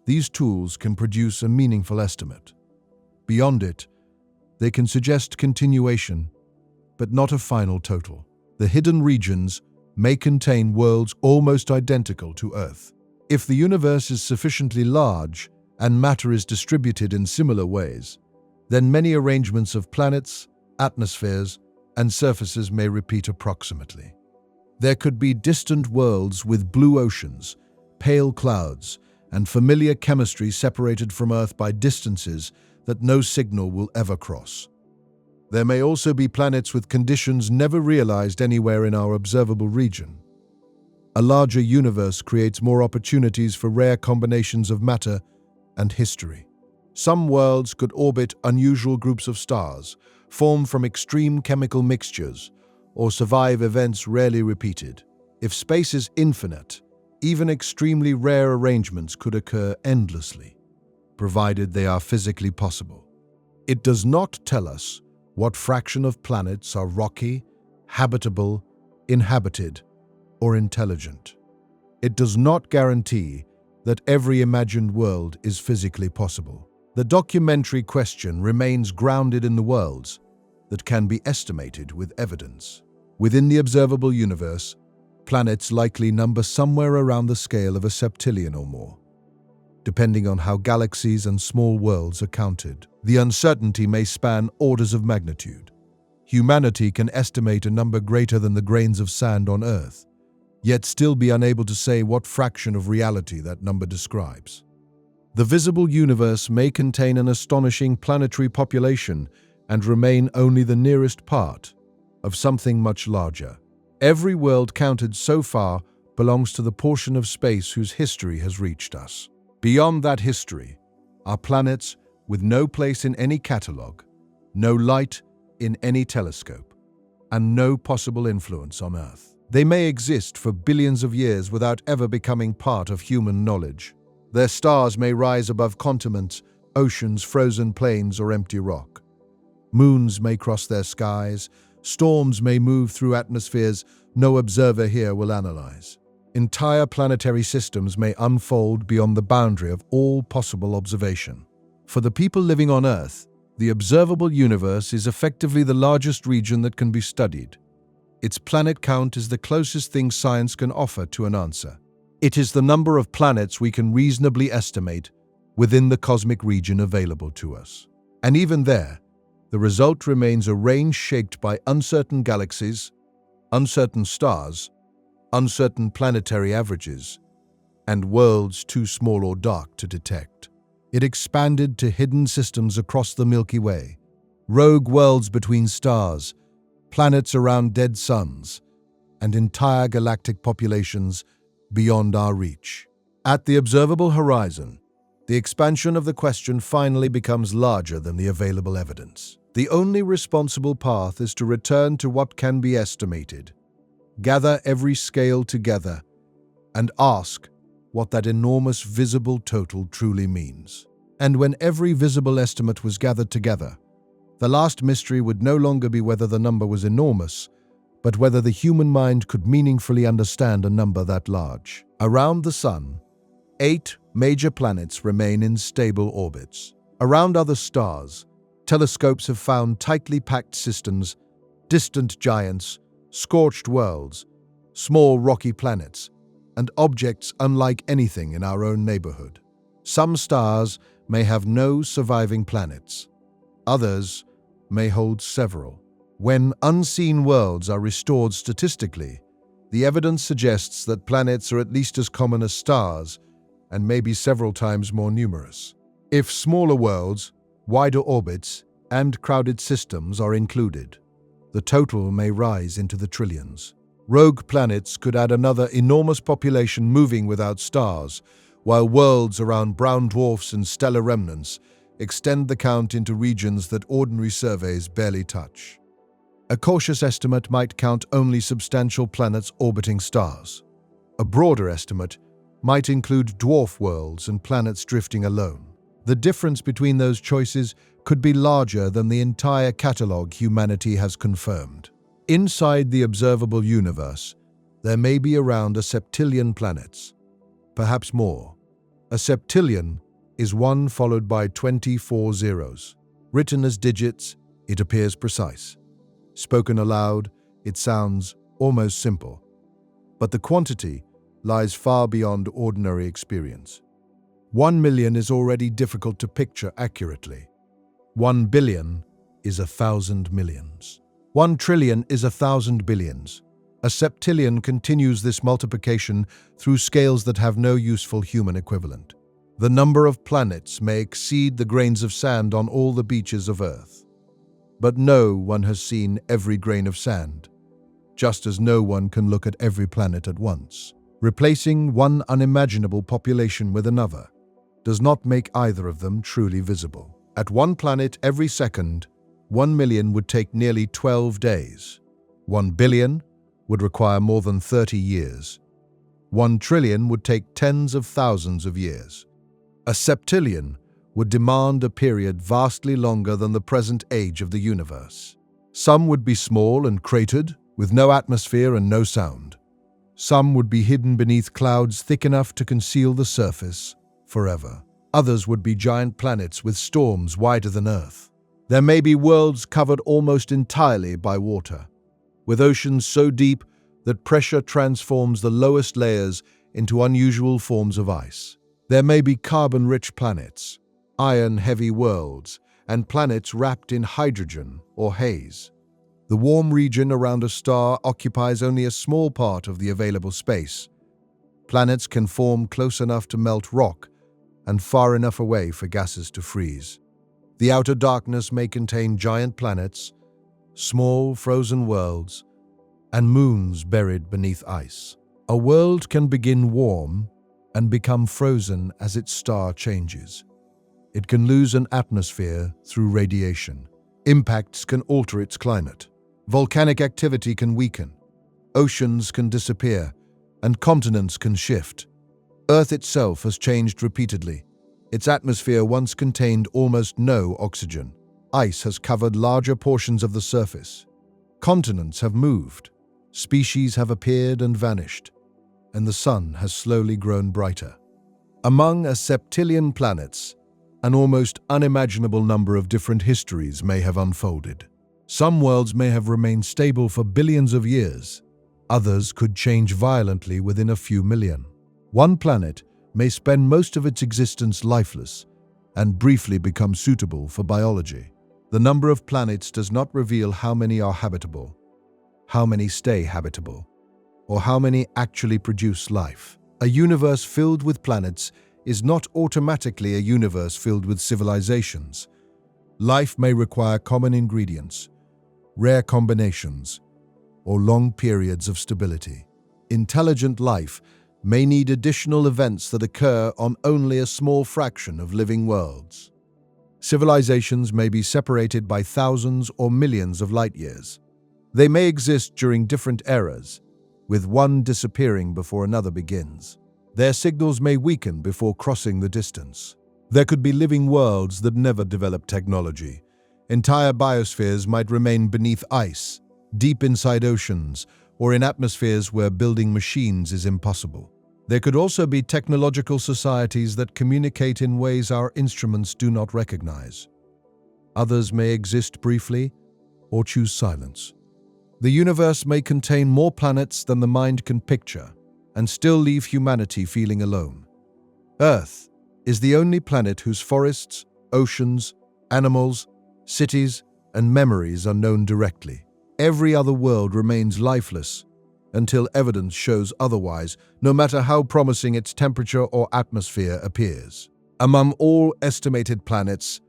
these tools can produce a meaningful estimate. Beyond it, they can suggest continuation, but not a final total. The hidden regions may contain worlds almost identical to Earth. If the universe is sufficiently large and matter is distributed in similar ways, then many arrangements of planets, atmospheres, and surfaces may repeat approximately. There could be distant worlds with blue oceans, pale clouds, and familiar chemistry separated from Earth by distances that no signal will ever cross. There may also be planets with conditions never realized anywhere in our observable region. A larger universe creates more opportunities for rare combinations of matter and history. Some worlds could orbit unusual groups of stars, form from extreme chemical mixtures, or survive events rarely repeated. If space is infinite, even extremely rare arrangements could occur endlessly, provided they are physically possible. It does not tell us what fraction of planets are rocky, habitable, inhabited, or intelligent. It does not guarantee that every imagined world is physically possible. The documentary question remains grounded in the worlds that can be estimated with evidence. Within the observable universe, planets likely number somewhere around the scale of a septillion or more, depending on how galaxies and small worlds are counted. The uncertainty may span orders of magnitude. Humanity can estimate a number greater than the grains of sand on Earth, yet still be unable to say what fraction of reality that number describes. The visible universe may contain an astonishing planetary population and remain only the nearest part of something much larger. Every world counted so far belongs to the portion of space whose history has reached us. Beyond that history are planets with no place in any catalogue, no light in any telescope, and no possible influence on Earth. They may exist for billions of years without ever becoming part of human knowledge. Their stars may rise above continents, oceans, frozen plains, or empty rock. Moons may cross their skies, storms may move through atmospheres no observer here will analyze. Entire planetary systems may unfold beyond the boundary of all possible observation. For the people living on Earth, the observable universe is effectively the largest region that can be studied. Its planet count is the closest thing science can offer to an answer. It is the number of planets we can reasonably estimate within the cosmic region available to us. And even there, the result remains a range shaped by uncertain galaxies, uncertain stars, uncertain planetary averages, and worlds too small or dark to detect. It expanded to hidden systems across the Milky Way, rogue worlds between stars, planets around dead suns, and entire galactic populations beyond our reach. At the observable horizon, the expansion of the question finally becomes larger than the available evidence. The only responsible path is to return to what can be estimated, gather every scale together, and ask what that enormous visible total truly means. And when every visible estimate was gathered together, the last mystery would no longer be whether the number was enormous, but whether the human mind could meaningfully understand a number that large. Around the Sun, 8 major planets remain in stable orbits. Around other stars, telescopes have found tightly packed systems, distant giants, scorched worlds, small rocky planets, and objects unlike anything in our own neighborhood. Some stars may have no surviving planets. Others may hold several. When unseen worlds are restored statistically, the evidence suggests that planets are at least as common as stars and maybe several times more numerous. If smaller worlds, wider orbits, and crowded systems are included, the total may rise into the trillions. Rogue planets could add another enormous population moving without stars, while worlds around brown dwarfs and stellar remnants extend the count into regions that ordinary surveys barely touch. A cautious estimate might count only substantial planets orbiting stars. A broader estimate might include dwarf worlds and planets drifting alone. The difference between those choices could be larger than the entire catalogue humanity has confirmed. Inside the observable universe, there may be around a septillion planets, perhaps more. A septillion is 1 followed by 24 zeros. Written as digits, it appears precise. Spoken aloud, it sounds almost simple. But the quantity lies far beyond ordinary experience. 1 million is already difficult to picture accurately. 1 billion is 1,000 millions. 1 trillion is 1,000 billions. A septillion continues this multiplication through scales that have no useful human equivalent. The number of planets may exceed the grains of sand on all the beaches of Earth. But no one has seen every grain of sand, just as no one can look at every planet at once. Replacing one unimaginable population with another does not make either of them truly visible. At one planet every second, 1 million would take nearly 12 days. 1 billion would require more than 30 years. 1 trillion would take tens of thousands of years. A septillion would demand a period vastly longer than the present age of the universe. Some would be small and cratered, with no atmosphere and no sound. Some would be hidden beneath clouds thick enough to conceal the surface forever. Others would be giant planets with storms wider than Earth. There may be worlds covered almost entirely by water, with oceans so deep that pressure transforms the lowest layers into unusual forms of ice. There may be carbon-rich planets, iron-heavy worlds, and planets wrapped in hydrogen or haze. The warm region around a star occupies only a small part of the available space. Planets can form close enough to melt rock and far enough away for gases to freeze. The outer darkness may contain giant planets, small frozen worlds, and moons buried beneath ice. A world can begin warm and become frozen as its star changes. It can lose an atmosphere through radiation. Impacts can alter its climate. Volcanic activity can weaken. Oceans can disappear, and continents can shift. Earth itself has changed repeatedly. Its atmosphere once contained almost no oxygen. Ice has covered larger portions of the surface. Continents have moved. Species have appeared and vanished, and the sun has slowly grown brighter. Among a septillion planets, an almost unimaginable number of different histories may have unfolded. Some worlds may have remained stable for billions of years. Others could change violently within a few million. One planet may spend most of its existence lifeless and briefly become suitable for biology. The number of planets does not reveal how many are habitable, how many stay habitable, or how many actually produce life. A universe filled with planets is not automatically a universe filled with civilizations. Life may require common ingredients, rare combinations, or long periods of stability. Intelligent life may need additional events that occur on only a small fraction of living worlds. Civilizations may be separated by thousands or millions of light years. They may exist during different eras, with one disappearing before another begins. Their signals may weaken before crossing the distance. There could be living worlds that never develop technology. Entire biospheres might remain beneath ice, deep inside oceans, or in atmospheres where building machines is impossible. There could also be technological societies that communicate in ways our instruments do not recognize. Others may exist briefly or choose silence. The universe may contain more planets than the mind can picture and still leave humanity feeling alone. Earth is the only planet whose forests, oceans, animals, cities, and memories are known directly. Every other world remains lifeless until evidence shows otherwise, no matter how promising its temperature or atmosphere appears. Among all estimated planets,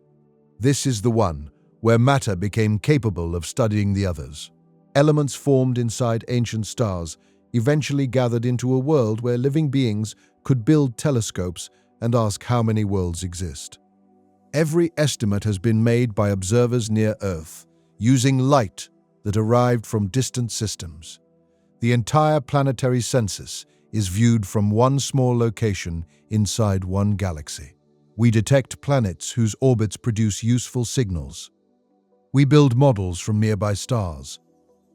this is the one where matter became capable of studying the others. Elements formed inside ancient stars eventually gathered into a world where living beings could build telescopes and ask how many worlds exist. Every estimate has been made by observers near Earth, using light that arrived from distant systems. The entire planetary census is viewed from one small location inside one galaxy. We detect planets whose orbits produce useful signals. We build models from nearby stars.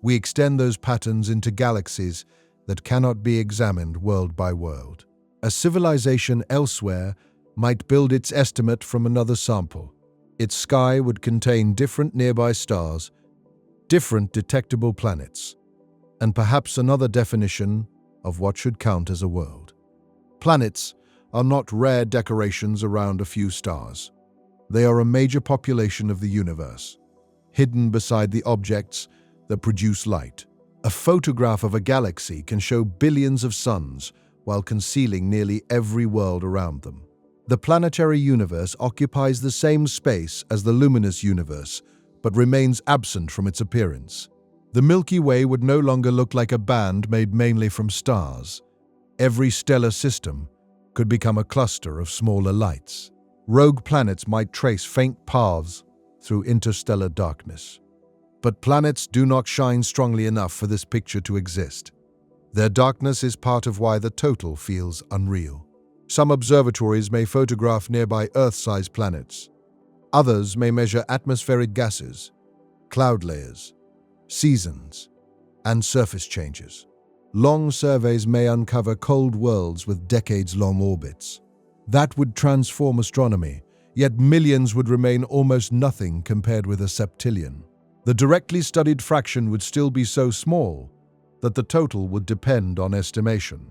We extend those patterns into galaxies that cannot be examined world by world. A civilization elsewhere might build its estimate from another sample. Its sky would contain different nearby stars, different detectable planets, and perhaps another definition of what should count as a world. Planets are not rare decorations around a few stars. They are a major population of the universe, hidden beside the objects that produce light. A photograph of a galaxy can show billions of suns while concealing nearly every world around them. The planetary universe occupies the same space as the luminous universe, but remains absent from its appearance. The Milky Way would no longer look like a band made mainly from stars. Every stellar system could become a cluster of smaller lights. Rogue planets might trace faint paths through interstellar darkness. But planets do not shine strongly enough for this picture to exist. Their darkness is part of why the total feels unreal. Some observatories may photograph nearby Earth-sized planets. Others may measure atmospheric gases, cloud layers, seasons, and surface changes. Long surveys may uncover cold worlds with decades-long orbits. That would transform astronomy, yet millions would remain almost nothing compared with a septillion. The directly studied fraction would still be so small that the total would depend on estimation.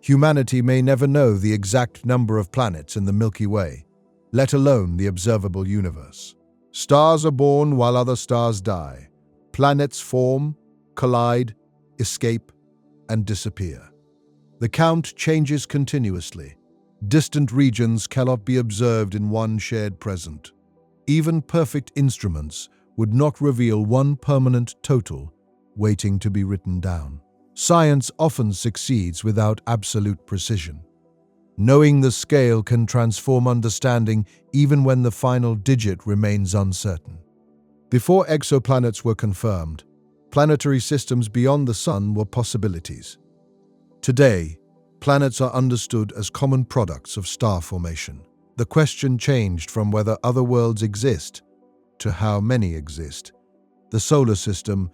Humanity may never know the exact number of planets in the Milky Way, let alone the observable universe. Stars are born while other stars die. Planets form, collide, escape, and disappear. The count changes continuously. Distant regions cannot be observed in one shared present. Even perfect instruments would not reveal one permanent total waiting to be written down. Science often succeeds without absolute precision. Knowing the scale can transform understanding even when the final digit remains uncertain. Before exoplanets were confirmed, planetary systems beyond the Sun were possibilities. Today, planets are understood as common products of star formation. The question changed from whether other worlds exist to how many exist. The solar system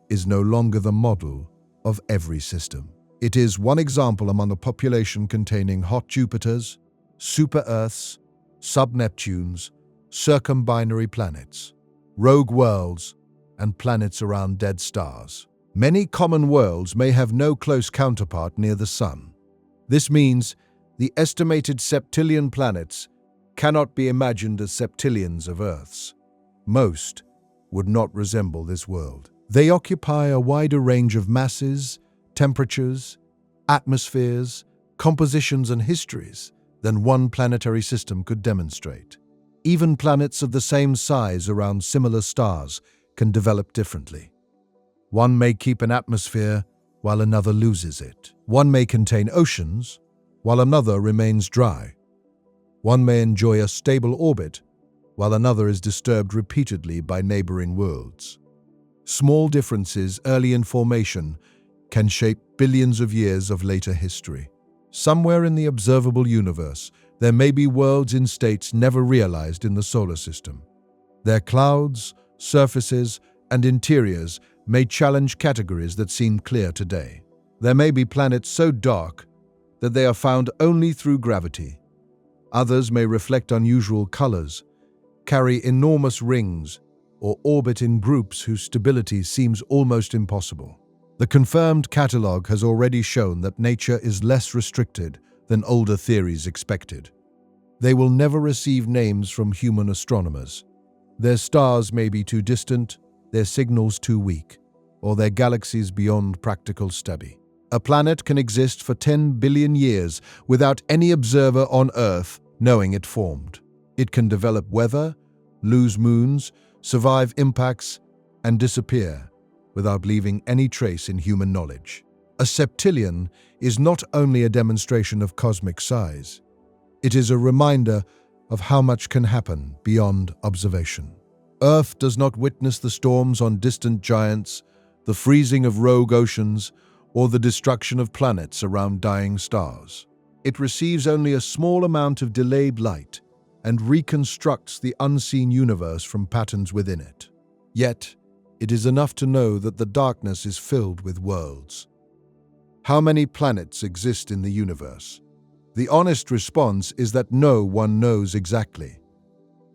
is no longer the model of every system. It is one example among a population containing hot Jupiters, super-Earths, sub-Neptunes, circumbinary planets, rogue worlds, and planets around dead stars. Many common worlds may have no close counterpart near the Sun. This means the estimated septillion planets cannot be imagined as septillions of Earths. Most would not resemble this world. They occupy a wider range of masses, temperatures, atmospheres, compositions, and histories than one planetary system could demonstrate. Even planets of the same size around similar stars can develop differently. One may keep an atmosphere while another loses it. One may contain oceans while another remains dry. One may enjoy a stable orbit while another is disturbed repeatedly by neighboring worlds. Small differences early in formation can shape billions of years of later history. Somewhere in the observable universe, there may be worlds in states never realized in the solar system. Their clouds, surfaces, and interiors may challenge categories that seem clear today. There may be planets so dark that they are found only through gravity. Others may reflect unusual colors, carry enormous rings, or orbit in groups whose stability seems almost impossible. The confirmed catalogue has already shown that nature is less restricted than older theories expected. They will never receive names from human astronomers. Their stars may be too distant, their signals too weak, or their galaxies beyond practical study. A planet can exist for 10 billion years without any observer on Earth knowing it formed. It can develop weather, lose moons, survive impacts, and disappear without leaving any trace in human knowledge. A septillion is not only a demonstration of cosmic size, it is a reminder of how much can happen beyond observation. Earth does not witness the storms on distant giants, the freezing of rogue oceans, or the destruction of planets around dying stars. It receives only a small amount of delayed light and reconstructs the unseen universe from patterns within it. Yet, it is enough to know that the darkness is filled with worlds. How many planets exist in the universe? The honest response is that no one knows exactly.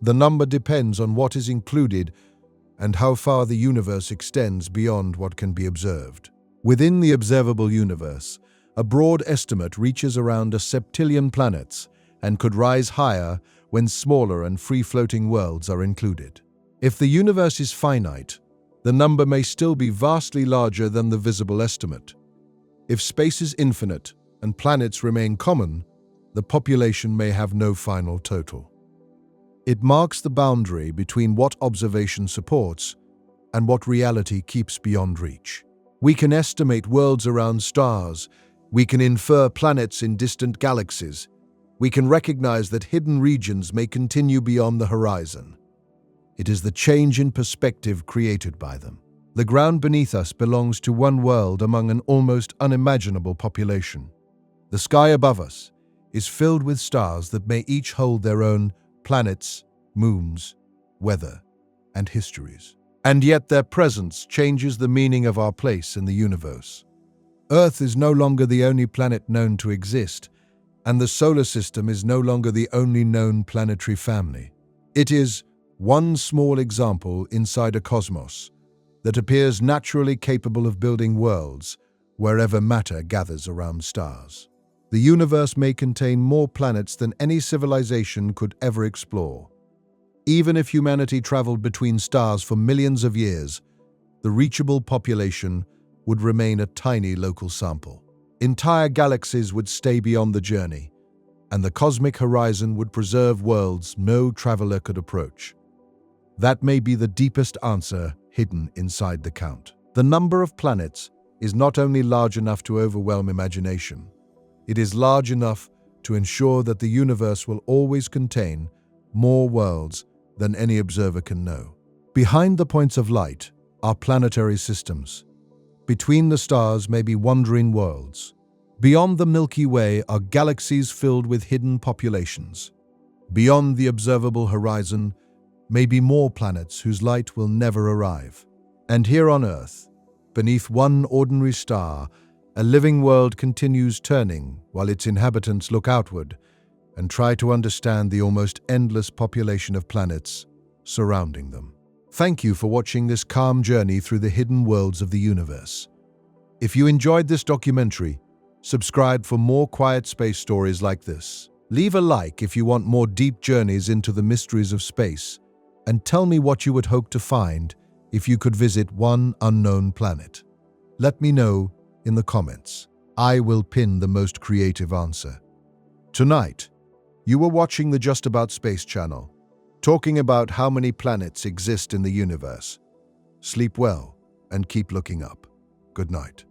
The number depends on what is included and how far the universe extends beyond what can be observed. Within the observable universe, a broad estimate reaches around a septillion planets and could rise higher when smaller and free-floating worlds are included. If the universe is finite, the number may still be vastly larger than the visible estimate. If space is infinite and planets remain common, the population may have no final total. It marks the boundary between what observation supports and what reality keeps beyond reach. We can estimate worlds around stars, we can infer planets in distant galaxies, we can recognize that hidden regions may continue beyond the horizon. It is the change in perspective created by them. The ground beneath us belongs to one world among an almost unimaginable population. The sky above us is filled with stars that may each hold their own planets, moons, weather, and histories. And yet their presence changes the meaning of our place in the universe. Earth is no longer the only planet known to exist, and the solar system is no longer the only known planetary family. It is one small example inside a cosmos that appears naturally capable of building worlds wherever matter gathers around stars. The universe may contain more planets than any civilization could ever explore. Even if humanity traveled between stars for millions of years, the reachable population would remain a tiny local sample. Entire galaxies would stay beyond the journey, and the cosmic horizon would preserve worlds no traveler could approach. That may be the deepest answer hidden inside the count. The number of planets is not only large enough to overwhelm imagination, it is large enough to ensure that the universe will always contain more worlds than any observer can know. Behind the points of light are planetary systems. Between the stars may be wandering worlds. Beyond the Milky Way are galaxies filled with hidden populations. Beyond the observable horizon may be more planets whose light will never arrive. And here on Earth, beneath one ordinary star, a living world continues turning while its inhabitants look outward and try to understand the almost endless population of planets surrounding them. Thank you for watching this calm journey through the hidden worlds of the universe. If you enjoyed this documentary, subscribe for more quiet space stories like this. Leave a like if you want more deep journeys into the mysteries of space, and tell me what you would hope to find if you could visit one unknown planet. Let me know in the comments. I will pin the most creative answer. Tonight, you were watching the Just About Space channel, talking about how many planets exist in the universe. Sleep well and keep looking up. Good night.